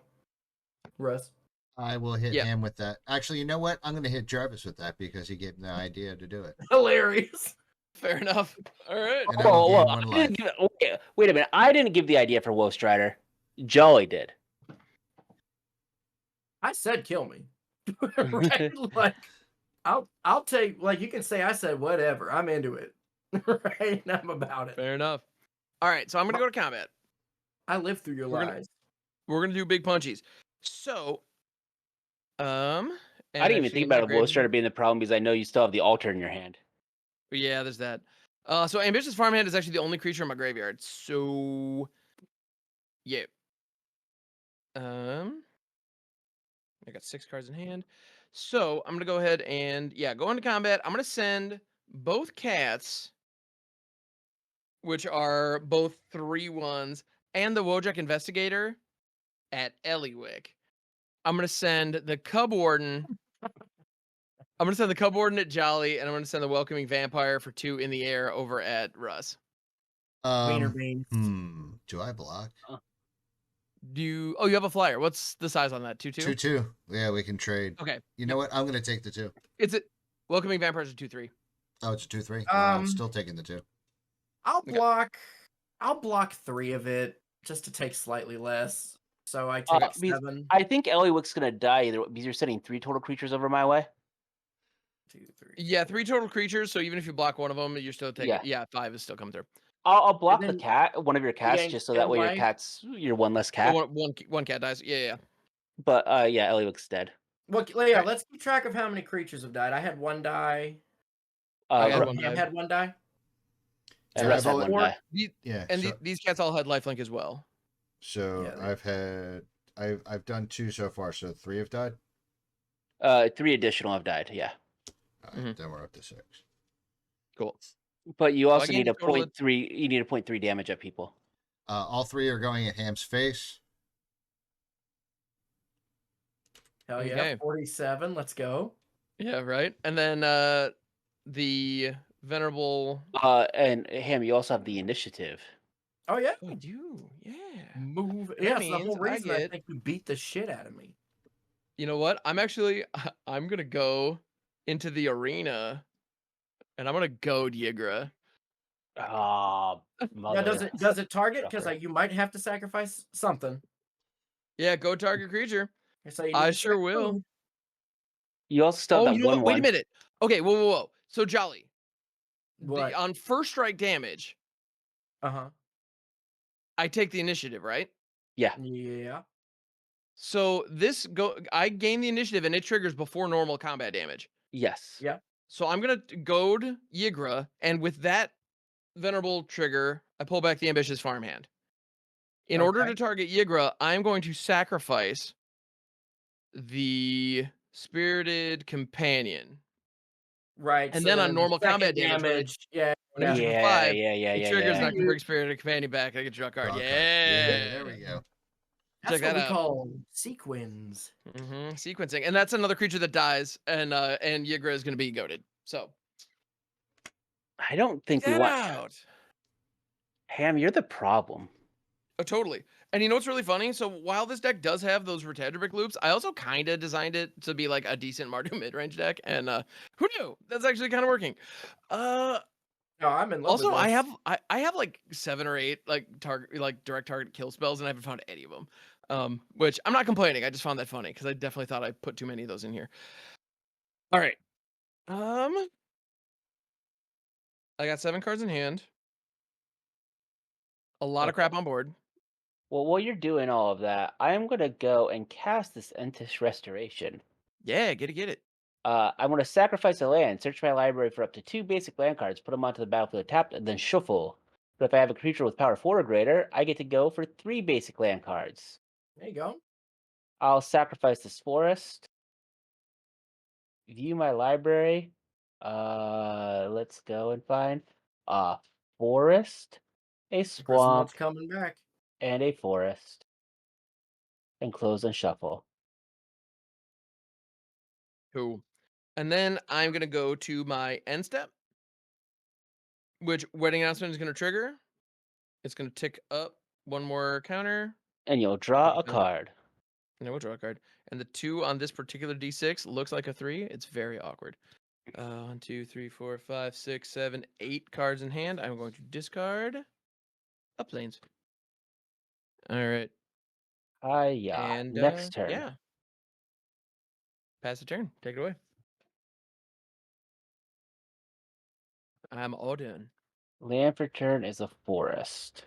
Russ. I will hit Yeah. him with that. Actually, you know what? I'm going to hit Jarvis with that because he gave me the idea to do it. Hilarious. Fair enough. All right. And I will Whoa, gain 1 life. wait a minute. I didn't give the idea for Woe Strider. Jolly did. I said kill me. Right? Like I'll take, like, you can say I said whatever. I'm into it. Right? I'm about it. Fair enough. All right. So I'm going to go to combat. I live through your We're gonna- lies. We're going to do big punchies. So, I didn't even think about a Woe Strider being the problem because I know you still have the altar in your hand. Yeah, there's that. So Ambitious Farmhand is actually the only creature in my graveyard. So, yeah. I got 6 cards in hand. So I'm gonna go ahead and go into combat. I'm gonna send both cats, which are both 3/1s, and the Wojak Investigator at Eliwick. I'm gonna send the Cub Warden. I'm gonna send the Cub Warden at Jolly, and I'm gonna send the Welcoming Vampire for 2 in the air over at Russ. Wiener beans. Do I block? You have a flyer. What's the size on that? 2/2? 2/2. Yeah, we can trade. Okay. You know what? I'm going to take the 2. It's a Welcoming Vampires are 2/3. Oh, it's a 2/3. I'm Um, still taking the 2. I'll Okay. block 3 of it just to take slightly less. So I Uh, take because 7, I think Eliwick's gonna die either because you're sending 3 total creatures over my way. 2, 3. Yeah, 3 total creatures. So even if you block one of them, you're still taking. Yeah. Yeah, 5 is still coming through. I'll block the then cat, one of your cats, gain just so that 10 way your life. cat's you're one less So cat. one cat dies. Yeah. But yeah, Eliwick's dead. Well, yeah, let's keep track of how many creatures have died. I had 1 die. I had Ru- one Ham die. had 1 die. and So Russ I've had one only- die. Yeah. And so these cats all had lifelink as well. so Yeah, I've done 2 so far. So 3 have died. 3 additional have died. Yeah, All right, Then we're up to 6. Cool. but you also again, need a total 0.3. You need a 0.3 damage at people. All 3 are going at Ham's face. Hell yeah, Okay. 47. Let's go. Yeah. Right. And then the venerable. And Ham, you also have the initiative. Oh yeah. Oh, I do. Yeah. Move. That Yeah, it's the whole means I reason I get- think you beat the shit out of me. You know what? I'm gonna go into the arena, and I'm gonna goad Yigra. Ah, Yeah, does it target? Because sucker. you might have to sacrifice something. Yeah, go target creature. So you I need to sure check will. food. You also still have Oh, that you know one what? Wait a one. minute. Okay, whoa. So Jolly, What? on first strike damage, Uh-huh. I take the initiative, right? Yeah. Yeah. So I gain the initiative, and it triggers before normal combat damage. Yes. Yeah. So I'm gonna goad Yigra, and with that venerable trigger, I pull back the ambitious farmhand. In order Okay. to target Yigra, I'm going to sacrifice the spirited companion. Right. And so then on the normal second combat damage, Yeah. when I hit you for Yeah, 5, yeah, it triggers, and I can yeah. bring spirited companion back. I get draw a card. Draw a card. Yeah. There we go. That's Check what that we out. call sequins. Sequencing, and that's another creature that dies, and Yigra is going to be goaded. So I don't think we get want out. Ham. You're the problem. Oh, totally. And you know what's really funny? So while this deck does have those Retadrabric loops, I also kind of designed it to be like a decent Mardu mid-range deck. And who knew? That's actually kind of working. No, I'm in love Also, with I this. have like 7 or 8 like direct target kill spells, and I haven't found any of them. Which I'm not complaining. I just found that funny because I definitely thought I put too many of those in here. All right. I got 7 cards in hand. A lot of crap on board. Well, while you're doing all of that, I'm gonna go and cast this Entish Restoration. Yeah, get it. I'm gonna sacrifice a land, search my library for up to 2 basic land cards, put them onto the battlefield tapped, and then shuffle. But if I have a creature with power 4 or greater, I get to go for 3 basic land cards. There you go. I'll sacrifice this forest. View my library. Let's go and find a forest, a swamp, Griswold's coming back. and a forest. And close and shuffle. Cool. And then I'm gonna go to my end step, which wedding announcement is gonna trigger. It's gonna tick up 1 more counter. And you'll draw a Okay. card. And I will draw a card. And the 2 on this particular D6 looks like a 3. It's very awkward. 1, 2, 3, 4, 5, 6, 7, 8 cards in hand. I'm going to discard a plains. All right. Hiya. And Next turn. yeah. Pass the turn. Take it away. I'm all done. Land for turn is a forest.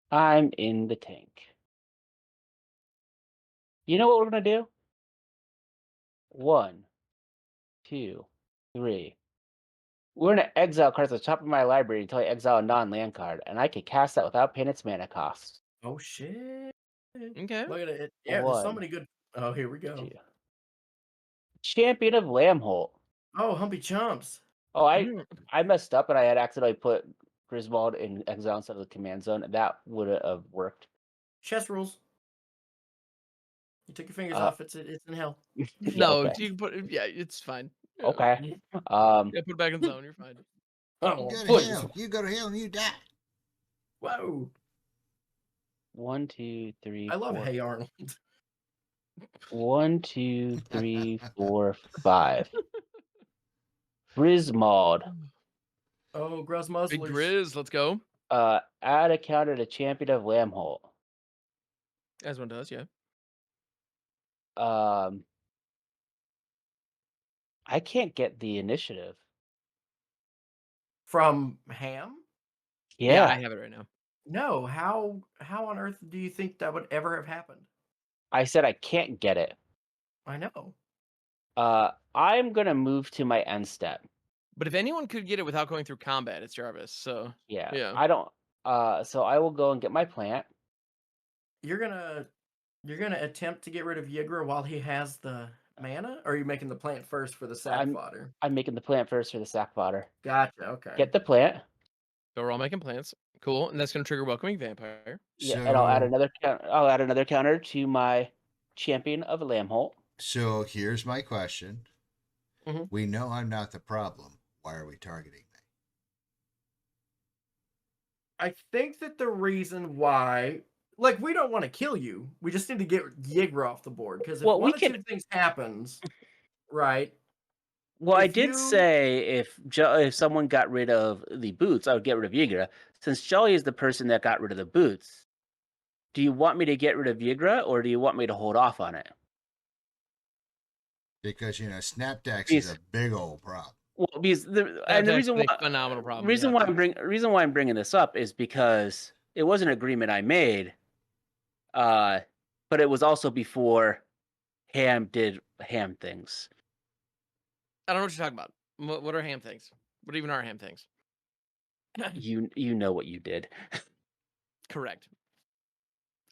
I'm in the tank. You know what we're gonna do? 1, 2, 3. We're gonna exile cards at the top of my library until I exile a non-land card, and I can cast that without paying its mana cost. Oh shit. Okay. Look at it. Yeah, there's so 1, many good. Oh, here we go. 2. Champion of Lambholt. Oh, Humpy Chumps. Oh, Mm. I messed up and I had accidentally put Griswold in exile instead of the command zone. That would have worked. Chess rules. You took your fingers Uh, off. It's in hell. Yeah, No, okay. you can put it. Yeah, it's fine. Yeah. Okay. Yeah, put it back in zone. You're fine. Oh, You go to please. hell. You go to hell and you die. Whoa. 1, 2, 3, I love 4. Hey Arnold. 1, 2, 3, 4, 5. Griswold. Oh, Gross Big Muzzlers. Grizz, let's go. Add a counter to Champion of Lambholt. As one does, yeah. I can't get the initiative. From Ham? Yeah, I Yeah. have it right now. No, how on earth do you think that would ever have happened? I said I can't get it. I know. I'm gonna move to my end step. But if anyone could get it without going through combat, it's Jarvis. So Yeah. yeah. I don't. So I will go and get my plant. You're gonna attempt to get rid of Yigra while he has the mana, or are you making the plant first for the sack fodder? I'm making the plant first for the sack fodder. Gotcha. Okay. Get the plant. So we're all making plants. Cool. And that's gonna trigger Welcoming Vampire. Yeah, and I'll add another I'll add another counter to my Champion of Lambholt. So here's my question. Mhm. We know I'm not the problem. Why are we targeting me? I think that the reason why, like, we don't want to kill you. We just need to get Yigra off the board, because if Well, one we of can- 2 things happens, right? Well, I If did you- say if someone got rid of the boots, I would get rid of Yigra. Since Jolly is the person that got rid of the boots, do you want me to get rid of Yigra or do you want me to hold off on it? Because Snapdax is a big old problem. Well, because the reason why phenomenal problem. reason why I'm bringing this up is because it was an agreement I made, but it was also before Ham did Ham things. I don't know what you're talking about. What are Ham things? What even are Ham things? You know what you did. Correct.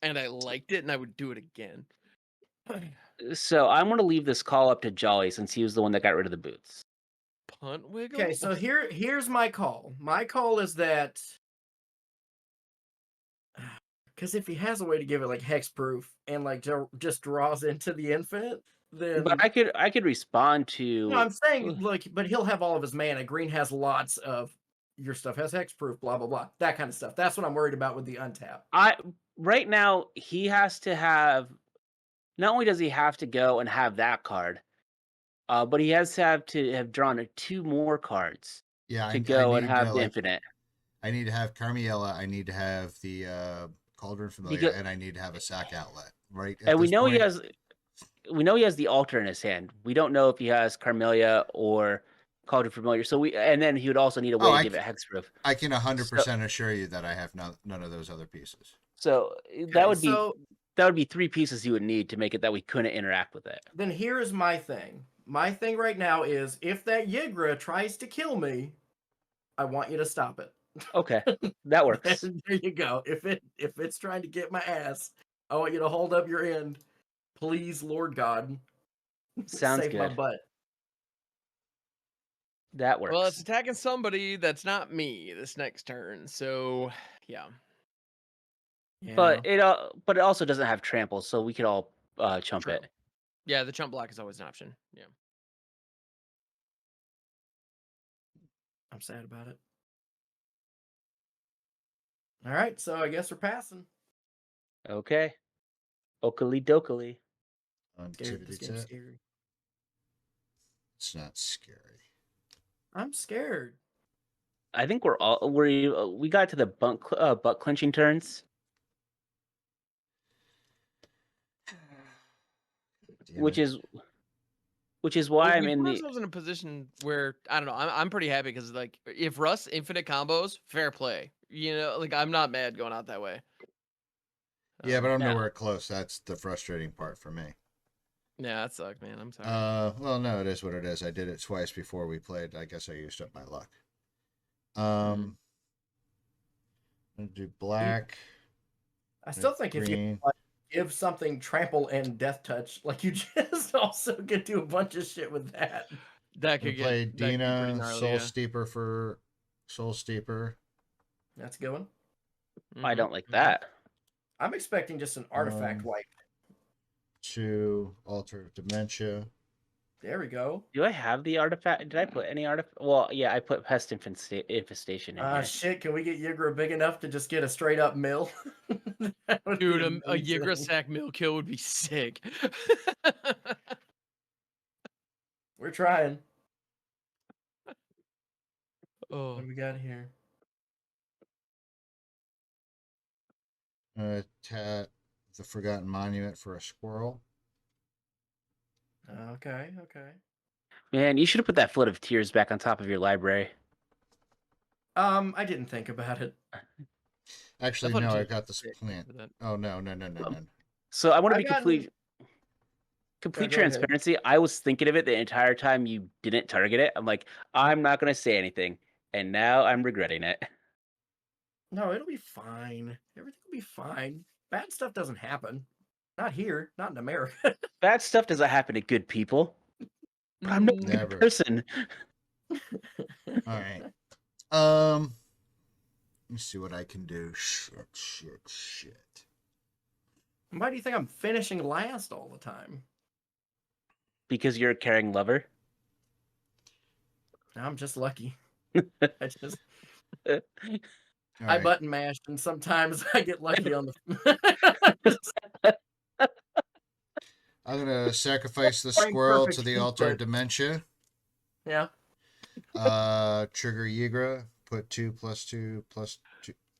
And I liked it, and I would do it again. So I'm going to leave this call up to Jolly since he was the one that got rid of the boots. Punt wiggle. Okay, so here's my call. My call is that, because if he has a way to give it like hexproof and like just draws into the infinite, then. But I could respond to. No, I'm saying like, but he'll have all of his mana. Green has lots of your stuff has hexproof, blah blah blah, that kind of stuff. That's what I'm worried about with the untap. Right now he has to have. Not only does he have to go and have that card, but he has to have drawn 2 more cards Yeah, to I go and need have the like infinite. I need to have Carmiella. I need to have the Cauldron Familiar, Because and I need to have a sack outlet. Right at and we this know point, he has the altar in his hand. We don't know if he has Carmelia or Cauldron Familiar. And then he would also need a way oh, to give it hexproof. I can So 100% assure you that I have none of those other pieces. so Okay, so that would be 3 pieces you would need to make it that we couldn't interact with it. then here is my thing. My thing right now is if that Yigra tries to kill me, I want you to stop it. Okay, that works. And there you go. If it's trying to get my ass, I want you to hold up your end. Please, Lord God. Sounds Save my good. butt. That works. Well, it's attacking somebody that's not me this next turn. So, yeah. But it also doesn't have trample, so we could all chump True. it. Yeah, the chump block is always an option. Yeah. I'm sad about it. All right, so I guess we're passing. Okay. Oakley dokley. Scared. This game's scary. It's not scary. I'm scared. I think we got to the butt clenching turns. Damn Which it. is why I'm we in put the ourselves in a position where I don't know. I'm pretty happy because like if Russ infinite combos, fair play. You know, like I'm not mad going out that way. Yeah, but I'm no. nowhere close. That's the frustrating part for me. Yeah, that sucked, man. I'm sorry. Well, no, it is what it is. I did it twice before we played. I guess I used up my luck. I'm gonna do black. I still think if you green. give something trample and death touch, like you just also could do a bunch of shit with that. That We could play get that could be pretty Dina, gnarly, Soul yeah. Steeper for Soul Steeper. That's a good one. I don't like Mhm. that. I'm expecting just an artifact wipe. 2 Altar of Dementia. There we go. Do I have the artifact? Did I put any artifact? Well, yeah, I put Pest Infestation in here. Shit, can we get Yigra big enough to just get a straight up mill? That would be Dude, a amazing. Yigra sack mill kill would be sick. We're trying. Oh, What do we got here? Tap the Forgotten Monument for a squirrel. Okay. Man, you should have put that Flood of Tears back on top of your library. I didn't think about it. Actually, Flood of no, I Tears got is this sick plant. for that. Oh, no. So I want to I've be gotten- complete go ahead. transparency. I was thinking of it the entire time you didn't target it. I'm like, I'm not going to say anything. And now I'm regretting it. No, it'll be fine. Everything will be fine. Bad stuff doesn't happen. Not here. Not in America. Bad stuff doesn't happen to good people. But I'm not a Never. good person. All right. Let me see what I can do. Shit. Why do you think I'm finishing last all the time? Because you're a caring lover. I'm just lucky. I just All I right. button mash, and sometimes I get lucky on the. I'm gonna sacrifice the Playing squirrel perfect to the heat altar of quit. dementia. Yeah. Trigger Yigra. Put 2 +2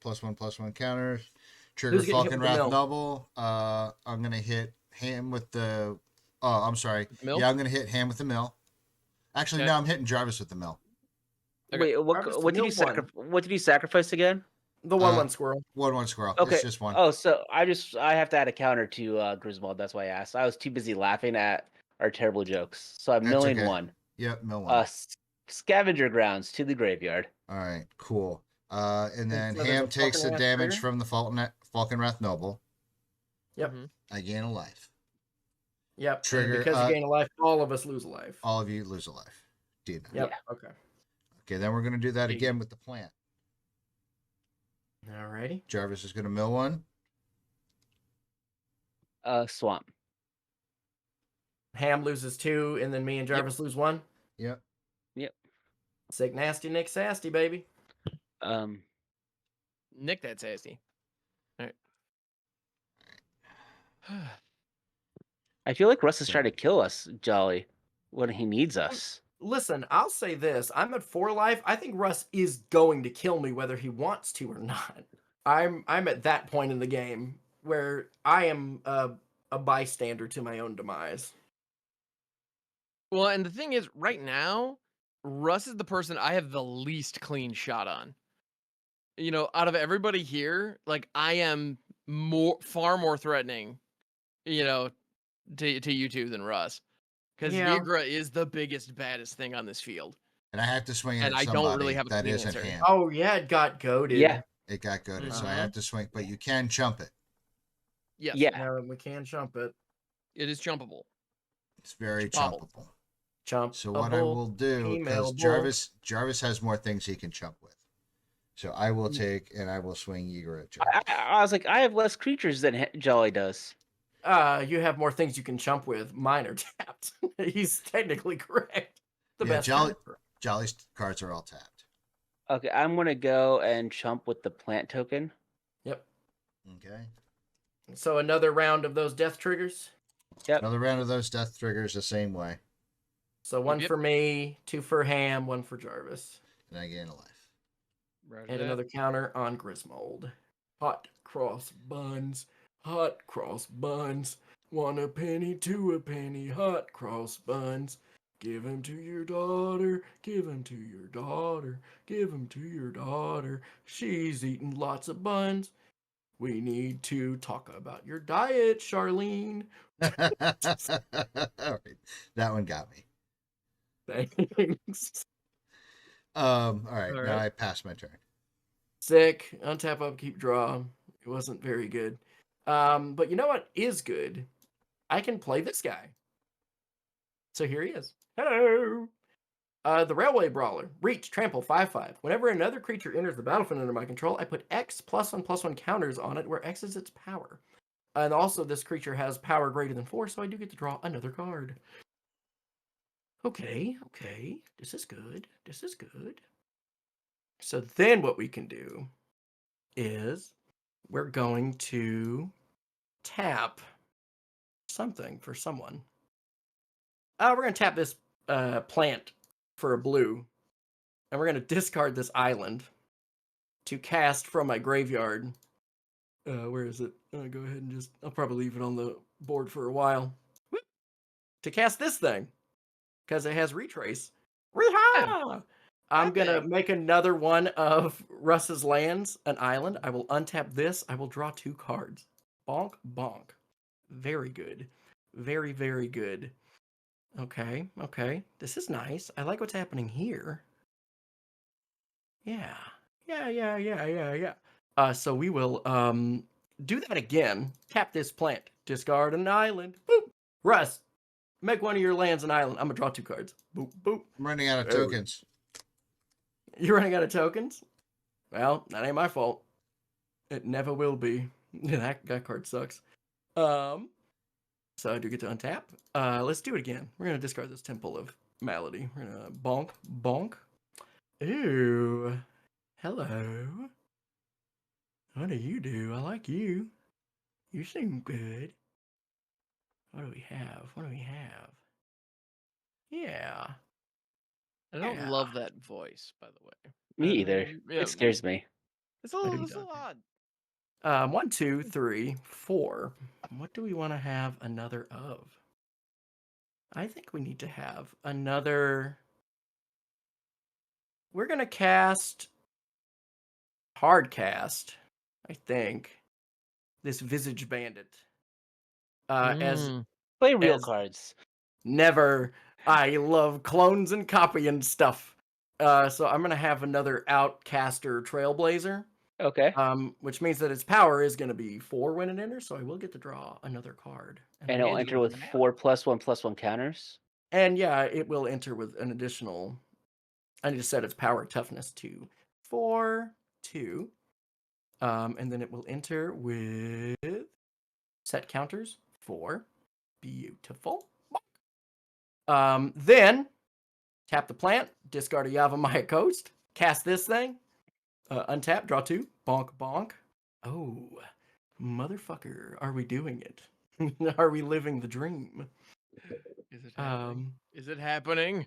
+1 counters. Trigger Who's getting hit Falcon with the Wrath mill? Noble. I'm gonna hit Ham with the. Oh, I'm sorry. Mill? Yeah, I'm gonna hit Ham with the mill. Actually, Okay. no, I'm hitting Jarvis with the mill. Wait, Okay. what did you what did you sacrifice again? The 1/1 squirrel. 1/1 squirrel. Okay. It's just one. Oh, so I have to add a counter to Griswold. That's why I asked. I was too busy laughing at our terrible jokes. So I'm That's milling okay. one. Yep, mill one. Scavenger grounds to the graveyard. All right, cool. And then so there's Ham a takes the Falcon Wrath damage trigger? from the Falcon Wrath Noble. Yep. Mhm. I gain a life. Yep. Trigger, And because you gain a life, all of us lose a life. All of you lose a life. Dina. Yep. Yeah. Okay. Okay, then we're gonna do that Big. again with the plant. Alrighty. Jarvis is gonna mill one. Swamp. Ham loses 2, and then me and Jarvis lose 1. Yep. Sick, nasty, Nick, Sasty, baby. Nick that sassy. All right. I feel like Russ is trying to kill us, Jolly, when he needs us. Listen, I'll say this. I'm at 4 life. I think Russ is going to kill me whether he wants to or not. I'm at that point in the game where I am a bystander to my own demise. Well, and the thing is, right now, Russ is the person I have the least clean shot on. You know, out of everybody here, like I am far more threatening, you know, to you two than Russ. Because Yeah. Yigra is the biggest, baddest thing on this field. And I have to swing it And at I don't really somebody have a that clean isn't answer. him. Oh yeah, it got goaded. Yeah. It got goaded, so I Mhm. have to swing. But you can chump it. Yes. Yeah. No, we can jump it. It is jumpable. It's very Chumpable. chumpable. Chump. So what I will do, because Jarvis has more things he can chump with. So I will take and I will swing Yeager at Jarvis. I was like, I have less creatures than Jolly does. You have more things you can chump with. Mine are tapped. He's technically correct. The best. Jolly's cards are all tapped. Okay, I'm gonna go and chump with the plant token. Yep. Okay. So another round of those death triggers. Yep. Another round of those death triggers the same way. So one Yep. for me, 2 for Ham, 1 for Jarvis. And I gain a life. Roger And that. another counter on Griswold. Hot cross buns. Hot cross buns. 1 a penny, 2 a penny. Hot cross buns. Give 'em to your daughter. Give 'em to your daughter. Give 'em to your daughter. She's eating lots of buns. We need to talk about your diet, Charlene. All right. That one got me. Thanks. All right. All Now right. I pass my turn. Sick. Untap, upkeep, draw. It wasn't very good. But you know what is good? I can play this guy. So here he is. Hello. The Railway Brawler. Reach, trample, 5/5. Whenever another creature enters the battlefield under my control, I put X +1/+1 counters on it, where X is its power. And also, this creature has power greater than 4, so I do get to draw another card. Okay. This is good. So then what we can do is we're going to tap something for someone. We're going to tap this plant for a blue. And we're going to discard this island to cast from my graveyard. Where is it? Go ahead and I'll probably leave it on the board for a while. Whoop. To cast this thing. Because it has retrace. Reha! I'm going to make another one of Russ's lands, an island. I will untap this. I will draw 2 cards. Bonk, bonk. Very good. Very, very good. Okay. This is nice. I like what's happening here. Yeah. So we will do that again. Tap this plant. Discard an island. Boop. Russ, make one of your lands an island. I'm going to draw 2 cards. Boop, boop. I'm running out of tokens. You're running out of tokens? Well, that ain't my fault. It never will be. That card sucks. So I do get to untap. Let's do it again. We're going to discard this Temple of Malady. We're going to bonk, bonk. Ooh. Hello. What do you do? I like you. You seem good. What do we have? Yeah. I don't love that voice, by the way. Me either. Yeah, It scares me. It's a little odd. 1, 2, 3, 4. What do we want to have another of? I think we need to have another. We're going to cast. Hard cast, I think. This Visage Bandit. As Play real as- cards. never. I love clones and copying stuff. So I'm going to have another Outcaster Trailblazer. Okay. Which means that its power is going to be 4 when it enters, so I will get to draw another card. And it'll enter with 4 +1/+1 counters. And yeah, it will enter with an additional. I need to set its power toughness to 4, 2. And then it will enter with set counters 4. Beautiful. Then tap the plant, discard a Yavimaya Coast, cast this thing. Untap, draw 2. Bonk, bonk. Oh, motherfucker. Are we doing it? Are we living the dream? Is it happening? Is it happening?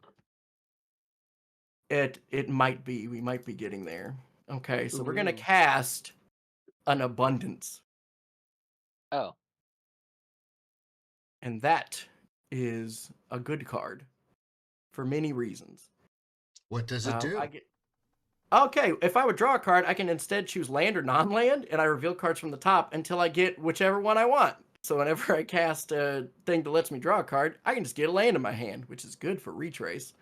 It might be. We might be getting there. Okay, so we're going to Ooh. cast an abundance. Oh, And that is a good card for many reasons. What does it do? Okay, if I would draw a card, I can instead choose land or non-land, and I reveal cards from the top until I get whichever one I want. So whenever I cast a thing that lets me draw a card, I can just get a land in my hand, which is good for retrace.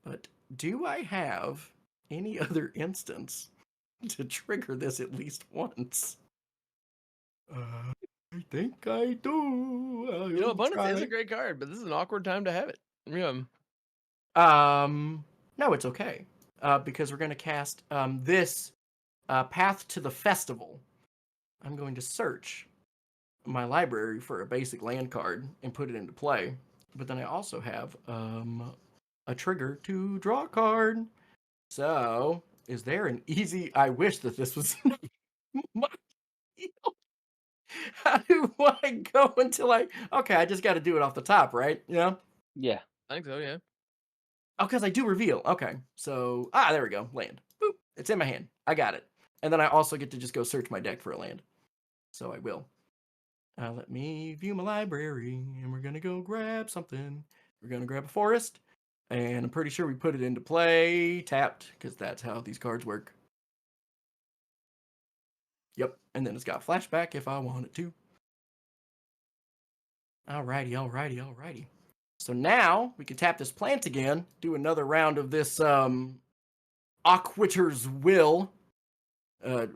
But do I have any other instance to trigger this at least once? I think I do. You know, I'll abundance is try. a great card, but this is an awkward time to have it. Yeah. No, it's okay. Because we're going to cast this Path to the Festival. I'm going to search my library for a basic land card and put it into play. But then I also have a trigger to draw a card. So, is there an easy... I wish that this was my deal. How do I go until I... Okay, I just got to do it off the top, right? Yeah? yeah. I think so, yeah. Oh, because I do reveal. Okay, so... there we go. Land. Boop. It's in my hand. I got it. And then I also get to just go search my deck for a land. So I will. Let me view my library, and we're going to go grab something. We're going to grab a forest, and I'm pretty sure we put it into play tapped, because that's how these cards work. Yep, and then it's got flashback if I want it to. Alrighty, alrighty, alrighty. So now we can tap this plant again, do another round of this Aquiter's Will.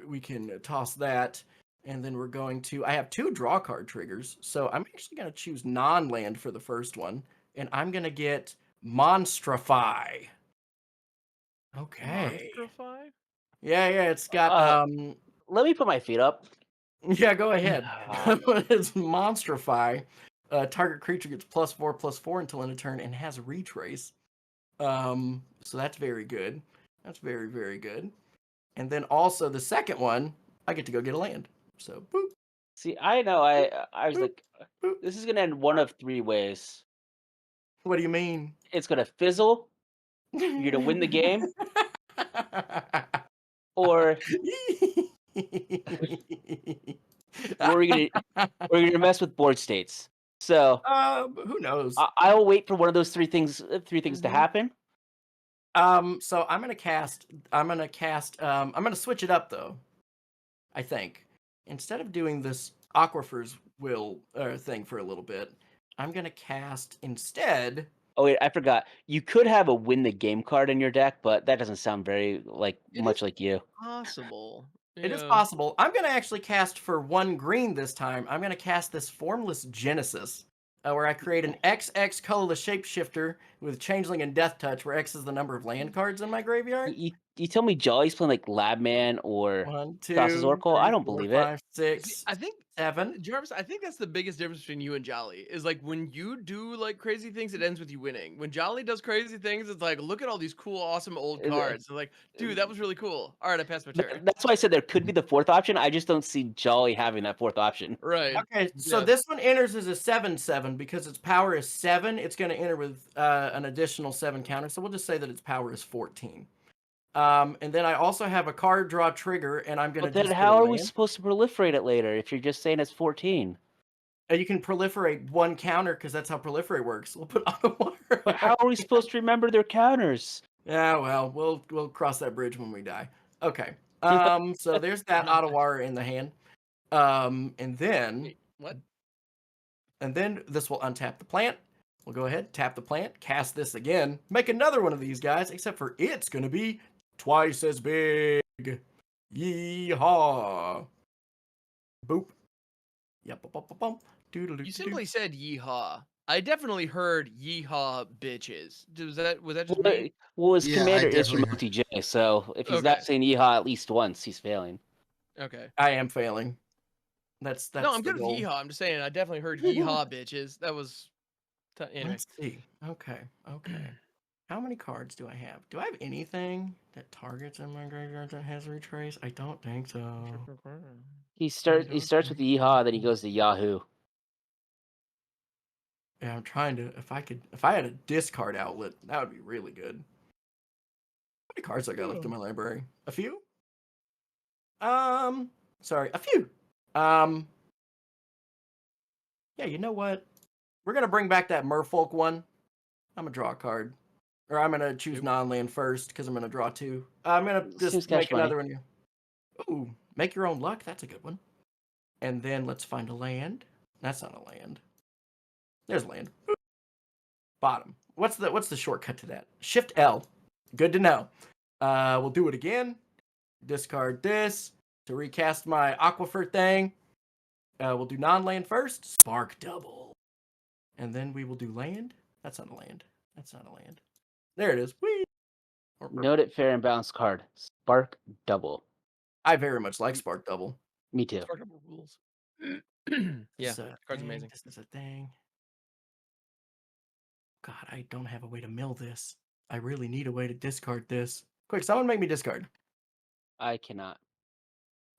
We can toss that. And then we're going to... I have 2 draw card triggers, so I'm actually going to choose non-land for the first one. And I'm going to get Monstrify. Okay. Monstrify? Yeah, it's got... Let me put my feet up. Yeah, go ahead. It's Monstrify. Target creature gets +4/+4 until end of turn and has a retrace. So that's very good. That's very, very good. And then also the second one, I get to go get a land. So, boop. See, I know. I was Boop, like, boop. this is gonna end one of 3 ways. What do you mean? It's gonna fizzle. You're gonna win the game, or we're gonna mess with board states. So Who knows? I'll wait for one of those 3 things. 3 things to Mhm. happen. So I'm gonna switch it up though. I think instead of doing this Aquifer's Will thing for a little bit, I'm gonna cast instead. Oh wait, I forgot. You could have a win the game card in your deck, but that doesn't sound very much like you. Possible. It is Yeah. possible. I'm gonna actually cast for 1 green this time. I'm gonna cast this Formless Genesis, where I create an XX colorless shapeshifter with Changeling and Death Touch, where X is the number of land cards in my graveyard. You tell me Jolly's playing like Labman or 1, Thassa's 2, Oracle? 3, I don't 4, believe it. 5, 6, I think 7. Jarvis, I think that's the biggest difference between you and Jolly is like when you do like crazy things, it ends with you winning. When Jolly does crazy things, it's like, look at all these cool, awesome old Is it- cards. It's like, dude, that was really cool. All right, I passed my turn. That's why I said there could be the 4th option. I just don't see Jolly having that 4th option. Right. Okay, so Yeah. this one enters as a 7/7 because its power is 7. It's going to enter with an additional 7 counter. So we'll just say that its power is 14. And then I also have a card draw trigger, and I'm going to But then just how get a are we land. supposed to proliferate it later if you're just saying it's 14? You can proliferate 1 counter because that's how proliferate works. We'll put Ottawater. But how are we supposed to remember their counters? Yeah, well, we'll cross that bridge when we die. Okay. Just So there's that Ottawater in the hand. And then Wait, what? And then this will untap the plant. We'll go ahead, tap the plant, cast this again, make another one of these guys, except for it's going to be twice as big. Yeehaw. Boop. Yep. You simply said yeehaw. I definitely heard yeehaw bitches. Was that just me? Well, his Yeah, I commander is from definitely OTJ, so if he's Okay. not saying yeehaw at least once, he's failing. Okay. I am failing. That's No, I'm the good with goal. yeehaw. I'm just saying I definitely heard yeehaw bitches. That was anyway. Let's see. Okay. How many cards do I have? Do I have anything that targets in my graveyard that has retrace? I don't think so. He starts with Yeehaw, then he goes to Yahoo. Yeah, I'm trying to. If I had a discard outlet, that would be really good. How many cards I got left in my library? A few? Sorry, a few. Yeah, you know what? We're gonna bring back that Merfolk one. I'm gonna draw a card, or I'm gonna choose non-land first because I'm gonna draw 2. I'm gonna Seems just cash make money. another one here. Ooh, make your own luck. That's a good one. And then let's find a land. That's not a land. There's land. Bottom. What's the shortcut to that? Shift L. Good to know. We'll do it again. Discard this to recast my Aquifer thing. We'll do non-land first. Spark double. And then we will do land. That's not a land. That's not a land. There it is. Whee! Note it fair and balanced card. Spark double. I very much like Spark double. Me too. Spark double rules. Yeah, This is a card's thing. amazing. This is a thing. God, I don't have a way to mill this. I really need a way to discard this. Quick, someone make me discard. I cannot.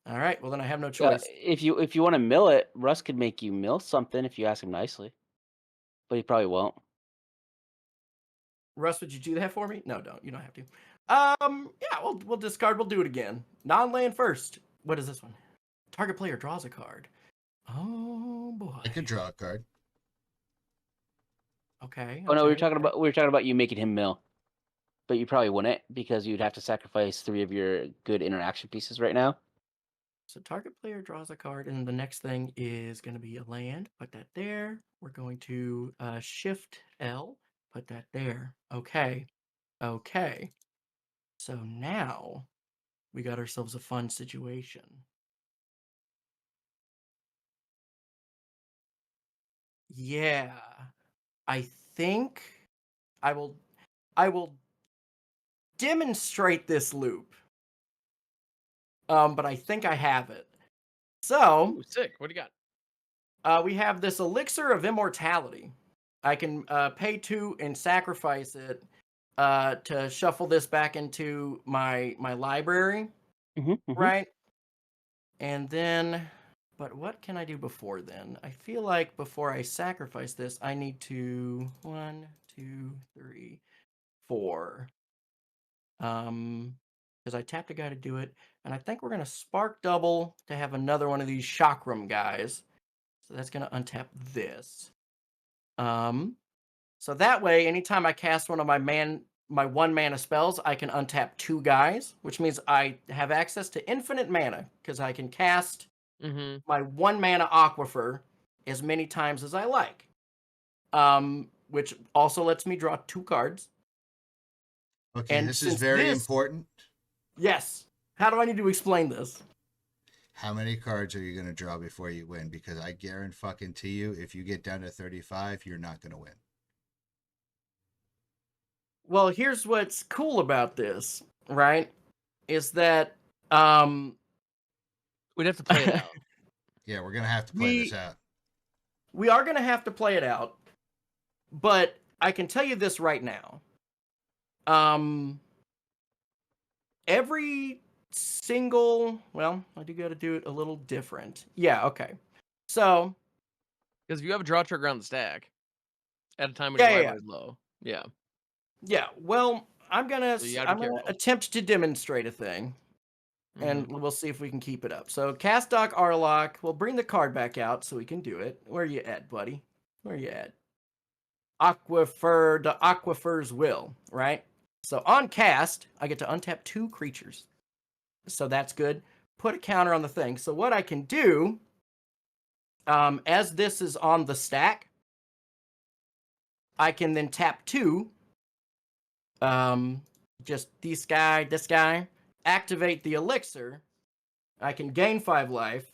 All right, well then I have no choice. If you want to mill it, Russ could make you mill something if you ask him nicely. But he probably won't. Russ, would you do that for me? No, don't. You don't have to. Yeah, we'll discard. We'll do it again. Non-land first. What is this one? Target player draws a card. Oh boy. I could draw a card. Okay. Oh no, we okay, were talking about you making him mill. But you probably wouldn't because you'd have to sacrifice 3 of your good interaction pieces right now. So target player draws a card, and the next thing is going to be a land. Put that there. We're going to shift L. Put that there. Okay. Okay. So now we got ourselves a fun situation. Yeah. I think I will demonstrate this loop. But I think I have it. So Ooh, sick. What do you got? we have this elixir of immortality. I can pay 2 and sacrifice it to shuffle this back into my library, right? And then, but what can I do before then? I feel like before I sacrifice this, I need to 1, 2, 3, 4. Because I tapped a guy to do it, and I think we're gonna spark double to have another one of these chakram guys. So that's gonna untap this. So that way, anytime I cast one of my 1 mana spells, I can untap 2 guys, which means I have access to infinite mana because I can cast my 1 mana Aquifer as many times as I like. Which also lets me draw 2 cards. Okay, And this is since very this- important. Yes. How do I need to explain this? How many cards are you going to draw before you win? Because I guarantee you, if you get down to 35, you're not going to win. Well, here's what's cool about this, right? Is that We'd have to play it out. Yeah, we're going to have to play this out. we are going to have to play it out, but I can tell you this right now. Every single, well, I do got to do it a little different. Yeah, okay. So, Because if you have a draw trigger on the stack at a time when Yeah, your yeah, library is low. Yeah. yeah, well, I'm gonna So you gotta be I'm gonna careful. attempt to demonstrate a thing, and Mhm. we'll see if we can keep it up. So, cast Doc Arlock. We'll bring the card back out so we can do it. Where you at, buddy? Where you at? Aquifer, the Aquifer's Will, right? So on cast, I get to untap 2 creatures. So that's good. Put a counter on the thing. So what I can do, as this is on the stack, I can then tap 2. Just this guy, activate the elixir. I can gain 5 life,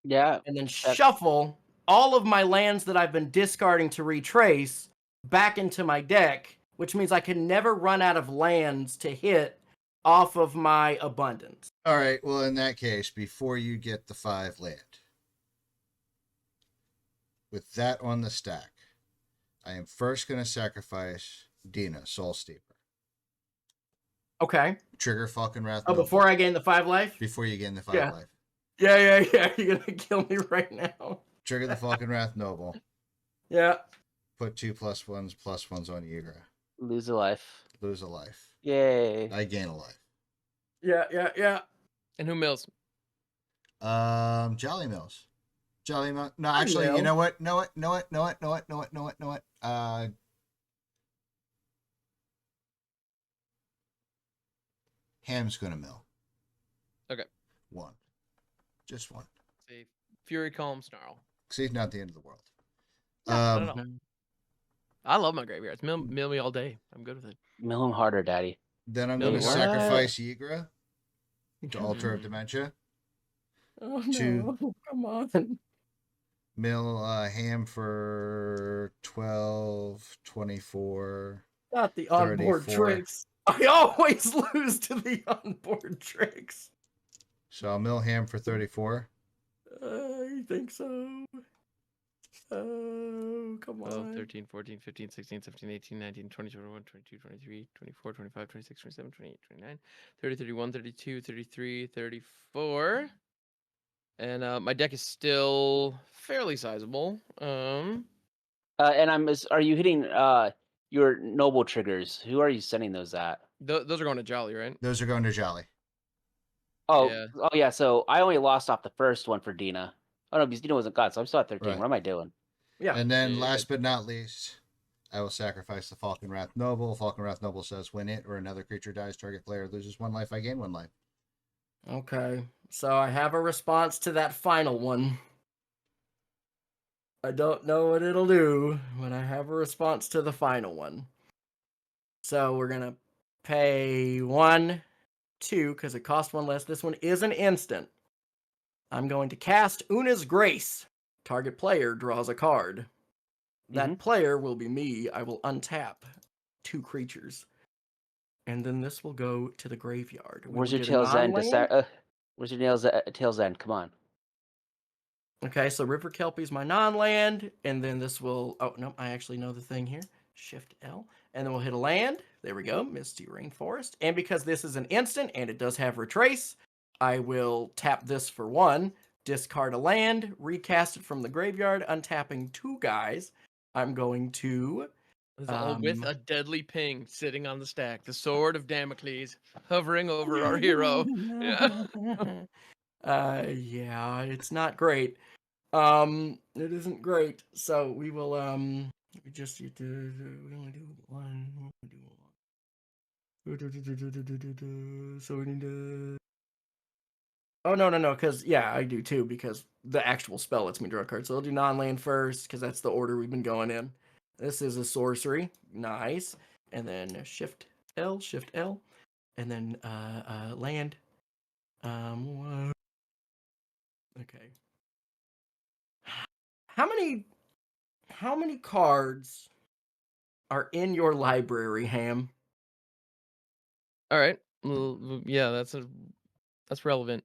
Yeah. and then shuffle all of my lands that I've been discarding to retrace back into my deck, which means I can never run out of lands to hit off of my abundance. All right, well, in that case, before you get the 5 land, with that on the stack, I am first going to sacrifice Dina, Soul Steeper. Okay. Trigger Falcon Wrath Oh, Noble. before I gain the 5 life? Before you gain the 5 Yeah. life. Yeah. You're gonna kill me right now. Trigger the Falcon Wrath Noble. Yeah. Put 2+1s on Yigra. Lose a life. Lose a life. Yay. I gain a life. Yeah. And who mills? Jolly Mills. Jolly Mills. No, actually, you know what? Know what? Ham's gonna mill. Okay. One. Just one. See, Fury, Calm, Snarl. See, not the end of the world. No, not at all. I love my graveyards. Mill me all day. I'm good with it. Mill him harder, Daddy. Then I'm Mill going to what? sacrifice Yigra to Altar of Dementia. Oh To- no! Come on. Mill Ham for 12, 24. Not the onboard 34. tricks. I always lose to the onboard tricks. So I'll mill Ham for 34. I think so. Oh, come 12, on. 13, 14, 15, 16, 17, 18, 19, 20, 21, 22, 23, 24, 25, 26, 27, 28, 29, 30, 31, 32, 33, 34. And my deck is still fairly sizable. And are you hitting your noble triggers? Who are you sending those at? Those are going to Jolly, right? Those are going to Jolly. Oh yeah. So I only lost off the first one for Dina. Oh no, because Dina wasn't God, so I'm still at 13. Right. What am I doing? Yeah. And then Yeah, last but not least, I will sacrifice the Falcon Wrath Noble. Falcon Wrath Noble says when it or another creature dies, target player loses 1 life, I gain 1 life. Okay. So I have a response to that final one. I don't know what it'll do, but I have a response to the final one. So we're going to pay 1, 2, because it costs 1 less. This one is an instant. I'm going to cast Una's Grace. Target player draws a card. That player will be me. I will untap 2 creatures. And then this will go to the graveyard. Where's your tail's end? Where's your tail's end? Come on. Okay, so River Kelpie's my non-land, and then this will... Oh, no, I actually know the thing here. Shift L. And then we'll hit a land. There we go, Misty Rainforest. And because this is an instant, and it does have Retrace, I will tap this for 1, discard a land, recast it from the graveyard, untapping 2 guys. I'm going to... All with a deadly ping sitting on the stack. The sword of Damocles hovering over our hero. Yeah. Yeah, it's not great. It isn't great. So we will we just we only do 1. So we need to... Oh no, because yeah, I do too, because the actual spell lets me draw a card. So I'll do non-land first, because that's the order we've been going in. This is a sorcery. Nice. And then Shift L, and then land. Okay. How many cards are in your library, Ham? All right. Well, yeah, that's relevant.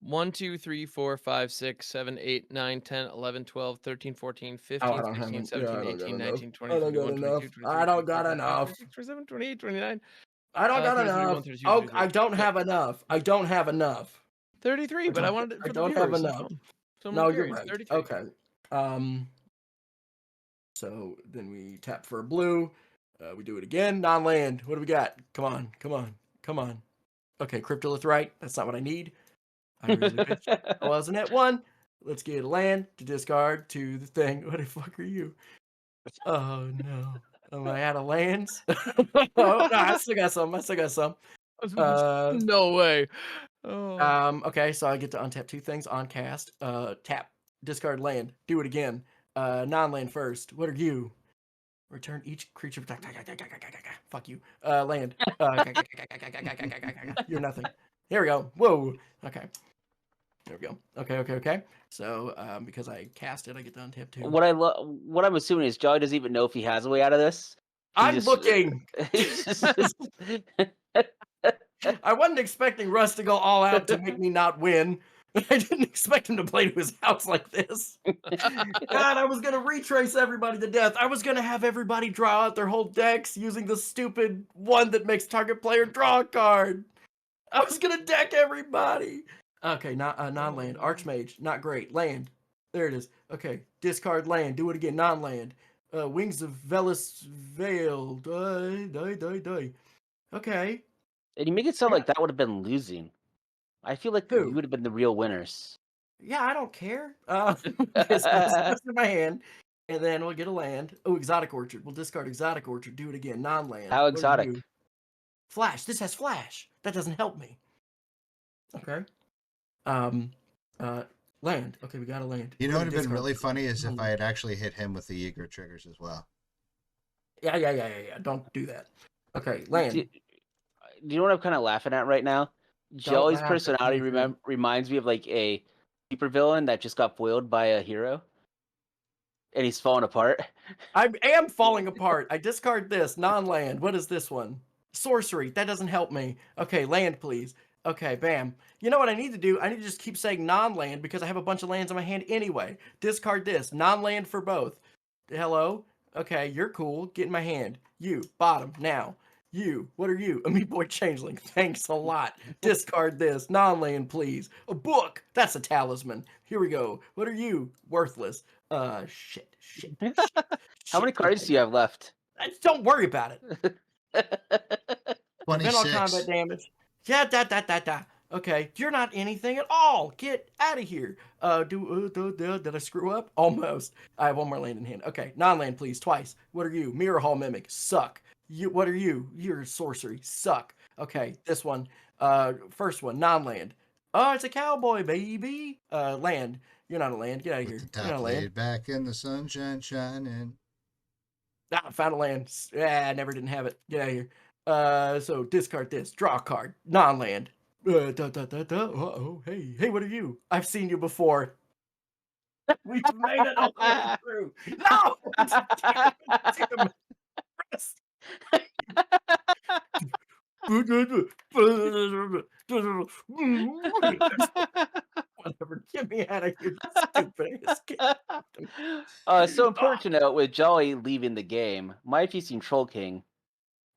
1, 2, 3, 4, 5, 6, 7, 8, 9, 10, 11, 12, 13, 14, 15, 16, 17, 18, 19, 20, 21, 22, 23, I don't 24, got 25, enough. 26, 27, 28, 29. I don't got 30, enough. 31, 32, Oh, 33. I don't have enough. I don't have enough. 33, but I wanted it for I the don't have viewers. enough. So I'm No, you're curious. right. 33. Okay. So then we tap for a blue. We do it again. Non-land. What do we got? Come on. Okay, Cryptolith right. That's not what I need. I really bitch. I wasn't at 1. Let's get a land to discard to the thing. What the fuck are you? Oh no. Am I out of lands? Oh no, I still got some. No way. Oh. Okay, so I get to untap 2 things on cast. Tap, discard land. Do it again. Non-land first. What are you? Return each creature. Fuck you. Land. You're nothing. Here we go. Whoa. Okay. There we go. Okay. So, because I cast it, I get to untap 2. What I'm assuming is Jolly doesn't even know if he has a way out of this. I'm looking. I wasn't expecting Russ to go all out to make me not win. I didn't expect him to play to his house like this. God, I was gonna retrace everybody to death. I was gonna have everybody draw out their whole decks using the stupid one that makes target player draw a card. I was gonna deck everybody. Okay, not non-land. Archmage, not great. Land. There it is. Okay, discard land. Do it again. Non-land. Wings of Velis Veil. Die. Okay. And you make it sound like that would have been losing. I feel like Who? you would have been the real winners. Yeah, I don't care. Discard this in my hand, and then we'll get a land. Oh, Exotic Orchard. We'll discard Exotic Orchard. Do it again. Non-land. How What do you exotic? do? Flash. This has flash. That doesn't help me. Okay. Land. Okay, we got a land. You We're know what gonna would have been discard really this. funny is if I had actually hit him with the Eager triggers as well. Yeah. Don't do that. Okay, land. Do you know what I'm kind of laughing at right now? Joey's laugh at personality anything. reminds me of like a supervillain that just got foiled by a hero, and he's falling apart. I am falling apart. I discard this. Non-land. What is this one? Sorcery. That doesn't help me. Okay, land, please. Okay, bam. You know what I need to do? I need to just keep saying non-land because I have a bunch of lands in my hand anyway. Discard this. Non-land for both. Hello? Okay, you're cool. Get in my hand. You, bottom, now. You, what are you? A Meat Boy Changeling. Thanks a lot. Discard this. Non-land, please. A book. That's a talisman. Here we go. What are you? Worthless. Shit. How many cards do you have left? Don't worry about it. Prevent all 26. combat damage. Yeah, da. Okay, you're not anything at all. Get out of here. Did I screw up? Almost. I have one more land in hand. Okay, non-land, please, twice. What are you? Mirror Hall Mimic. Suck. What are you? You're sorcery. Suck. Okay, this one. First one, non-land. Oh, it's a cowboy, baby. Land. You're not a land. Get out of here. With the You're not top a land. laid back in the sunshine shining. Ah, found a land. I never didn't have it. Get out of here. So discard this. Draw a card. Non-land. Uh-oh. Hey, what are you? I've seen you before. We've made it all the way through. No! Damn it. Whatever. Get me out of here, stupid ass kid. So important to note with Jolly leaving the game, my feasting Troll King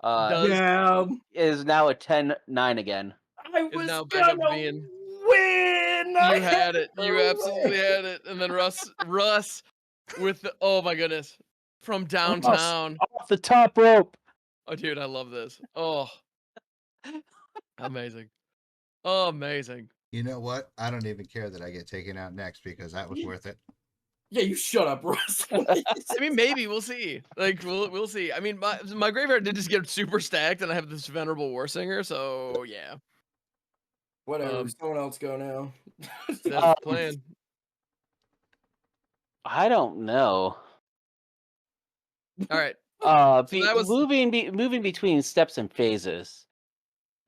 Does Yeah. is now a 10-9 again. I is was now back up to gonna being. win. You had it. You absolutely had it. And then Russ with the, oh my goodness, from downtown. Off the top rope. Oh, dude, I love this. Oh, amazing. Oh, amazing. You know what? I don't even care that I get taken out next because that was worth it. Yeah, you shut up, Russ. I mean, maybe we'll see. Like, we'll see. I mean, my graveyard did just get super stacked, and I have this venerable Warsinger, so yeah, Whatever. Someone else go now. that's the plan. I don't know. All right. So that was- moving between steps and phases,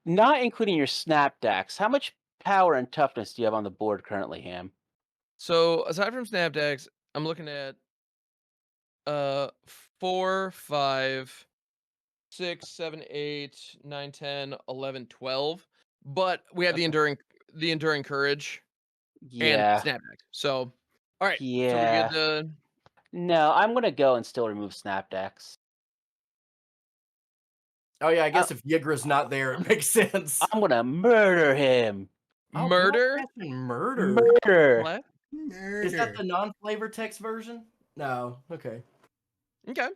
not including your snapbacks. How much power and toughness do you have on the board currently, Ham? So aside from snapbacks, I'm looking at 4, 5, 6, 7, 8, 9, 10, 11, 12. But we have the enduring courage Yeah. and snapback. So all right. Yeah. So we're good. No, I'm gonna go and still remove snapbacks. Oh yeah, I guess if Yigra's not there, it makes sense. I'm gonna murder him. Oh, Murder. Murder. Murder. What? Is that the non-flavor text version? No. Okay. Okay.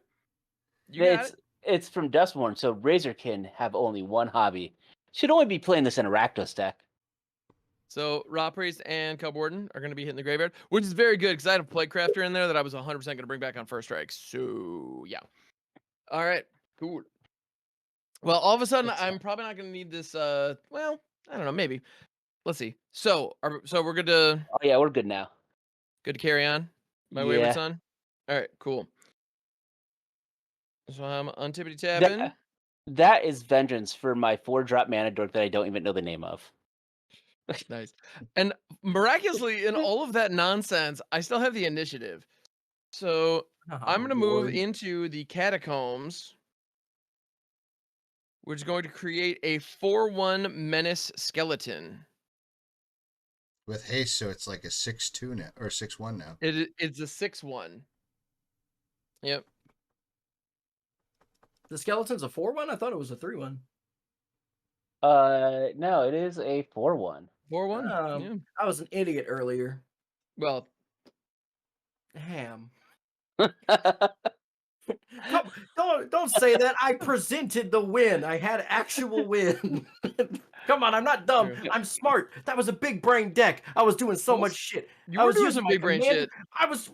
You got it. It's from Dustborn, so Razorkin have only one hobby. Should only be playing this in a Rakdos deck. So Raw Priest and Cub Warden are going to be hitting the graveyard, which is very good because I had a Plague Crafter in there that I was 100% going to bring back on first strike. So yeah. All right. Cool. Well, all of a sudden, I'm probably not going to need this. Well, I don't know. Maybe. Let's see. So we're good to. Oh yeah, we're good now. Good to carry on. My wayward son. All right. Cool. So I'm untippity tapping. That is vengeance for my 4-drop mana dork that I don't even know the name of. Nice. And miraculously, in all of that nonsense, I still have the initiative. So I'm going to move into the Catacombs, which is going to create a 4/1 Menace Skeleton. with haste, so it's like a 6-2 now or 6-1 now. It's a 6-1. Yep. The skeleton's a 4-1? I thought it was a 3-1. No, it is a 4-1. 4-1. Yeah. I was an idiot earlier. Well, Damn. Don't say that. I presented the win. I had actual win. Come on, I'm not dumb. True. I'm smart. That was a big brain deck. I was doing so Well, much shit. you I were was doing using some my big brain commander. shit. I was.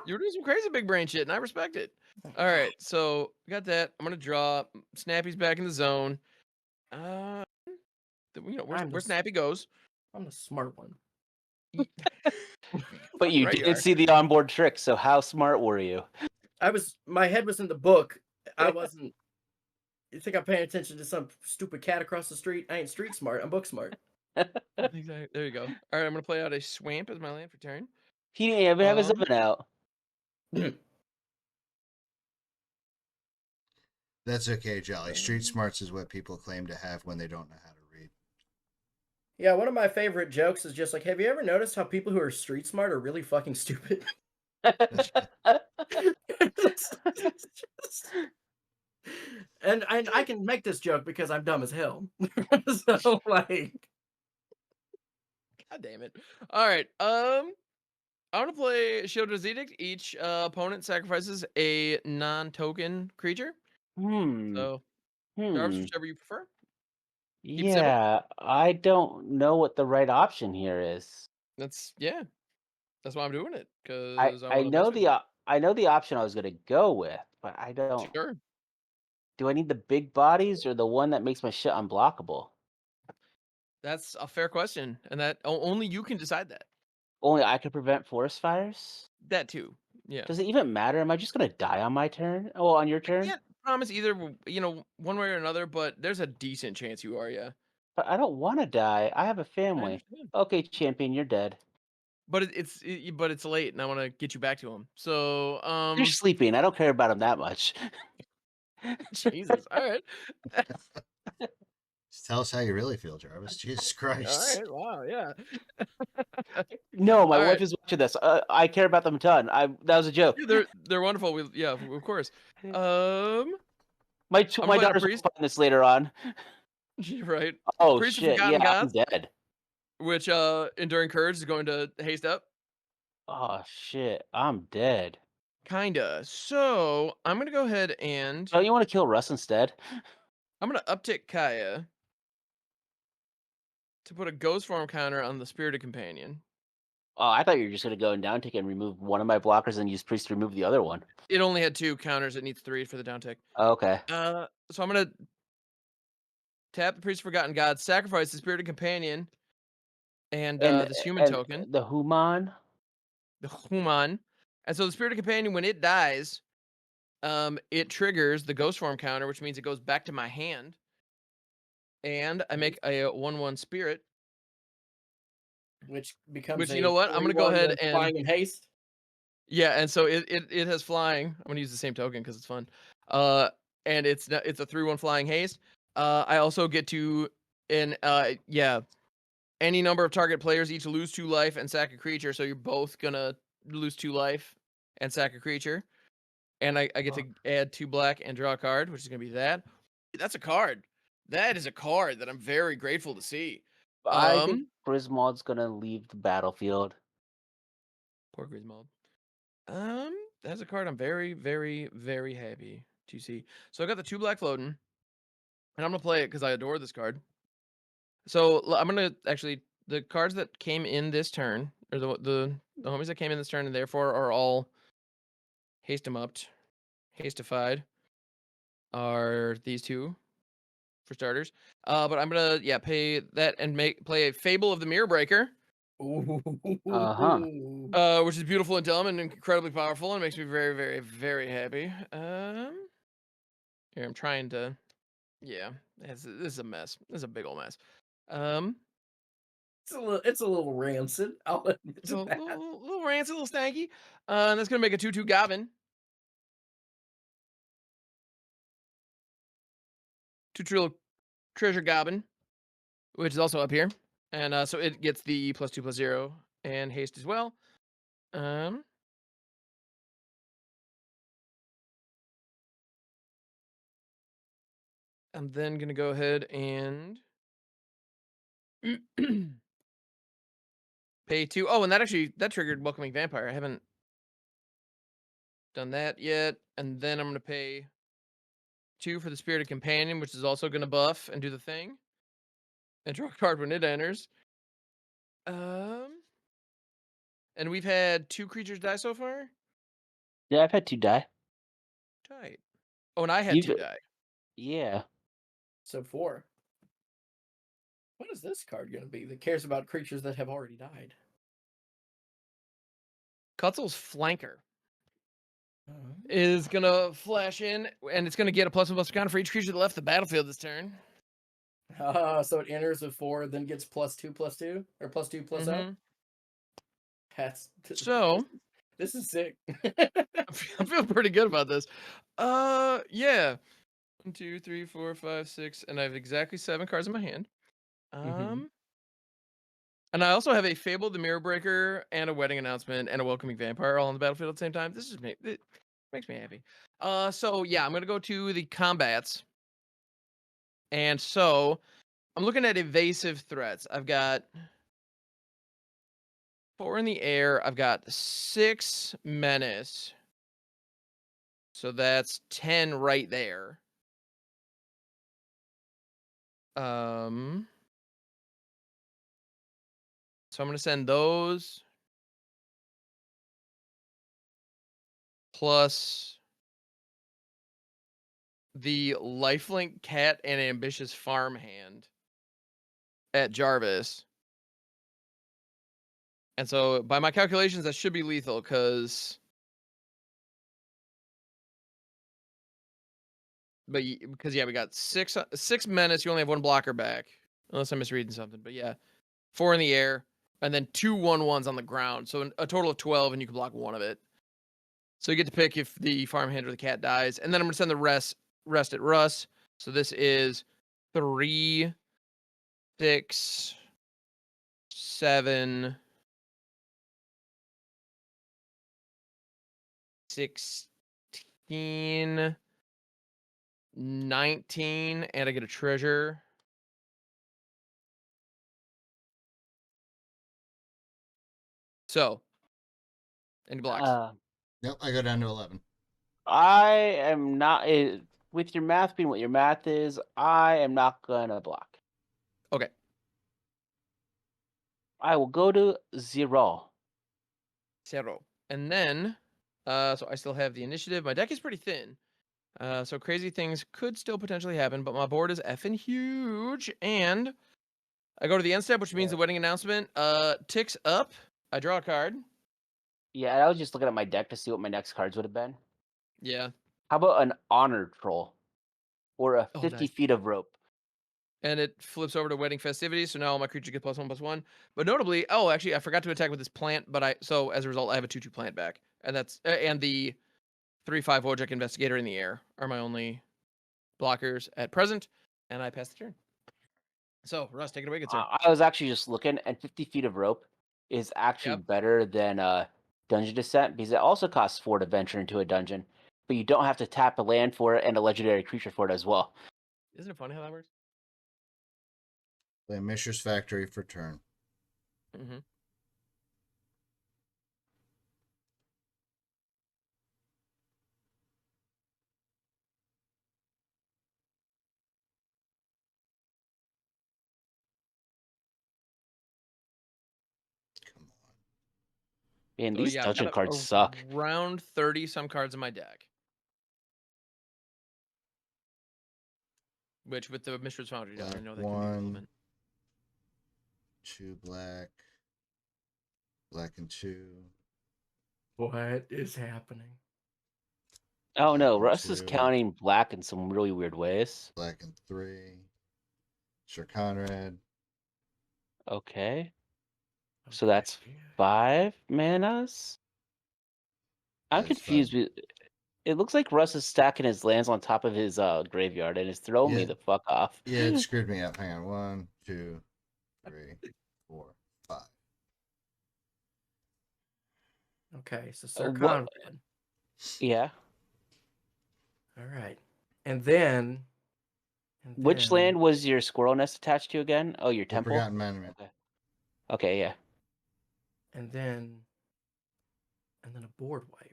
You were doing some crazy big brain shit, and I respect it. All right, so we got that. I'm gonna draw. Snappy's back in the zone. Where Snappy goes. I'm the smart one. But you Right, you did are. see the onboard trick, so how smart were you? My head was in the book. I wasn't. You think I'm paying attention to some stupid cat across the street? I ain't street smart. I'm book smart. Exactly. There you go. All right, I'm gonna play out a swamp as my land for turn. He didn't even have his Um, oven out. That's okay, Jolly. Street smarts is what people claim to have when they don't know how to read. Yeah, one of my favorite jokes is just like, have you ever noticed how people who are street smart are really fucking stupid? And I can make this joke because I'm dumb as hell. So like, God damn it. All right. I'm gonna play Shield's Edict. Each opponent sacrifices a non-token creature. So, Jarvis, whichever you prefer. Keep it simple. Yeah, I don't know what the right option here is. That's why I'm doing it, I because I I want to know mess with you. I know the option I was gonna go with, but I don't. Sure. Do I need the big bodies or the one that makes my shit unblockable? That's a fair question, and that only you can decide that. Only I could prevent forest fires? That too. Yeah. Does it even matter? Am I just gonna die on my turn? Oh, on your I turn? can't promise either, one way or another, but there's a decent chance you are, yeah. But I don't want to die. I have a I family. understand. Okay, champion, you're dead. But it's late, and I want to get you back to him. So, You're sleeping. I don't care about him that much. Jesus. All right. Just tell us how you really feel, Jarvis. Jesus All Christ. right. Wow. Yeah. No, my All wife right. is watching this. I care about them a ton. That was a joke. Yeah, they're wonderful. Of course. I'm My gonna play out a daughter's will priest. find this later on. Right. Oh Priest of shit! Forgotten Yeah, I'm Gods, dead. which Enduring Courage is going to haste up. Oh shit! I'm dead. Kinda. So I'm gonna go ahead and Don't you want to kill Russ instead? I'm gonna uptick Kaya to put a ghost form counter on the Spirited Companion. Oh, I thought you were just gonna go and down tick and remove one of my blockers and use priest to remove the other one. It only had 2 counters. It needs 3 for the down tick. Okay. So I'm gonna tap the Priest of Forgotten God, sacrifice the Spirited Companion, and this human token, the human. the Human. And so the Spirited Companion, when it dies, it triggers the ghost form counter, which means it goes back to my hand. And I make a 1/1 spirit. which becomes Which, you know what? I'm gonna go 3/1 ahead with and flying in haste. yeah, and so it has flying. I'm gonna use the same token because it's fun. And it's a 3/1 flying haste. I also get to any number of target players each lose 2 life and sack a creature. So you're both gonna lose 2 life and sack a creature. And I get to add 2 black and draw a card, which is gonna be that. That's a card. That is a card that I'm very grateful to see. I think Griswold's gonna leave the battlefield. Poor Griswold. That's a card I'm very, very, very happy to see. So I got the 2 black floating, and I'm gonna play it because I adore this card. So I'm gonna actually the cards that came in this turn, or the homies that came in this turn, and therefore are all hastified, are these 2 for starters. But I'm gonna pay that and play a Fable of the Mirror Breaker. Uh-huh. Which is beautiful and dumb and incredibly powerful and makes me very, very, very happy. Here I'm trying to, this is a mess. This is a big old mess. It's a little rancid. I'll admit It's a to that. little rancid, a little stanky. And that's gonna make a 2/2 Goblin. 2 Treasure Goblin, which is also up here. And so it gets the +2/+0 and haste as well. I'm then gonna go ahead and pay 2. Oh, and that triggered Welcoming Vampire. I haven't done that yet. And then I'm gonna pay 2 for the Spirited Companion, which is also gonna buff and do the thing. And draw a card when it enters. And we've had 2 creatures die so far? Yeah, I've had 2 die. Tight. Oh, and I had You've 2 die. Yeah. So 4. What is this card going to be that cares about creatures that have already died? Cutzel's Flanker is gonna flash in, and it's gonna get a +1/+1 counter for each creature that left the battlefield this turn. So it enters with 4, then gets +2/+2 or +2/+0. That's So this is sick. I feel pretty good about this. Yeah. 1, 2, 3, 4, 5, 6, and I have exactly 7 cards in my hand. And I also have a Fable, the Mirror Breaker, and a Wedding Announcement, and a Welcoming Vampire all on the battlefield at the same time. This is it makes me happy. So yeah, I'm gonna go to the combats, and so I'm looking at evasive threats. I've got 4 in the air. I've got 6 menace. So that's 10 right there. So I'm gonna send those plus the lifelink cat and ambitious farmhand at Jarvis. And so by my calculations, that should be lethal because yeah, we got 6 menace. You only have 1 blocker back, unless I'm misreading something. But yeah, 4 in the air, and then 2 1/1s on the ground. So a total of 12, and you can block 1 of it. So you get to pick if the farmhand or the cat dies, and then I'm gonna send the rest at Russ. So this is 3, 6, 7, 16, 19, and I get a treasure. So, any blocks? Yep, I go down to 11. I am not with your math being what your math is, I am not gonna block. Okay. I will go to 0. 0. And then, so I still have the initiative. My deck is pretty thin. So crazy things could still potentially happen, but my board is effing huge. And I go to the end step, which means the wedding announcement ticks up. I draw a card. Yeah, I was just looking at my deck to see what my next cards would have been. Yeah. How about an honor troll? Or a 50 nice. feet of rope? And it flips over to wedding festivities, so now all my creatures get +1/+1. But notably, actually, I forgot to attack with this plant, but so as a result, I have a 2/2 plant back, and that's and the 3/5 Wojak Investigator in the air are my only blockers at present, and I pass the turn. So Russ, take it away, good sir. I was actually just looking, and 50 feet of rope is actually better than Dungeon Descent because it also costs 4 to venture into a dungeon, but you don't have to tap a land for it and a legendary creature for it as well. Isn't it funny how that works? Play Mishra's Factory for turn. Mm-hmm. Come on. Man, So these yeah, I've dungeon got cards suck. around 30 some cards in my deck. Which with the Mishra's Foundry down, I know that can be relevant. 2 black. Black and 2. What is happening? Oh no, Black and Russ is 2. counting black in some really weird ways. Black and 3. Sir Conrad. Okay. So that's 5 manas? I'm That's confused. 5. It looks like Russ is stacking his lands on top of his graveyard and is throwing me Yeah. the fuck off. Yeah, it screwed me up. Hang on. 1, 2, 3, 4, 5. Okay, so Sir What? Conrad. Yeah. All right. And then. Which land was your squirrel nest attached to again? Oh, your The temple? Forgotten Monument. Okay. Okay, yeah. And then a board wipe.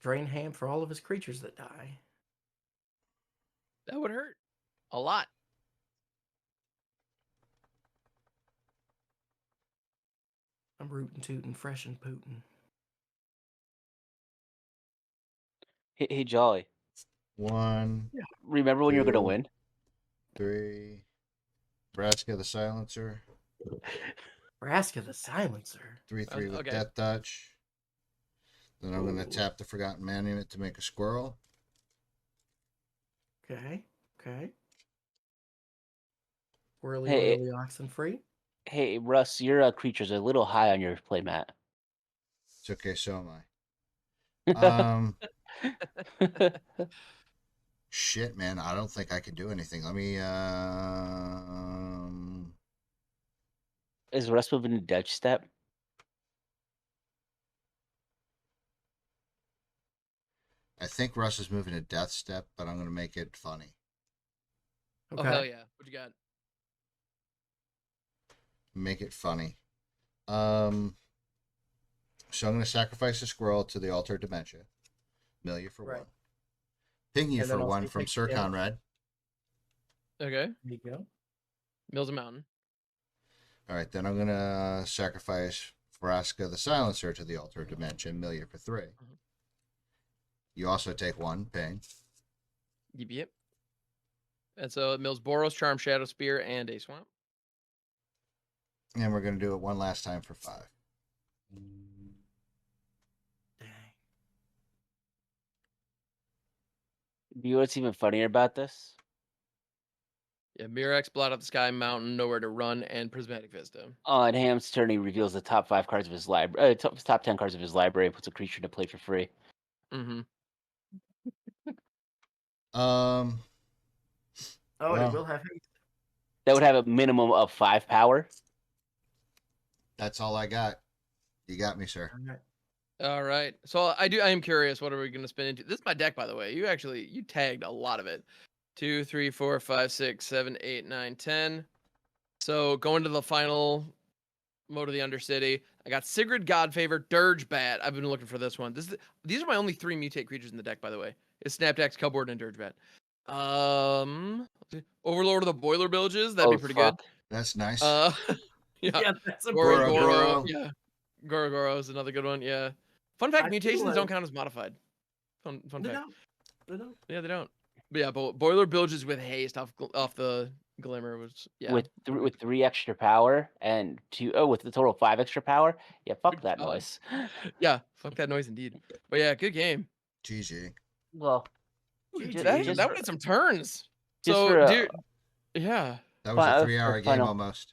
Drain ham for all of his creatures that die. That would hurt a lot. I'm rootin' tootin', fresh and pootin'. Hey, Jolly. 1, Remember when you were gonna 2, win? 3. Nebraska the Silencer. Braska the Silencer. 3/3 with Okay. Death Touch. Then I'm going Ooh. to tap the Forgotten Monument to make a squirrel. Okay. Whirly Hey, whirly oxen free. hey, Russ, your creature's a little high on your playmat. It's okay, so am I. Shit, man, I don't think I can do anything. Let me. Is Russ moving to Dutch step? I think Russ is moving to Death Step, but I'm going to make it funny. Oh hell yeah! What you got? Make it funny. So I'm going to sacrifice a squirrel to the Altar Dementia. Milia for Right. 1. Ping you And then for also 1 you from take Sir the damage. Conrad. Okay. There you go. Mills a Mountain. All right, then I'm going to sacrifice Vraska the Silencer to the Altar Dementia. Milia for 3. You also take 1 ping. Yep. And so it mills Boros, Charm, Shadow Spear, and a Swamp. And we're going to do it one last time for 5. Dang. You know what's even funnier about this? Yeah, Mirax, Blot Out the Sky, Mountain, Nowhere to Run, and Prismatic Vista. On Ham's turn, he reveals the top 5 cards of his library, top 10 cards of his library, and puts a creature to play for free. Mm-hmm. Um, Oh, Well. it will have haste. That would have a minimum of 5 power. that's all I got. You got me, sir. All right. All right. So I am curious. What are we going to spin into? This is my deck, by the way. You tagged a lot of it. 2, 3, 4, 5, 6, 7, 8, 9, 10. So going to the final mode of the Undercity. I got Sigrid Godfavor, Dirge Bat. I've been looking for this one. These are my only 3 mutate creatures in the deck, by the way. It's Snapdax, Cubboard, and Dirge Bat. Overlord of the Boiler Bilges. That'd be pretty fuck. That's nice. good. Yeah. Yeah, that's a Goro pretty good Goro. Goro. Yeah. Goro Goro is another good one. Yeah. Fun fact: I feel mutations like- don't count as modified. Fun They fact. don't. They don't. Yeah, they don't. But yeah, Boiler Bilges with haste off the Glimmer was With 3 extra power and with the total of 5 extra power. Yeah, fuck Good that job. noise. Yeah, fuck that noise indeed. But yeah, good game. GG. Well, GG. That went some turns. just So, for dude, yeah. That was a Fi- 3-hour game final. almost.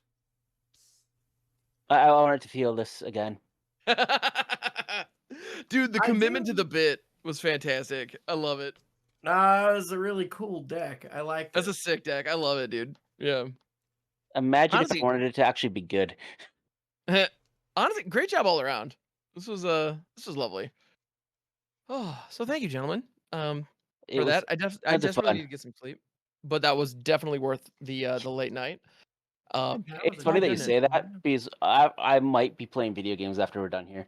I wanted to feel this again. Dude, the I commitment to do. the bit was fantastic. I love it. Nah, it was a really cool deck. I like That's it. a sick deck. I love it, dude. Yeah. Imagine Honestly- if I wanted it to actually be good. Honestly, great job all around. This was lovely. Oh, so thank you, gentlemen. It For was that, I tons of desperately fun. need to get some sleep, but that was definitely worth the late night. That was It's a funny that good you say one. that because I might be playing video games after we're done here.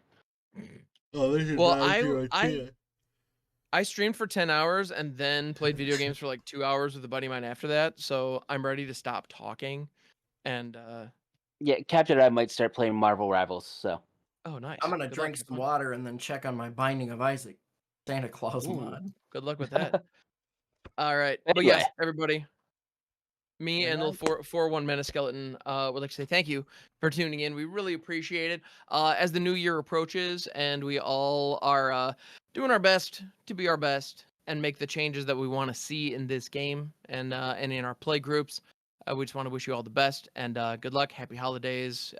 Oh, this is Well, not I streamed for 10 hours and then played video games for like 2 hours with a buddy of mine after that. So I'm ready to stop talking. And Yeah, Captain, I might start playing Marvel Rivals. So oh, nice. I'm gonna Good luck, drink have some fun. water and then check on my Binding of Isaac Santa Claus Ooh, mod. good luck with that. All right, but Anyway. yes, everybody. Me and little 4-1 Menace Skeleton would like to say thank you for tuning in. We really appreciate it. As the new year approaches and we all are doing our best to be our best and make the changes that we want to see in this game and in our play groups, we just want to wish you all the best and good luck, happy holidays,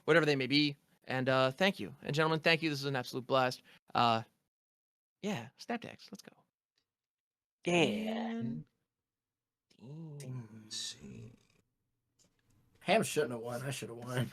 whatever they may be. And thank you. And gentlemen, thank you. This is an absolute blast. Yeah, Snapdax, let's go. yeah. And... See. Ham shouldn't have won. I should have won.